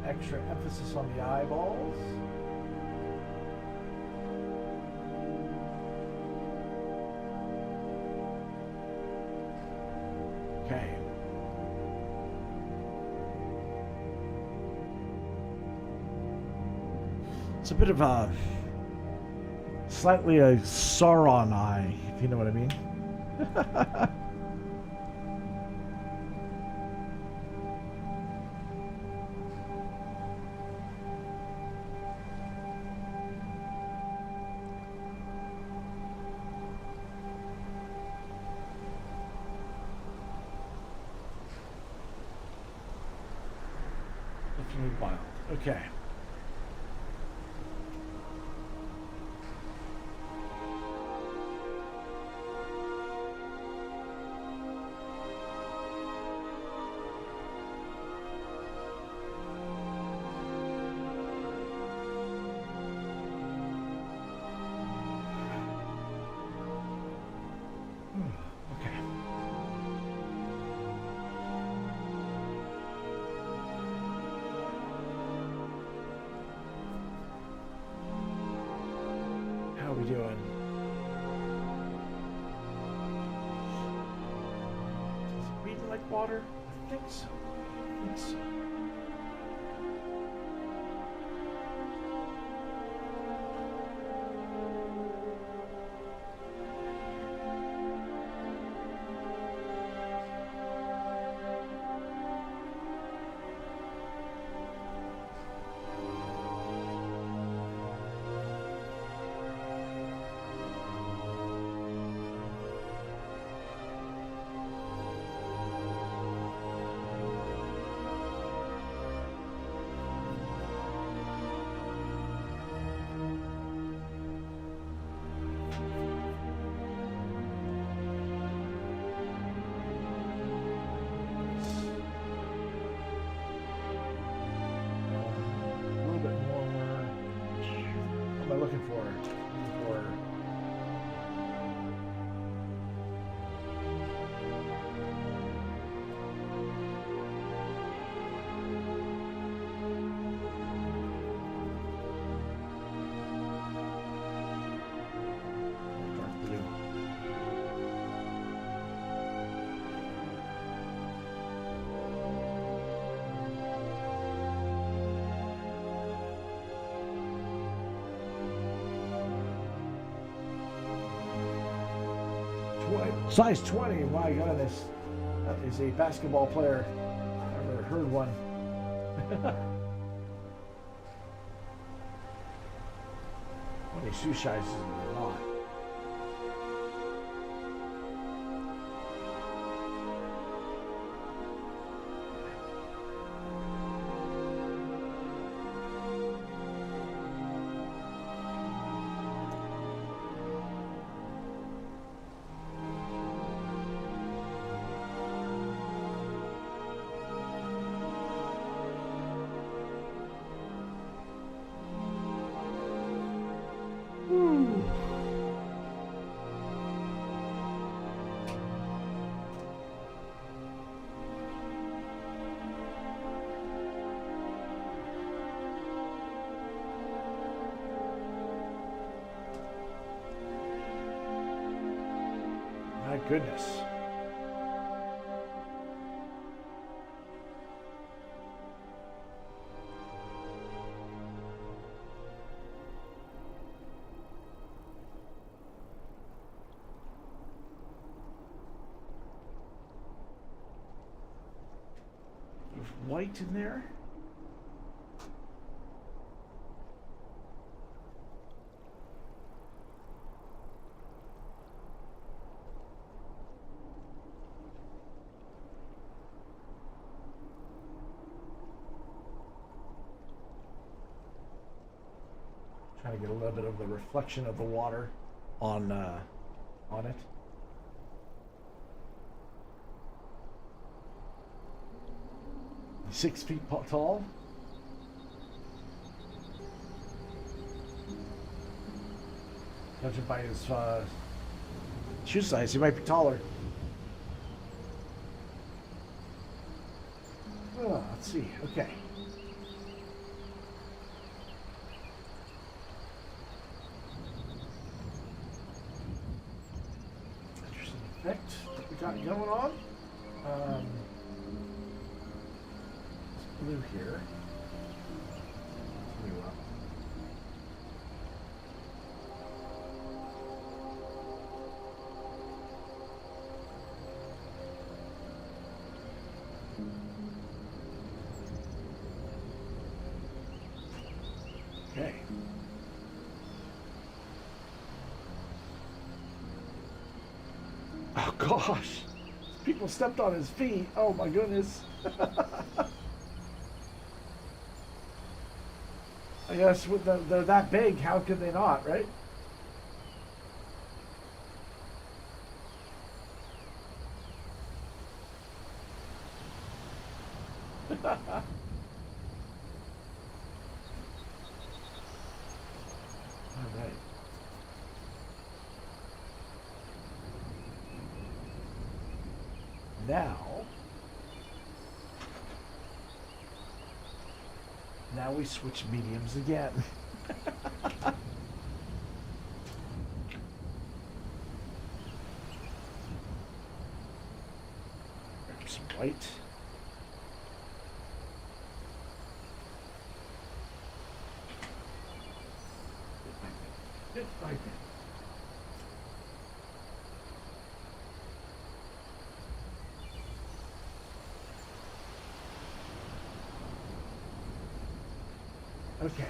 Speaker 1: extra emphasis on the eyeballs. Okay. It's a bit of a slightly a Sauron eye, if you know what I mean. Looking wild. Okay. How are we doing? Is it reading like water? I think so. I think so. Looking for. Size 20, my goodness. That is a basketball player. I've never heard one. How many shoe sizes are there not? My goodness. There's white in there. Trying to get a little bit of the reflection of the water on it. He's 6 feet tall. Judging by his shoe size, he might be taller. Oh, let's see. Okay. on. Blue here. Blue up. Okay. Oh gosh, people stepped on his feet. Oh my goodness. I guess with they're that big, how could they not, right? All right. Now we switch mediums again. Grab some white. Bit by bit. Okay.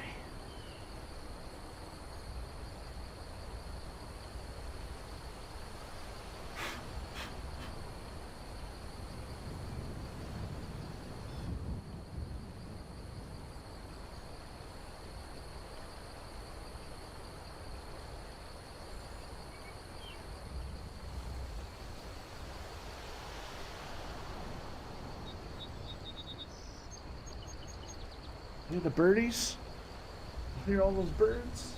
Speaker 1: Hear the birdies? Hear all those birds?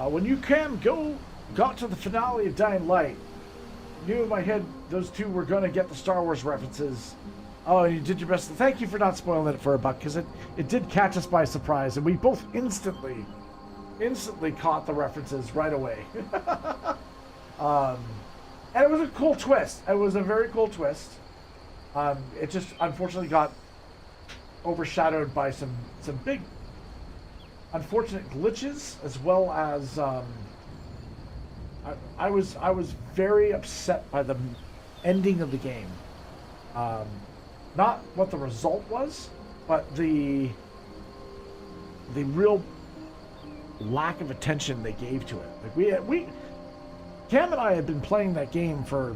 Speaker 1: When you got to the finale of Dying Light, knew in my head those two were going to get the Star Wars references. Oh, you did your best. Thank you for not spoiling it for a buck, because it did catch us by surprise, and we both instantly caught the references right away. And it was a cool twist. It was a very cool twist. It just unfortunately got overshadowed by some big unfortunate glitches, as well as I was very upset by the ending of the game. Not what the result was, but the real lack of attention they gave to it. Like Cam and I had been playing that game for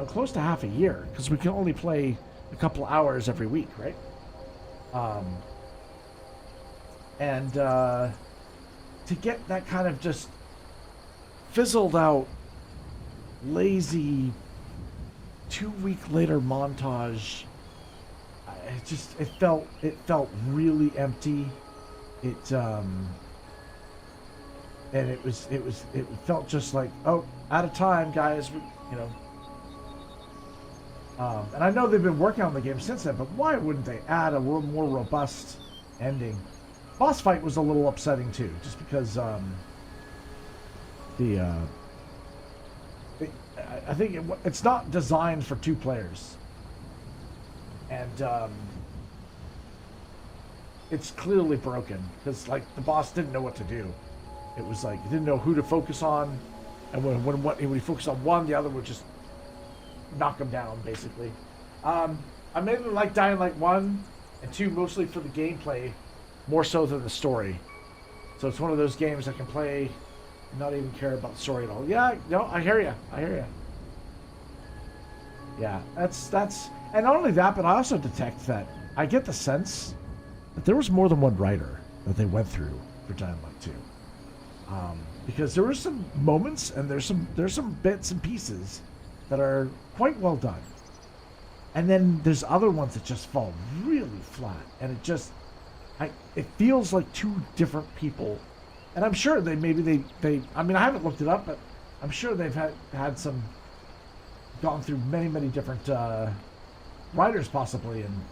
Speaker 1: close to half a year, because we can only play a couple hours every week, right? And to get that kind of just fizzled out, lazy 2-week later montage, it felt really empty. And it felt just like, oh, out of time, guys. And I know they've been working on the game since then, but why wouldn't they add a little more robust ending? Boss fight was a little upsetting too, just because I think it's not designed for 2 players, and it's clearly broken, because like the boss didn't know what to do. It was like he didn't know who to focus on, and when he focused on one, the other would just knock him down, basically. I mainly like Dying Light 1 and 2 mostly for the gameplay, more so than the story. So it's one of those games I can play and not even care about the story at all. Yeah, no, I hear you. Yeah, that's and not only that, but I also detect that I get the sense that there was more than one writer that they went through for Dying Light 2. Because there were some moments and there's some bits and pieces that are quite well done. And then there's other ones that just fall really flat, and it feels like two different people. And I'm sure they I mean, I haven't looked it up, but I'm sure they've had some, gone through many different writers possibly, and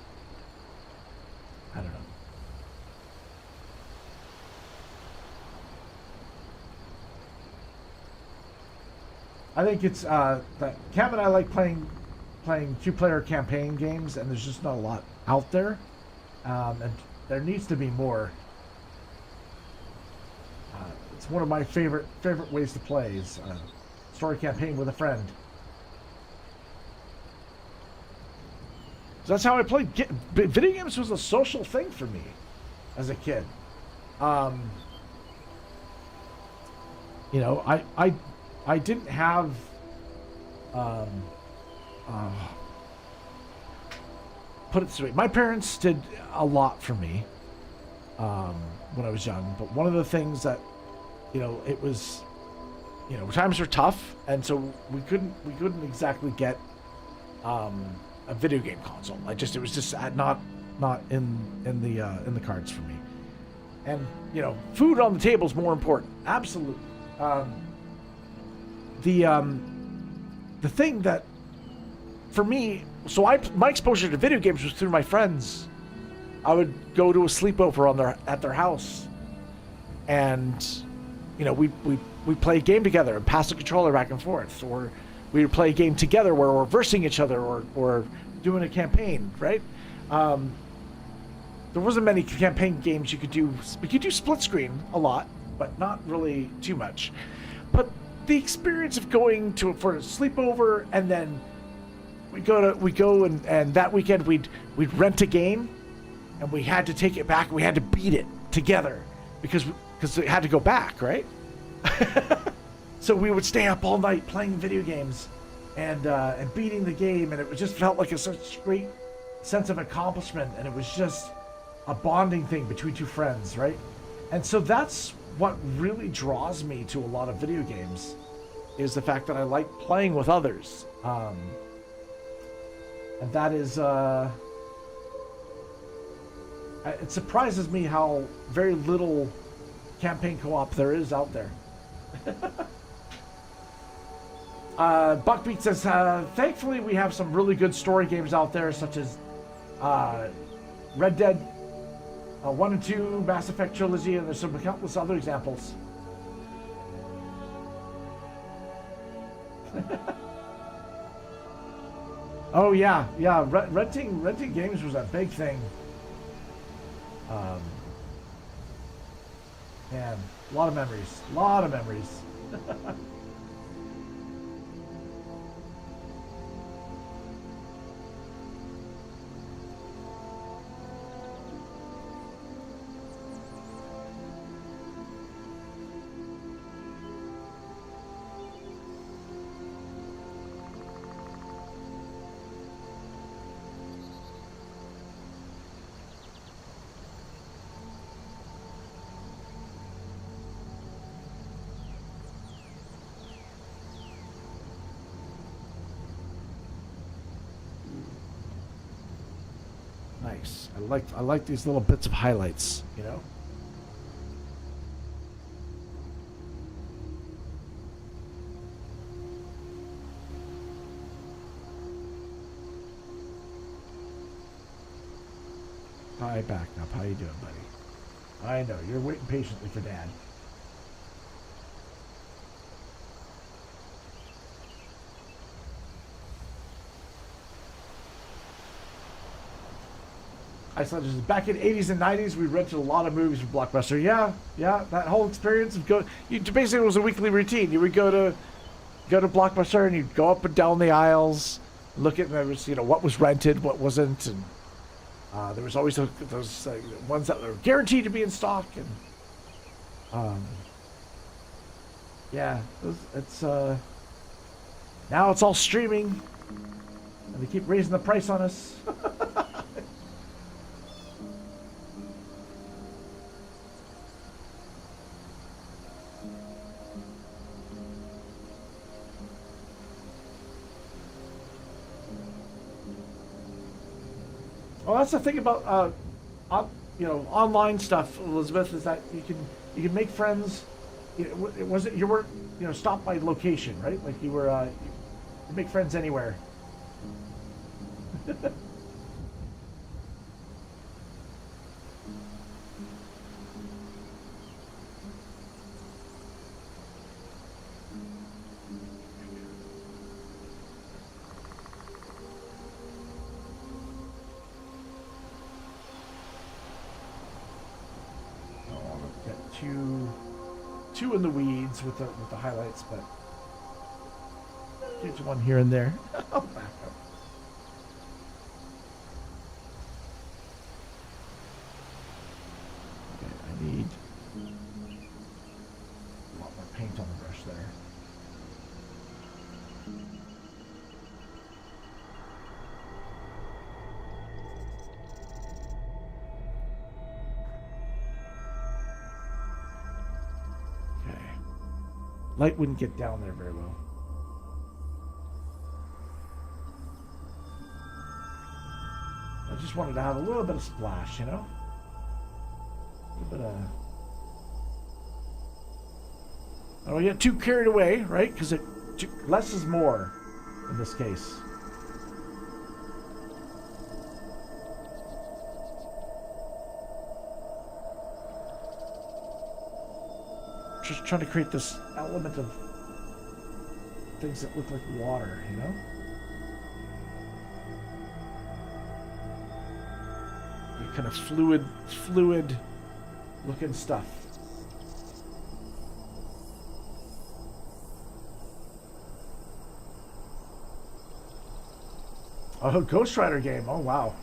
Speaker 1: I don't know. I think it's that Cam and I like playing two-player campaign games, and there's just not a lot out there, and there needs to be more. It's one of my favorite ways to play is story campaign with a friend. So that's how I played. Video games was a social thing for me as a kid. You know, I didn't have uh, put it this way. My parents did a lot for me when I was young, but one of the things that, you know, it was, you know, times were tough, and so we couldn't exactly get a video game console. It was just not in the cards for me. And, you know, food on the table is more important. Absolutely. The thing that, for me, so my exposure to video games was through my friends. I would go to a sleepover at their house, and, you know, we play a game together and pass the controller back and forth, or we would play a game together where we're versing each other or doing a campaign, right? There wasn't many campaign games you could do. We could do split screen a lot, but not really too much. But the experience of going for a sleepover, and then we go and that weekend we'd rent a game, and we had to take it back and we had to beat it together because it had to go back, right? So we would stay up all night playing video games and beating the game, and it just felt like such great sense of accomplishment, and it was just a bonding thing between two friends, right? And so that's what really draws me to a lot of video games, is the fact that I like playing with others. And that is, it surprises me how very little campaign co-op there is out there. Buckbeat says, thankfully we have some really good story games out there, such as Red Dead 1 and 2, Mass Effect Trilogy, and there's some countless other examples. Oh yeah. Renting games was a big thing. Man, a lot of memories. Nice. I like these little bits of highlights, you know? Hi, back up. How you doing, buddy? I know, you're waiting patiently for Dad. I said, back in the 80s and 90s, we rented a lot of movies from Blockbuster. Yeah, that whole experience of basically it was a weekly routine. You would go to Blockbuster, and you'd go up and down the aisles, look at, there was, you know, what was rented, what wasn't, and there was always those ones that were guaranteed to be in stock, and yeah, it's now it's all streaming, and they keep raising the price on us. Well, that's the thing about online stuff, Elizabeth, is that you can make friends. It wasn't you weren't stopped by location, right? Like you make friends anywhere. Two in the weeds with the highlights, but get one here and there. I'll back up. Okay, I need a lot more paint on the brush there. Light wouldn't get down there very well. I just wanted to have a little bit of splash, A little bit of... I don't get too carried away, right? Because less is more in this case. Just trying to create this element of things that look like water, Kind of fluid looking stuff. Oh, Ghost Rider game. Oh, wow.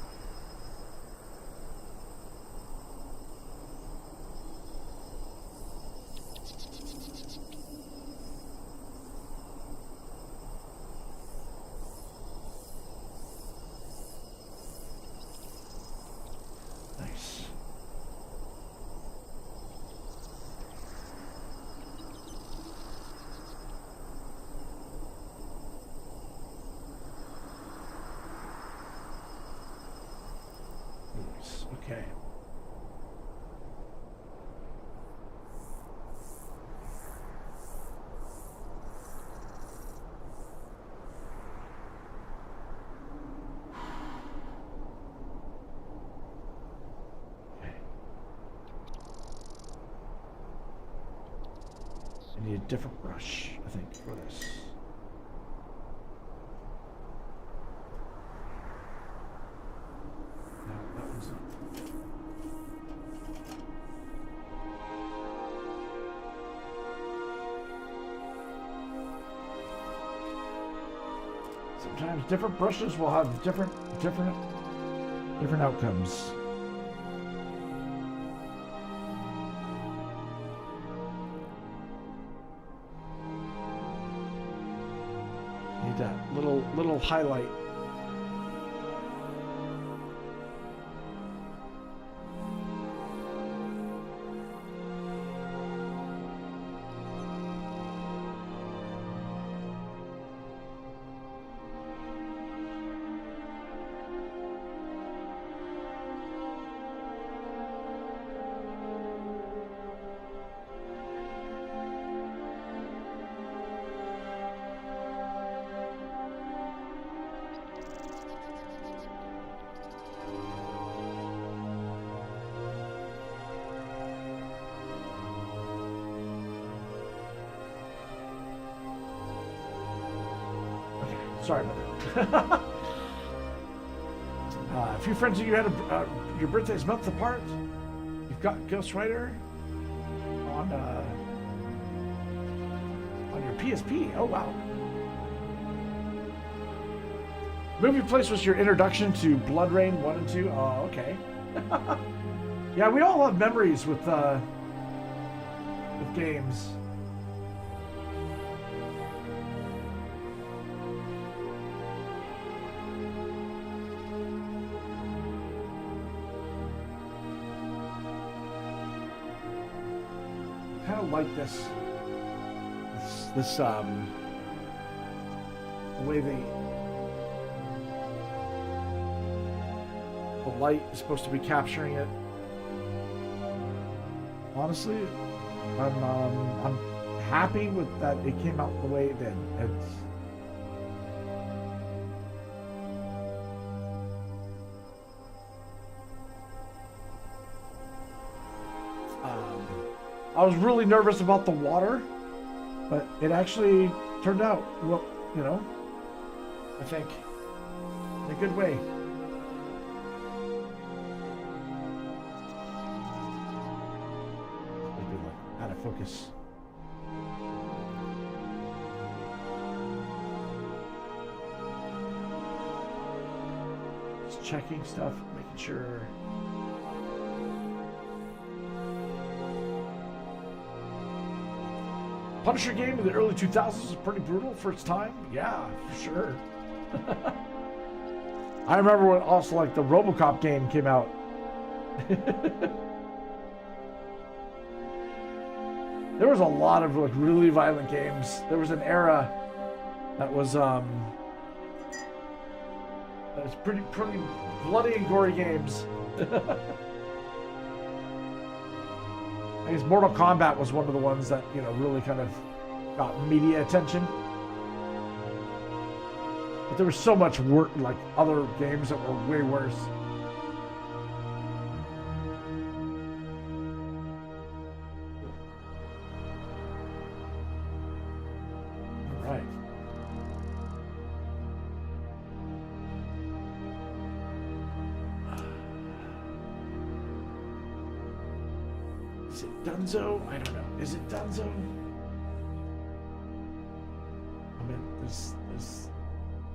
Speaker 1: Okay. I need a different brush, I think, for this. No, that one's not. Sometimes different brushes will have different outcomes. Need that little highlight. Sorry about that. A few friends that you had your birthday's months apart. You've got Ghost Rider on your PSP. Oh wow. Movie Place was your introduction to Blood Rain 1 and 2. Oh, okay. Yeah, we all have memories with games. Kind of like this the way the light is supposed to be capturing it. Honestly, I'm happy with that it came out the way it did. It's I was really nervous about the water, but it actually turned out well, you know, I think in a good way. Maybe like out of focus. Just checking stuff, making sure. Punisher game in the early 2000s was pretty brutal for its time. Yeah, for sure. I remember when also like the RoboCop game came out. There was a lot of like really violent games. There was an era that was pretty bloody and gory games. I guess Mortal Kombat was one of the ones that, you know, really kind of got media attention. But there was so much work, like other games that were way worse. All right. Is it Dunzo? I don't know. Is it Dunzo? I mean, this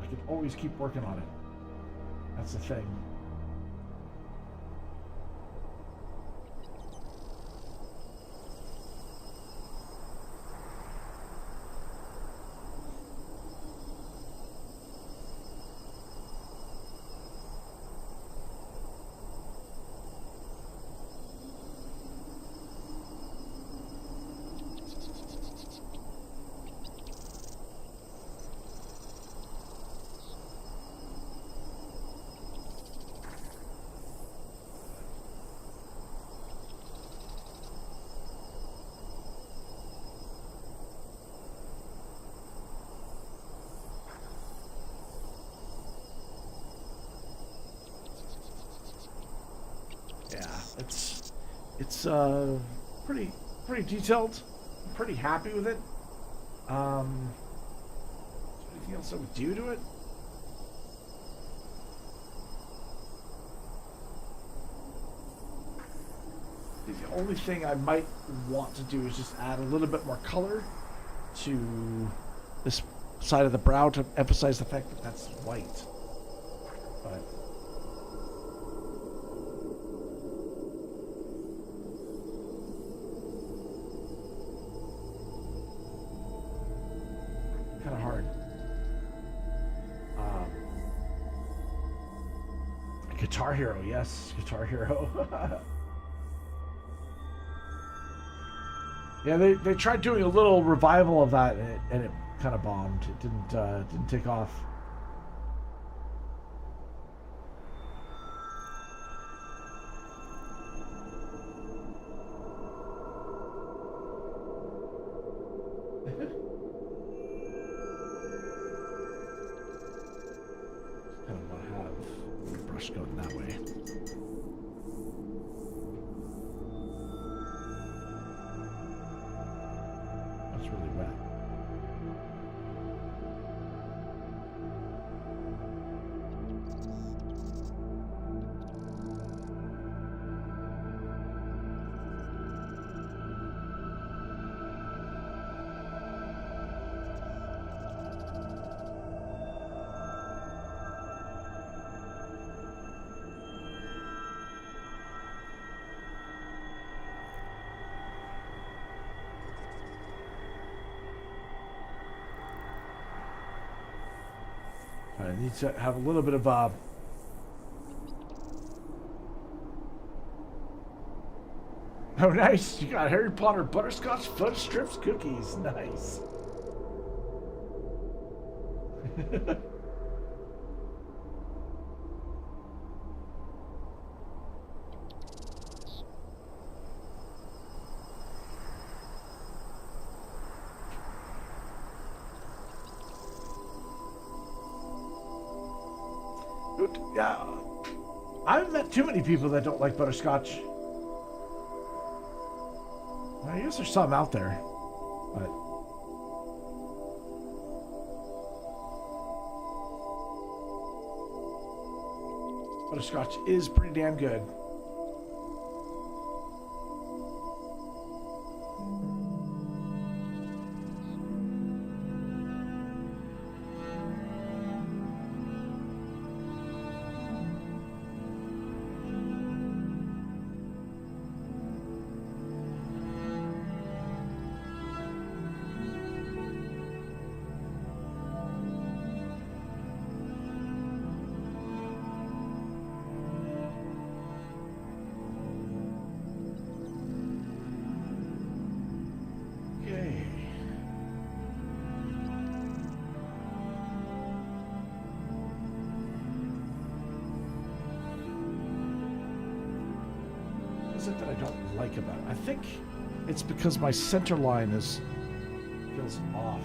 Speaker 1: I can always keep working on it. That's the thing. It's pretty detailed. I'm pretty happy with it. Is there anything else I would do to it? The only thing I might want to do is just add a little bit more color to this side of the brow to emphasize the fact that that's white. But kind of hard. Guitar Hero, yes, Guitar Hero. Yeah, they tried doing a little revival of that, and it kind of bombed. It didn't take off. Kind of want to have the brush going that way. That's really wet. I need to have a little bit of oh, nice! You got Harry Potter butterscotch fudge strips cookies. Nice. Yeah, I haven't met too many people that don't like butterscotch. I guess there's some out there, but butterscotch is pretty damn good. That I don't like about it. I think it's because my center line feels off.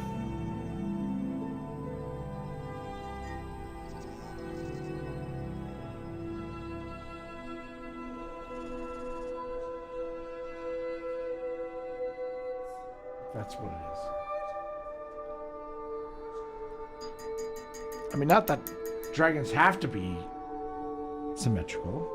Speaker 1: That's what it is. I mean, not that dragons have to be symmetrical.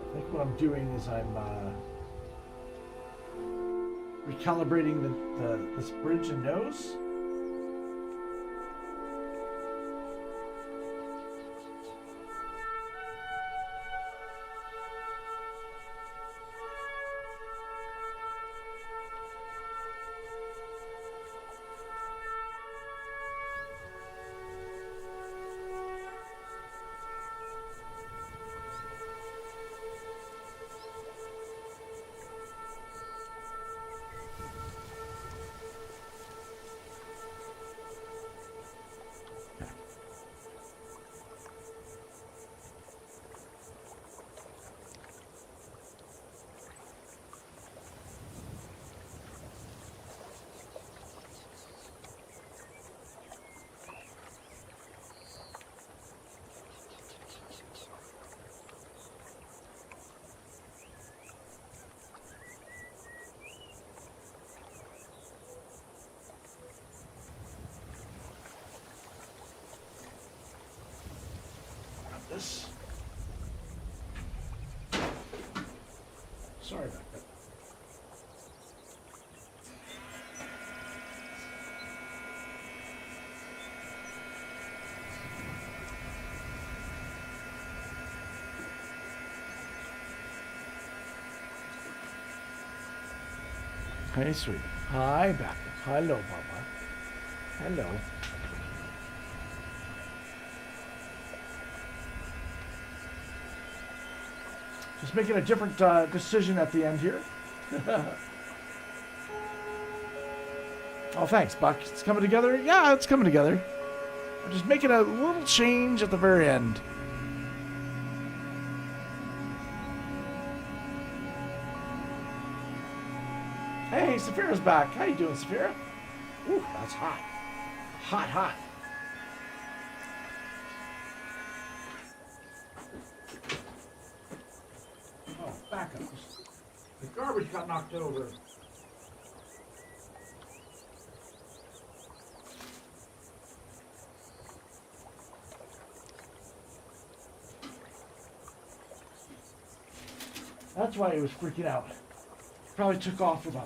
Speaker 1: I think what I'm doing is I'm recalibrating this bridge and nose. This. Sorry about that. Hey, sweetie. Hi, Becca. Hello, Baba. Hello. Just making a different decision at the end here. Oh, thanks, Buck. It's coming together? Yeah, it's coming together. I'm just making a little change at the very end. Hey, Saphira's back. How you doing, Saphira? Ooh, that's hot. Hot, hot. Oh, backups. The garbage got knocked over. That's why he was freaking out. Probably took off with a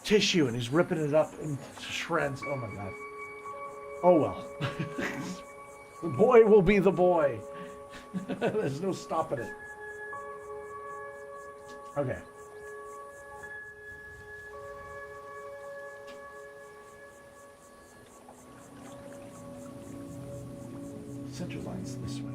Speaker 1: tissue and he's ripping it up into shreds. Oh my god. Oh well. The boy will be the boy. There's no stopping it. Okay. Center line's this way.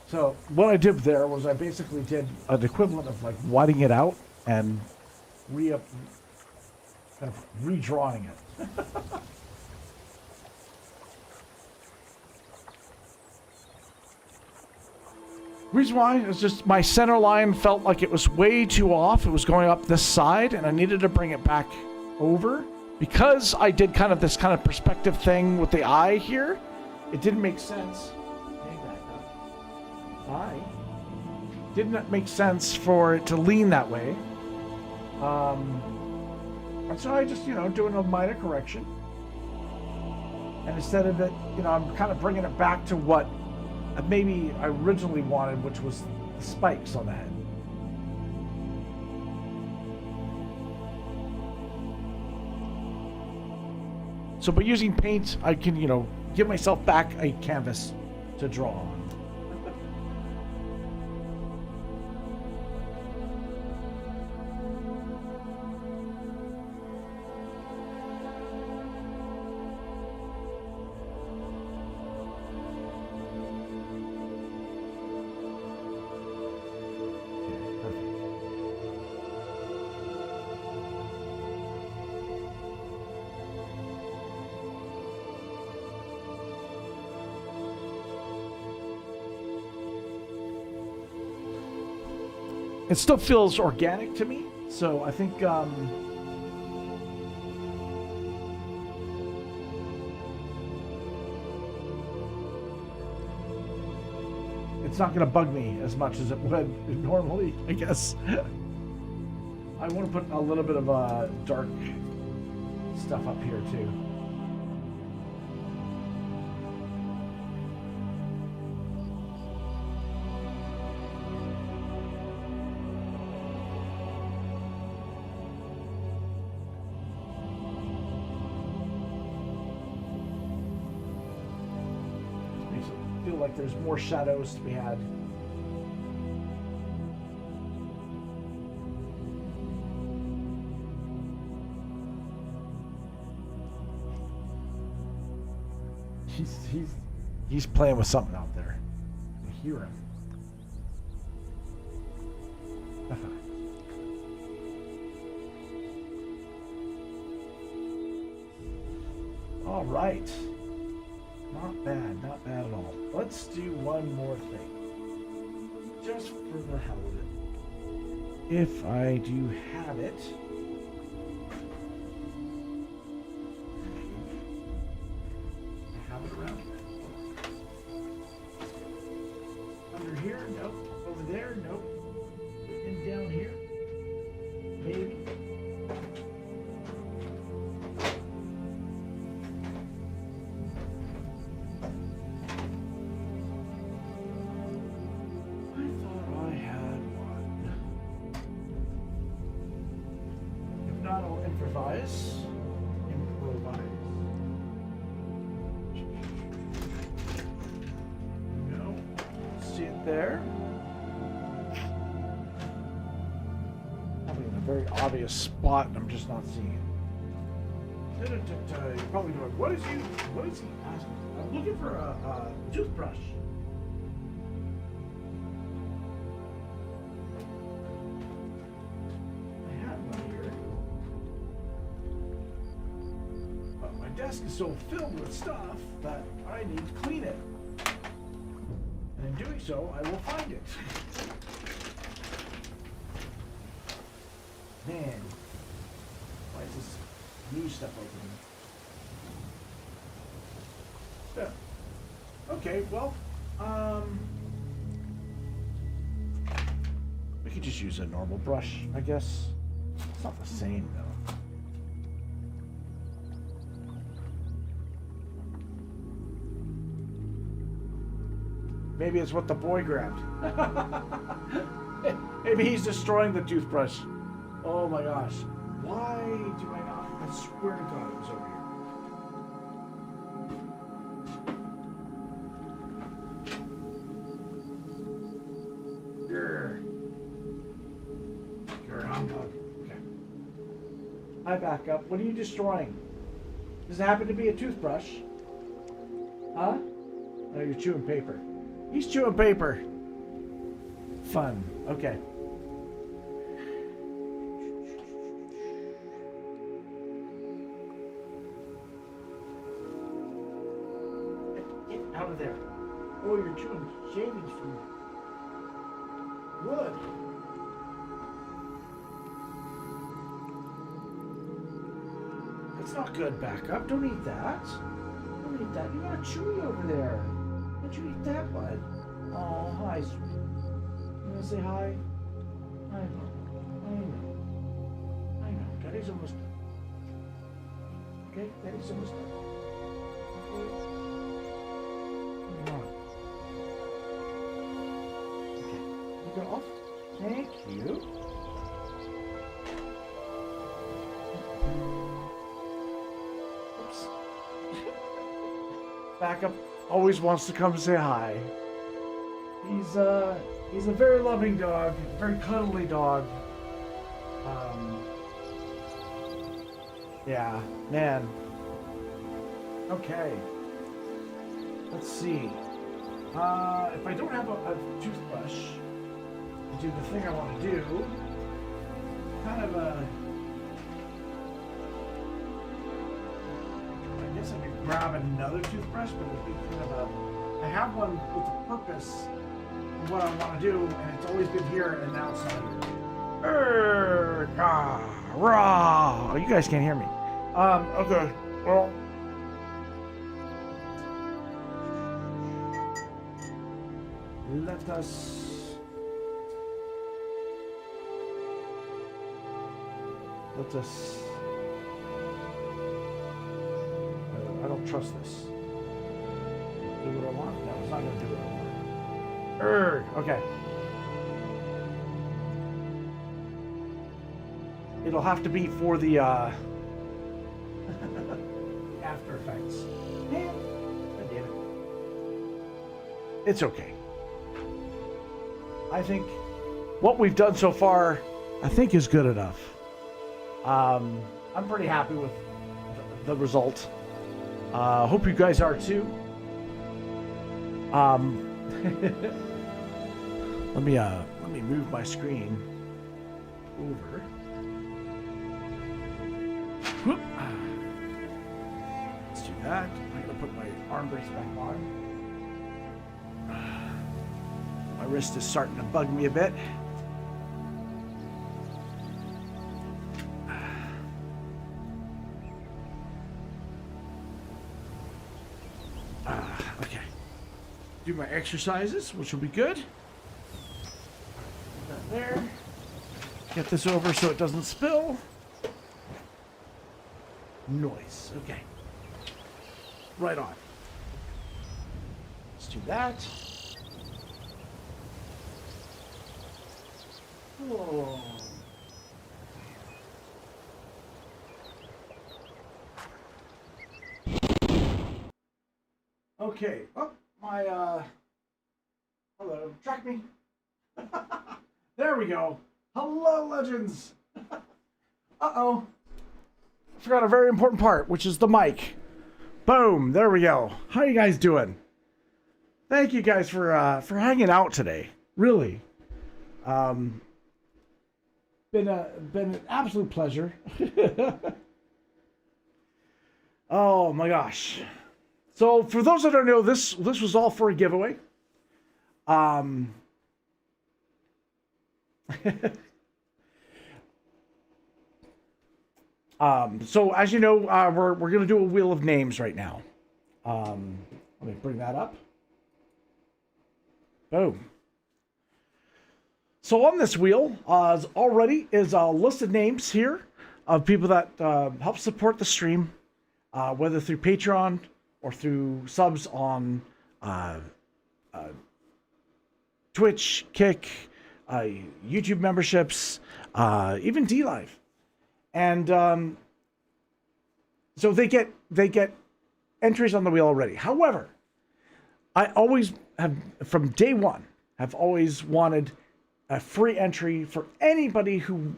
Speaker 1: So what I did there was I basically did an equivalent of like whiting it out and kind of redrawing it. Reason why is just my center line felt like it was way too off. It was going up this side and I needed to bring it back over. Because I did kind of this kind of perspective thing with the eye here, it didn't make sense. Didn't make sense for it to lean that way. And so I just, doing a minor correction. And instead of it, I'm kind of bringing it back to what maybe I originally wanted, which was the spikes on the head. So by using paint, I can, give myself back a canvas to draw on. It still feels organic to me, so I think it's not going to bug me as much as it would normally, I guess. I want to put a little bit of dark stuff up here too. Feel like there's more shadows to be had. He's playing with something out there. I hear him. All right. Not bad at all. Let's do one more thing. Just for the hell of it. If I do have it. I have it around. Improvise. Improvise. There we go. See it there? Probably in a very obvious spot, and I'm just not seeing it. You're probably going, what is he asking? I'm looking for a toothbrush. I have one here. But my desk is so filled with stuff that I need to clean it. And in doing so, I will find it. Man, why is this new stuff opening? Yeah. Okay, well, we could just use a normal brush, I guess. It's not the same, though. Maybe it's what the boy grabbed. Maybe he's destroying the toothbrush. Oh my gosh. Why do I not? I swear to God it was over here. You're a humbug. Okay. Hi, back up. What are you destroying? Does it happen to be a toothbrush? Huh? No, you're chewing paper. He's chewing paper. Fun. Okay. Out of there. Oh, you're chewing shaving food. Wood. That's not good, back up. Don't eat that. Don't eat that. You got a chewy over there. Why'd you eat that, bud? Oh, hi, sweet. You wanna say hi? I know. Daddy's almost done. Okay, Daddy's almost done. Okay. Okay, you go off. Thank you. Oops. Backup always wants to come say hi. He's a very loving dog, very cuddly dog. Yeah, man. Okay. Let's see. If I don't have a toothbrush to do the thing I want to do, kind of I guess I could grab another toothbrush, but it'd be kind of I have one with a purpose of what I want to do, and it's always been here, and now it's not here. Rah! You guys can't hear me. Okay. Well. Let us I don't trust this. Do what I want? No, it's not gonna do what I want. Okay. It'll have to be for the After Effects. Man, I did it. It's okay. I think what we've done so far, I think, is good enough. I'm pretty happy with the result. Hope you guys are too. Let me move my screen over. Whoop. Let's do that. I'm gonna put my arm brace back on. My wrist is starting to bug me a bit. Okay. Do my exercises, which will be good. Put that there. Get this over so it doesn't spill. Noise. Okay. Right on. Let's do that. Oh. Okay. Oh, my, hello. Track me. There we go. Hello, legends. Uh-oh. Forgot a very important part, which is the mic. Boom. There we go. How you guys doing? Thank you guys for hanging out today. Really. Been an absolute pleasure. Oh my gosh. So for those that don't know, this was all for a giveaway. So as you know, we're gonna do a wheel of names right now. Let me bring that up. Boom. So on this wheel, already is a list of names here of people that help support the stream, whether through Patreon or through subs on Twitch, Kick, YouTube memberships, even DLive. And so they get entries on the wheel already. However, I always have, from day one, have always wanted a free entry for anybody who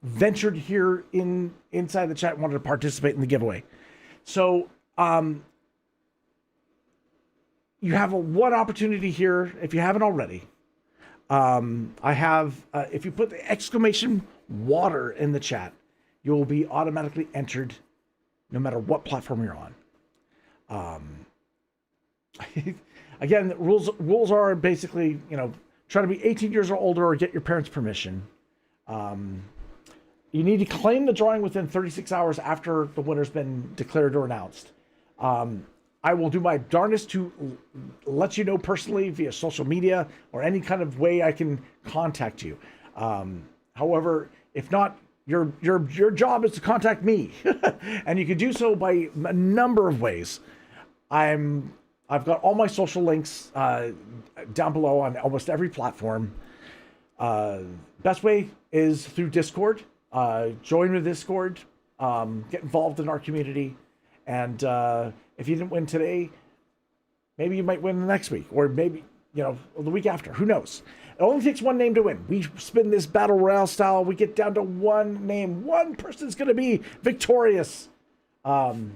Speaker 1: ventured here inside the chat and wanted to participate in the giveaway. So you have one opportunity here if you haven't already. I have, if you put the exclamation water in the chat, you will be automatically entered no matter what platform you're on. Again, the rules are basically, try to be 18 years or older or get your parents' permission. You need to claim the drawing within 36 hours after the winner's been declared or announced. I will do my darndest to let you know personally via social media or any kind of way I can contact you. However, if not, your job is to contact me, and you can do so by a number of ways. I've got all my social links down below on almost every platform. Best way is through Discord. Join the Discord, get involved in our community, and if you didn't win today, maybe you might win the next week, or maybe the week after. Who knows? It only takes one name to win. We spin this battle royale style. We get down to one name. One person's going to be victorious. Awesome.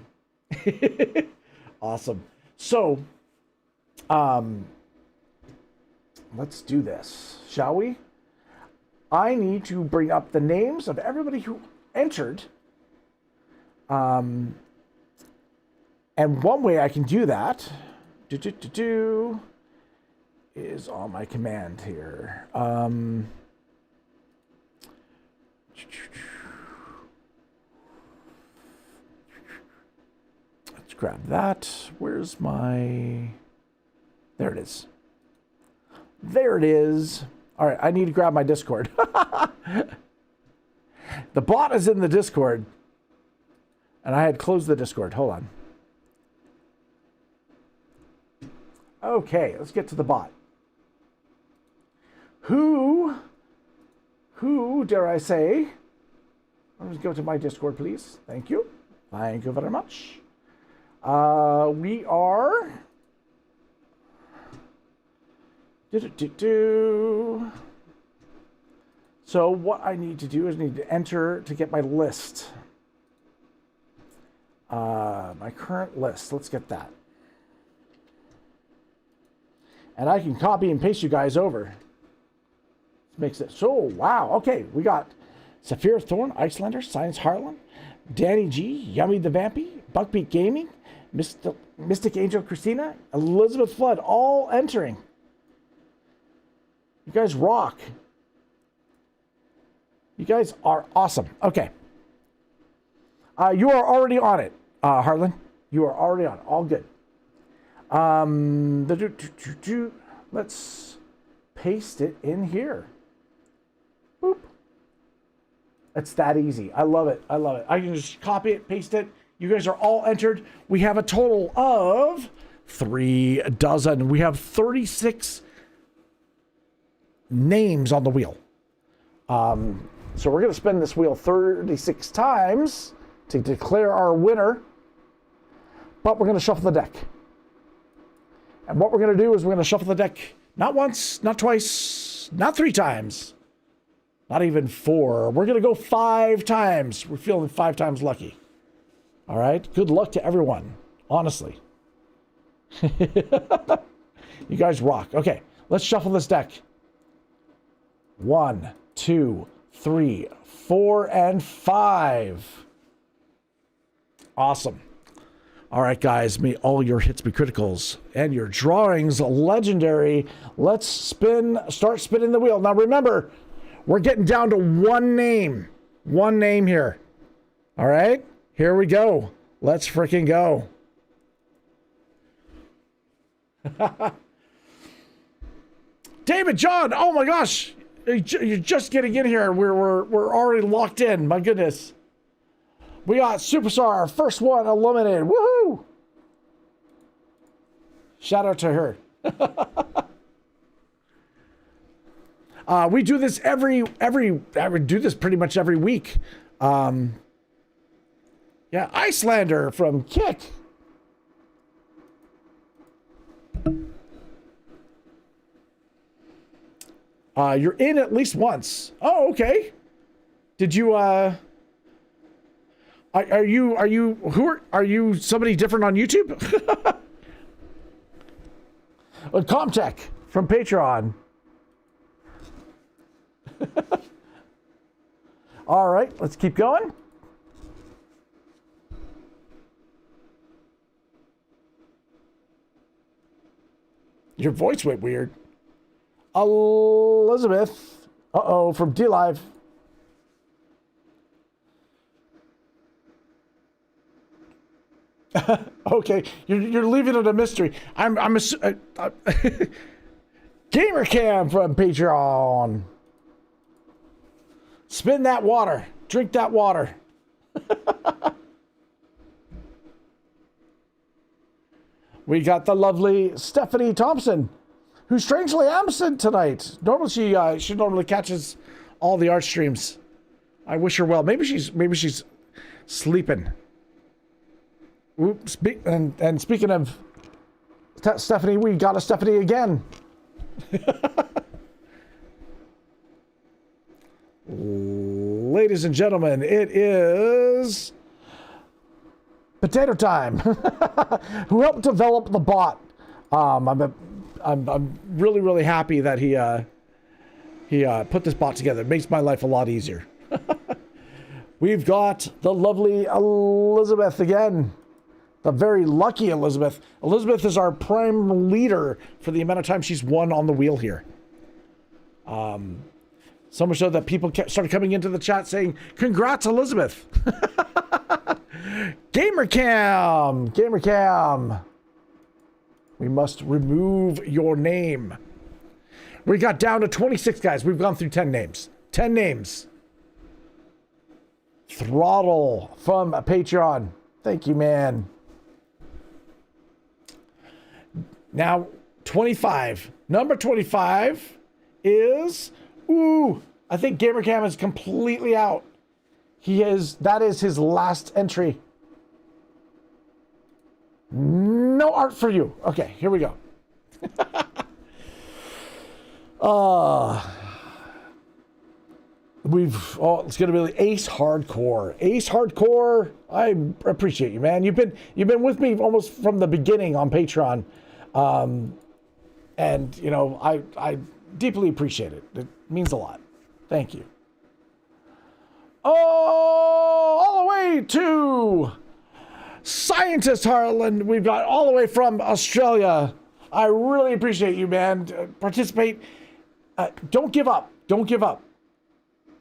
Speaker 1: So, let's do this, shall we? I need to bring up the names of everybody who entered. And one way I can do that is on my command here. Let's grab that. Where's my... There it is. There it is. All right, I need to grab my Discord. The bot is in the Discord. And I had closed the Discord. Hold on. Okay, let's get to the bot. Who dare I say? Let me go to my Discord, please. Thank you. Thank you very much. We are... So what I need to do is I need to enter to get my list. My current list. Let's get that. And I can copy and paste you guys over. Makes it so wow. Okay, we got Saphir Thorn, Icelander, Science Harlan, Danny G, Yummy the Vampy, Buckbeak Gaming, Mystic Angel Christina, Elizabeth Flood, all entering. You guys rock. You guys are awesome. Okay. You are already on it, Harlan. You are already on it. All good. Let's paste it in here. Boop. It's that easy. I love it. I love it. I can just copy it, paste it. You guys are all entered. We have a total of 3 dozen. We have 36 names on the wheel. So we're going to spin this wheel 36 times to declare our winner. But we're going to shuffle the deck. And what we're going to do is we're going to shuffle the deck not once, not twice, not 3 times, not even 4. We're going to go 5 times. We're feeling 5 times lucky. All right? Good luck to everyone, honestly. You guys rock. Okay, let's shuffle this deck. 1, 2, 3, 4, and 5. Awesome. All right, guys, may all your hits be criticals and your drawings legendary. Let's start spinning the wheel. Now, remember, we're getting down to one name here. All right, here we go. Let's freaking go. David, John, oh my gosh, you're just getting in here. We're already locked in. My goodness. We got Superstar, first one eliminated. Woohoo! Shout out to her. We do this every do this pretty much every week. Yeah, Icelander from Kick. You're in at least once. Oh, okay. Did you are you somebody different on YouTube? Comtech from Patreon. All right, let's keep going. Your voice went weird. Elizabeth, from D-Live. Okay, you're leaving it a mystery. I'm Gamer Cam from Patreon. Spin that water. Drink that water. We got the lovely Stephanie Thompson, who's strangely absent tonight. Normally she normally catches all the art streams. I wish her well. Maybe she's sleeping. Oops. And speaking of Stephanie, we got a Stephanie again. Ladies and gentlemen, it is Potato Time, who helped develop the bot. I'm really happy that he put this bot together. It makes my life a lot easier. We've got the lovely Elizabeth again. The very lucky Elizabeth. Elizabeth is our prime leader for the amount of time she's won on the wheel here. So much so that people started coming into the chat saying, "Congrats, Elizabeth." Gamer Cam. We must remove your name. We got down to 26 guys. We've gone through 10 names. 10 names. Throttle from Patreon. Thank you, man. Now, 25. Number 25 is, I think GamerCam is completely out. That is his last entry. No art for you. Okay, here we go. It's gonna be Ace Hardcore. Ace Hardcore, I appreciate you, man. You've been with me almost from the beginning on Patreon. And you know, I deeply appreciate it. It means a lot. Thank you. All the way to Scientist Harlan. We've got all the way from Australia. I really appreciate you, man. Participate. Don't give up. Don't give up.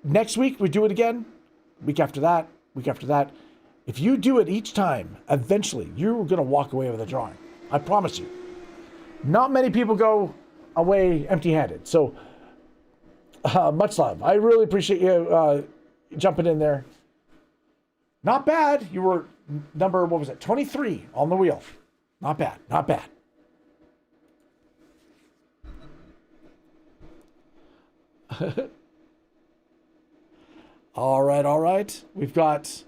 Speaker 1: Next week, we do it again. Week after that. Week after that. If you do it each time, eventually, you're going to walk away with a drawing. I promise you. Not many people go away empty-handed. So, much love. I really appreciate you jumping in there. Not bad. You were number, 23 on the wheel. Not bad. Not bad. All right. We've got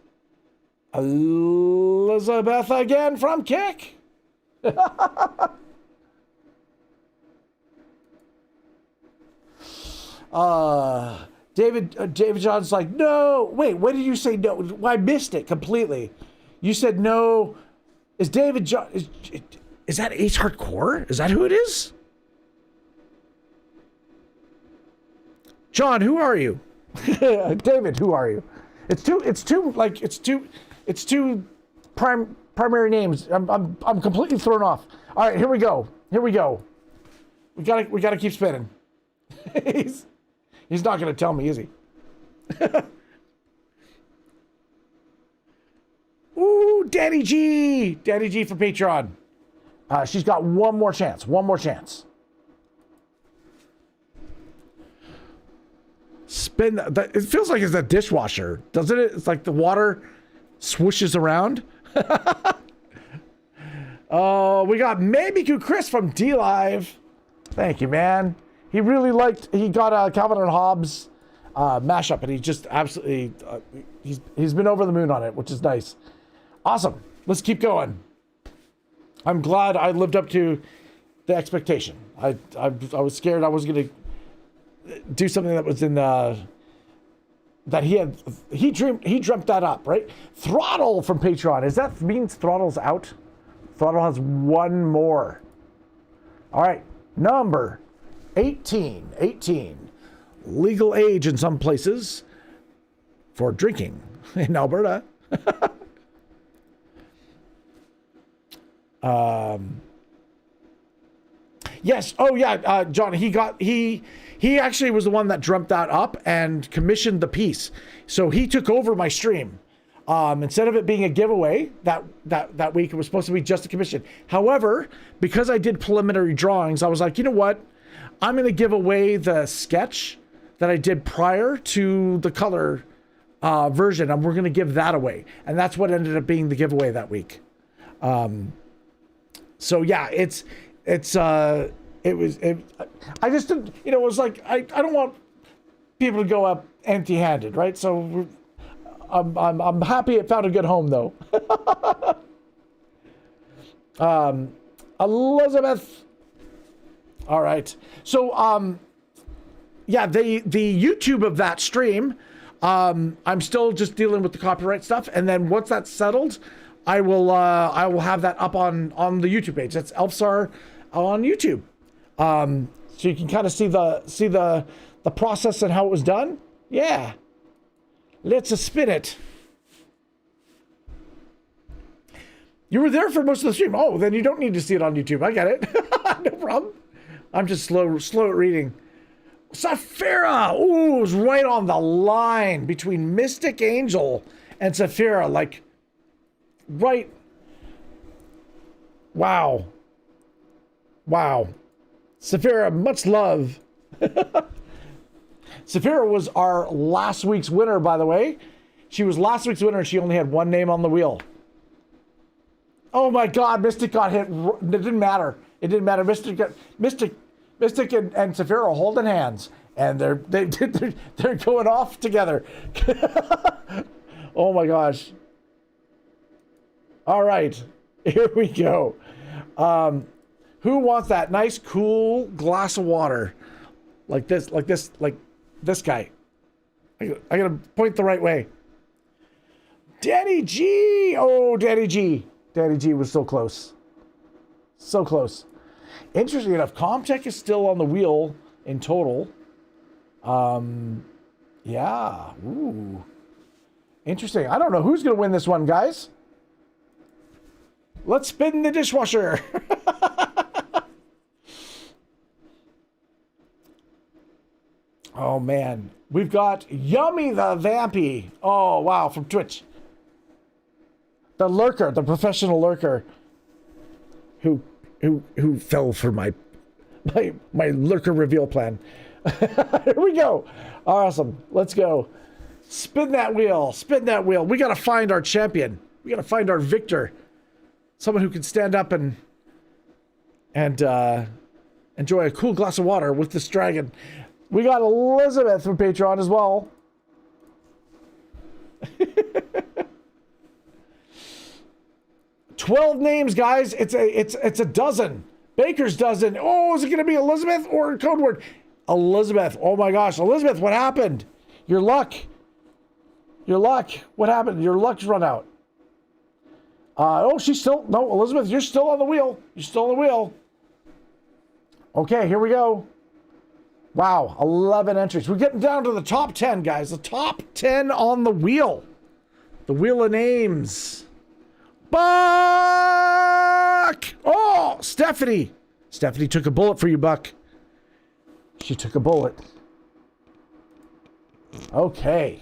Speaker 1: Elizabeth again from Kick. David John's like, no, wait, what did you say? No, well, I missed it completely. You said no. Is David John, is that Ace Hardcore? Is that who it is? John, who are you? David, who are you? It's two primary names. I'm completely thrown off. All right, here we go. We gotta keep spinning. He's not gonna tell me, is he? Ooh, Daddy G for Patreon. She's got one more chance. Spin that. It feels like it's a dishwasher, doesn't it? It's like the water swooshes around. Oh, we got Maybe Chris from D Live. Thank you, man. He got Calvin and Hobbes mashup, and he just absolutely he's been over the moon on it, which is nice. Awesome. Let's keep going. I'm glad I lived up to the expectation. I was scared I was gonna do something that was in that he dreamt that up, right? Throttle from Patreon. Is that means Throttle's out? Throttle has one more. All right, number 18. Legal age in some places for drinking in Alberta. Yes. Oh yeah, John. He actually was the one that dreamt that up and commissioned the piece. So he took over my stream. Instead of it being a giveaway that week, it was supposed to be just a commission. However, because I did preliminary drawings, I was like, you know what? I'm going to give away the sketch that I did prior to the color version, and we're going to give that away. And that's what ended up being the giveaway that week. So yeah, I just didn't, it was like, I don't want people to go up empty-handed, right? So I'm happy it found a good home though. Elizabeth. All right. So, yeah, the YouTube of that stream, I'm still just dealing with the copyright stuff. And then once that's settled, I will have that up on the YouTube page. That's ELFSAR on YouTube. So you can kind of see the process and how it was done. Yeah. Let's spin it. You were there for most of the stream. Oh, then you don't need to see it on YouTube. I get it. No problem. I'm just slow at reading. Saphira. Ooh, it was right on the line between Mystic Angel and Saphira. Like, right. Wow. Saphira, much love. Saphira was our last week's winner, by the way. She was last week's winner and she only had one name on the wheel. Oh my God, Mystic got hit. It didn't matter. Mystic and Saphira holding hands, and they're going off together. Oh my gosh. All right, here we go. Who wants that nice, cool glass of water, like this guy? I gotta point the right way. Daddy G. Oh, Daddy G. Daddy G was so close. So close. Interesting enough, Comtech is still on the wheel in total. Yeah. Ooh. Interesting. I don't know who's going to win this one, guys. Let's spin the dishwasher. Oh, man. We've got Yummy the Vampy. Oh, wow, from Twitch. The lurker, the professional lurker who fell for my lurker reveal plan. Here we go. Awesome. Let's go. Spin that wheel. We got to find our champion. We got to find our victor. Someone who can stand up and enjoy a cool glass of water with this dragon. We got Elizabeth from Patreon as well. 12 names, guys. It's a dozen. Baker's dozen. Oh, is it going to be Elizabeth or code word? Elizabeth. Oh my gosh, Elizabeth, what happened? Your luck. Your luck. What happened? Your luck's run out. Oh, she's still, no, Elizabeth, you're still on the wheel. You're still on the wheel. Okay, here we go. Wow, 11 entries. We're getting down to the top 10, guys. The top 10 on the wheel. The wheel of names. Buck! Oh, Stephanie. Stephanie took a bullet for you, Buck. She took a bullet. Okay.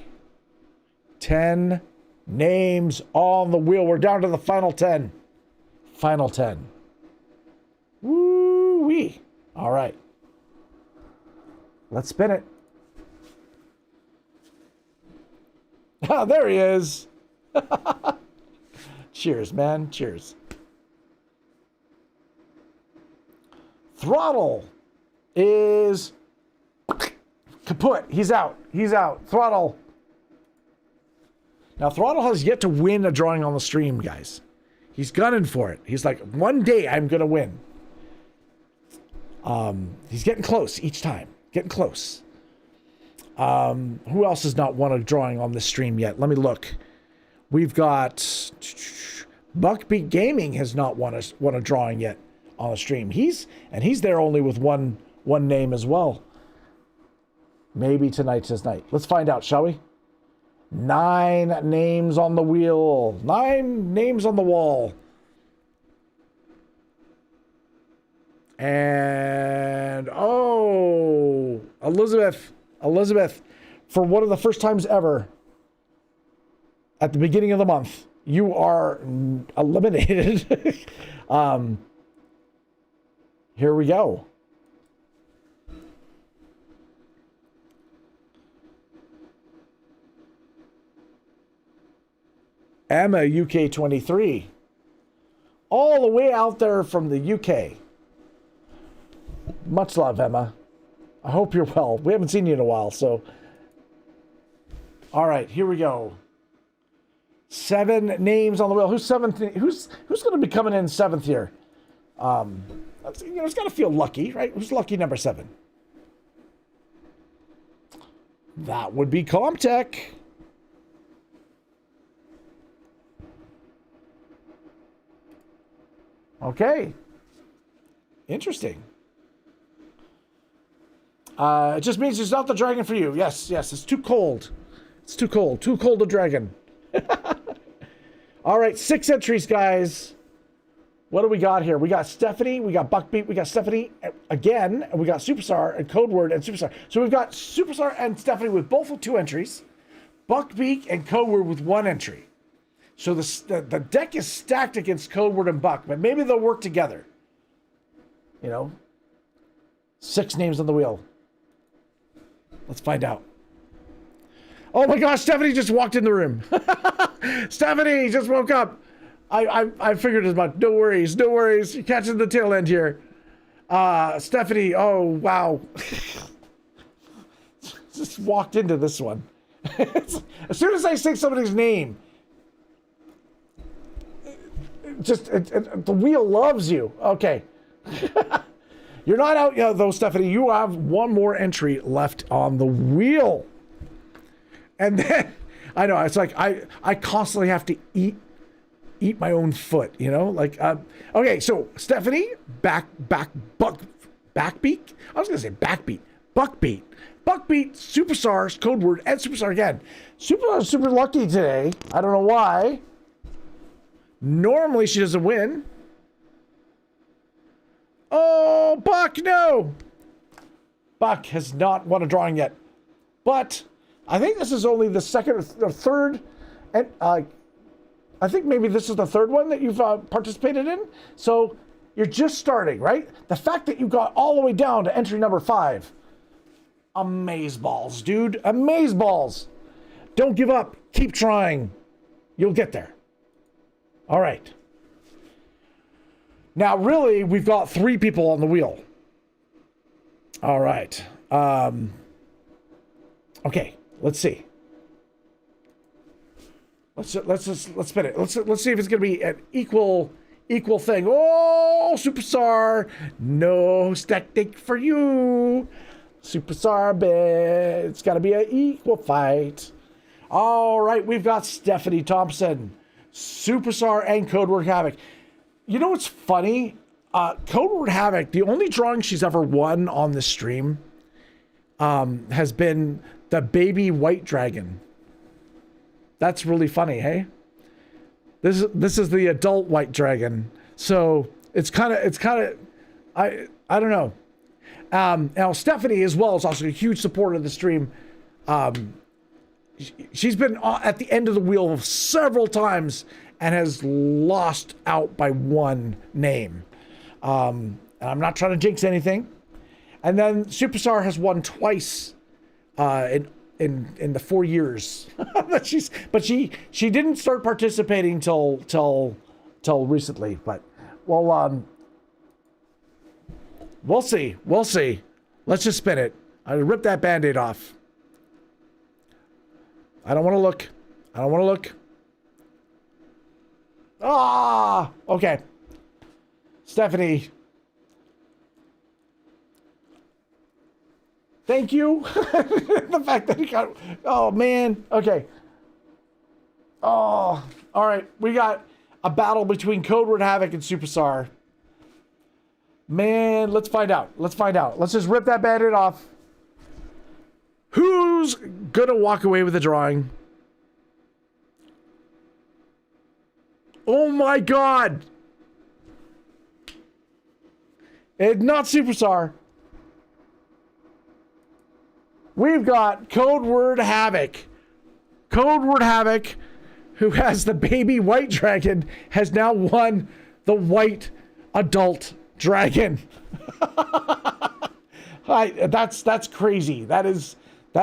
Speaker 1: 10 names on the wheel. We're down to the final 10. Final 10. Woo-wee. All right. Let's spin it. Ah, there he is. Cheers, man. Cheers. Throttle is kaput. He's out. He's out. Throttle. Now, Throttle has yet to win a drawing on the stream, guys. He's gunning for it. He's like, one day I'm going to win. He's getting close each time. Getting close. Who else has not won a drawing on this stream yet? Let me look. We've got Buckbeat Gaming has not won a drawing yet on the stream. He's there only with one name as well. Maybe tonight's his night. Let's find out, shall we? 9 names on the wheel. 9 names on the wall. And, oh, Elizabeth, for one of the first times ever, at the beginning of the month, you are eliminated. Here we go. Emma, UK 23. All the way out there from the UK. Much love, Emma. I hope you're well. We haven't seen you in a while, so. All right, here we go. 7 names on the wheel. Who's seventh? Who's going to be coming in 7th here? It's got to feel lucky, right? Who's lucky number 7? That would be Comtech. Okay. Interesting. It just means it's not the dragon for you. Yes, it's too cold. It's too cold. Too cold a dragon. All right, 6 entries, guys. What do we got here? We got Stephanie, we got Buckbeat, we got Stephanie again, and we got Superstar and Codeword and Superstar. So we've got Superstar and Stephanie with both with 2 entries, Buckbeat and Codeword with 1 entry. So the deck is stacked against Codeword and Buck, but maybe they'll work together. 6 names on the wheel. Let's find out. Oh my gosh, Stephanie just walked in the room. Stephanie just woke up. I figured as much. No worries. You're catching the tail end here. Stephanie, oh wow. Just walked into this one. As soon as I say somebody's name, the wheel loves you. Okay. You're not out yet, though, Stephanie. You have 1 more entry left on the wheel. And then, I know, it's like I constantly have to eat my own foot, okay, so Stephanie, backbeat. I was going to say backbeat. Buckbeat, Superstars, Codeword, and Superstar again. Superstar super lucky today. I don't know why. Normally, she doesn't win. Oh, Buck, no! Buck has not won a drawing yet. But I think this is only the 2nd or 3rd. And I think maybe this is the 3rd one that you've participated in. So you're just starting, right? The fact that you got all the way down to entry number 5. Amazeballs, dude. Amazeballs. Don't give up. Keep trying. You'll get there. All right. Now, really, we've got 3 people on the wheel. All right. Okay, let's see. Let's spin it. Let's see if it's going to be an equal thing. Oh, Superstar. No static for you. Superstar, it's got to be an equal fight. All right, we've got Stephanie Thompson, Superstar, and Codeword Havoc. You know what's funny? Codeword Havoc, the only drawing she's ever won on the stream has been the baby white dragon. That's really funny, hey? This is the adult white dragon. So it's kind of I don't know. Now Stephanie as well is also a huge supporter of the stream. She's been at the end of the wheel several times and has lost out by one name. And I'm not trying to jinx anything. And then Superstar has won twice in the 4 years that but she didn't start participating till recently. But well, we'll see. Let's just spin it. I rip that Band-Aid off. I don't want to look. Ah, okay. Stephanie. Thank you. The fact that he got, oh man. Okay. Oh, all right. We got a battle between Codeword Havoc and Superstar. Man, let's find out. Let's just rip that Band-Aid off. Who's gonna walk away with the drawing? Oh my God. It's not Superstar. We've got Codeword Havoc. Codeword Havoc, who has the baby white dragon, has now won the white adult dragon. That's crazy. That is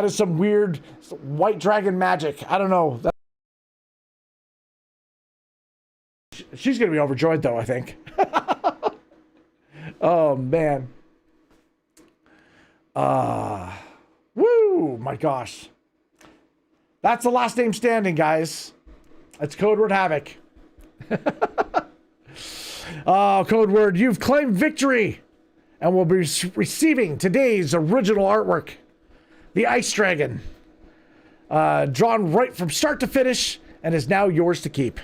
Speaker 1: some weird white dragon magic. I don't know. She's gonna be overjoyed though, I think. Oh man. Woo, my gosh. That's the last name standing, guys. That's Codeword Havoc. Oh, Codeword, you've claimed victory and will be receiving today's original artwork, the Ice Dragon, drawn right from start to finish and is now yours to keep.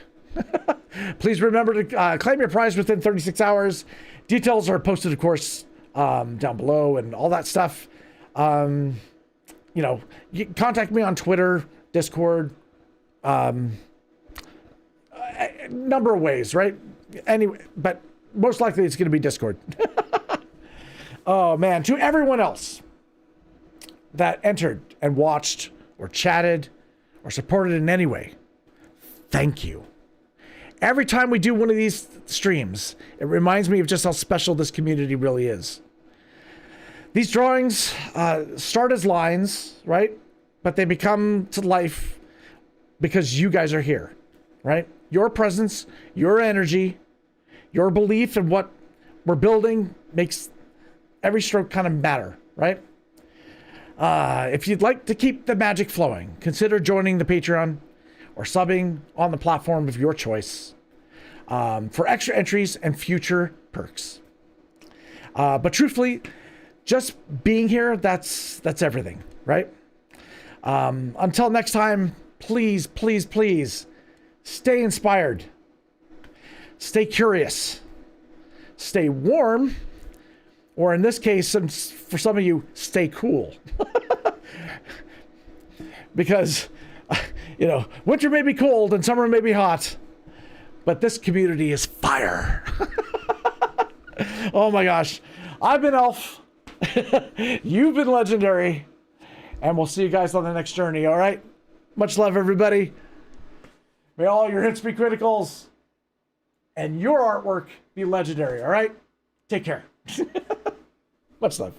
Speaker 1: Please remember to claim your prize within 36 hours. Details are posted, of course, down below and all that stuff. You know, you contact me on Twitter, Discord, a number of ways, right? Anyway, but most likely it's going to be Discord. Oh man, to everyone else that entered and watched or chatted or supported in any way, thank you. Every time we do one of these streams, it reminds me of just how special this community really is. These drawings start as lines, right? But they become to life because you guys are here, right? Your presence, your energy, your belief in what we're building makes every stroke kind of matter, right? If you'd like to keep the magic flowing, consider joining the Patreon or subbing on the platform of your choice for extra entries and future perks. But truthfully, just being here, that's everything, right? Until next time, please, please, please stay inspired, stay curious, stay warm, or in this case, for some of you, stay cool. Because, you know, winter may be cold and summer may be hot, but this community is fire. Oh my gosh. I've been Elf. You've been Legendary. And we'll see you guys on the next journey, all right? Much love, everybody. May all your hits be criticals and your artwork be legendary, all right? Take care. Much love.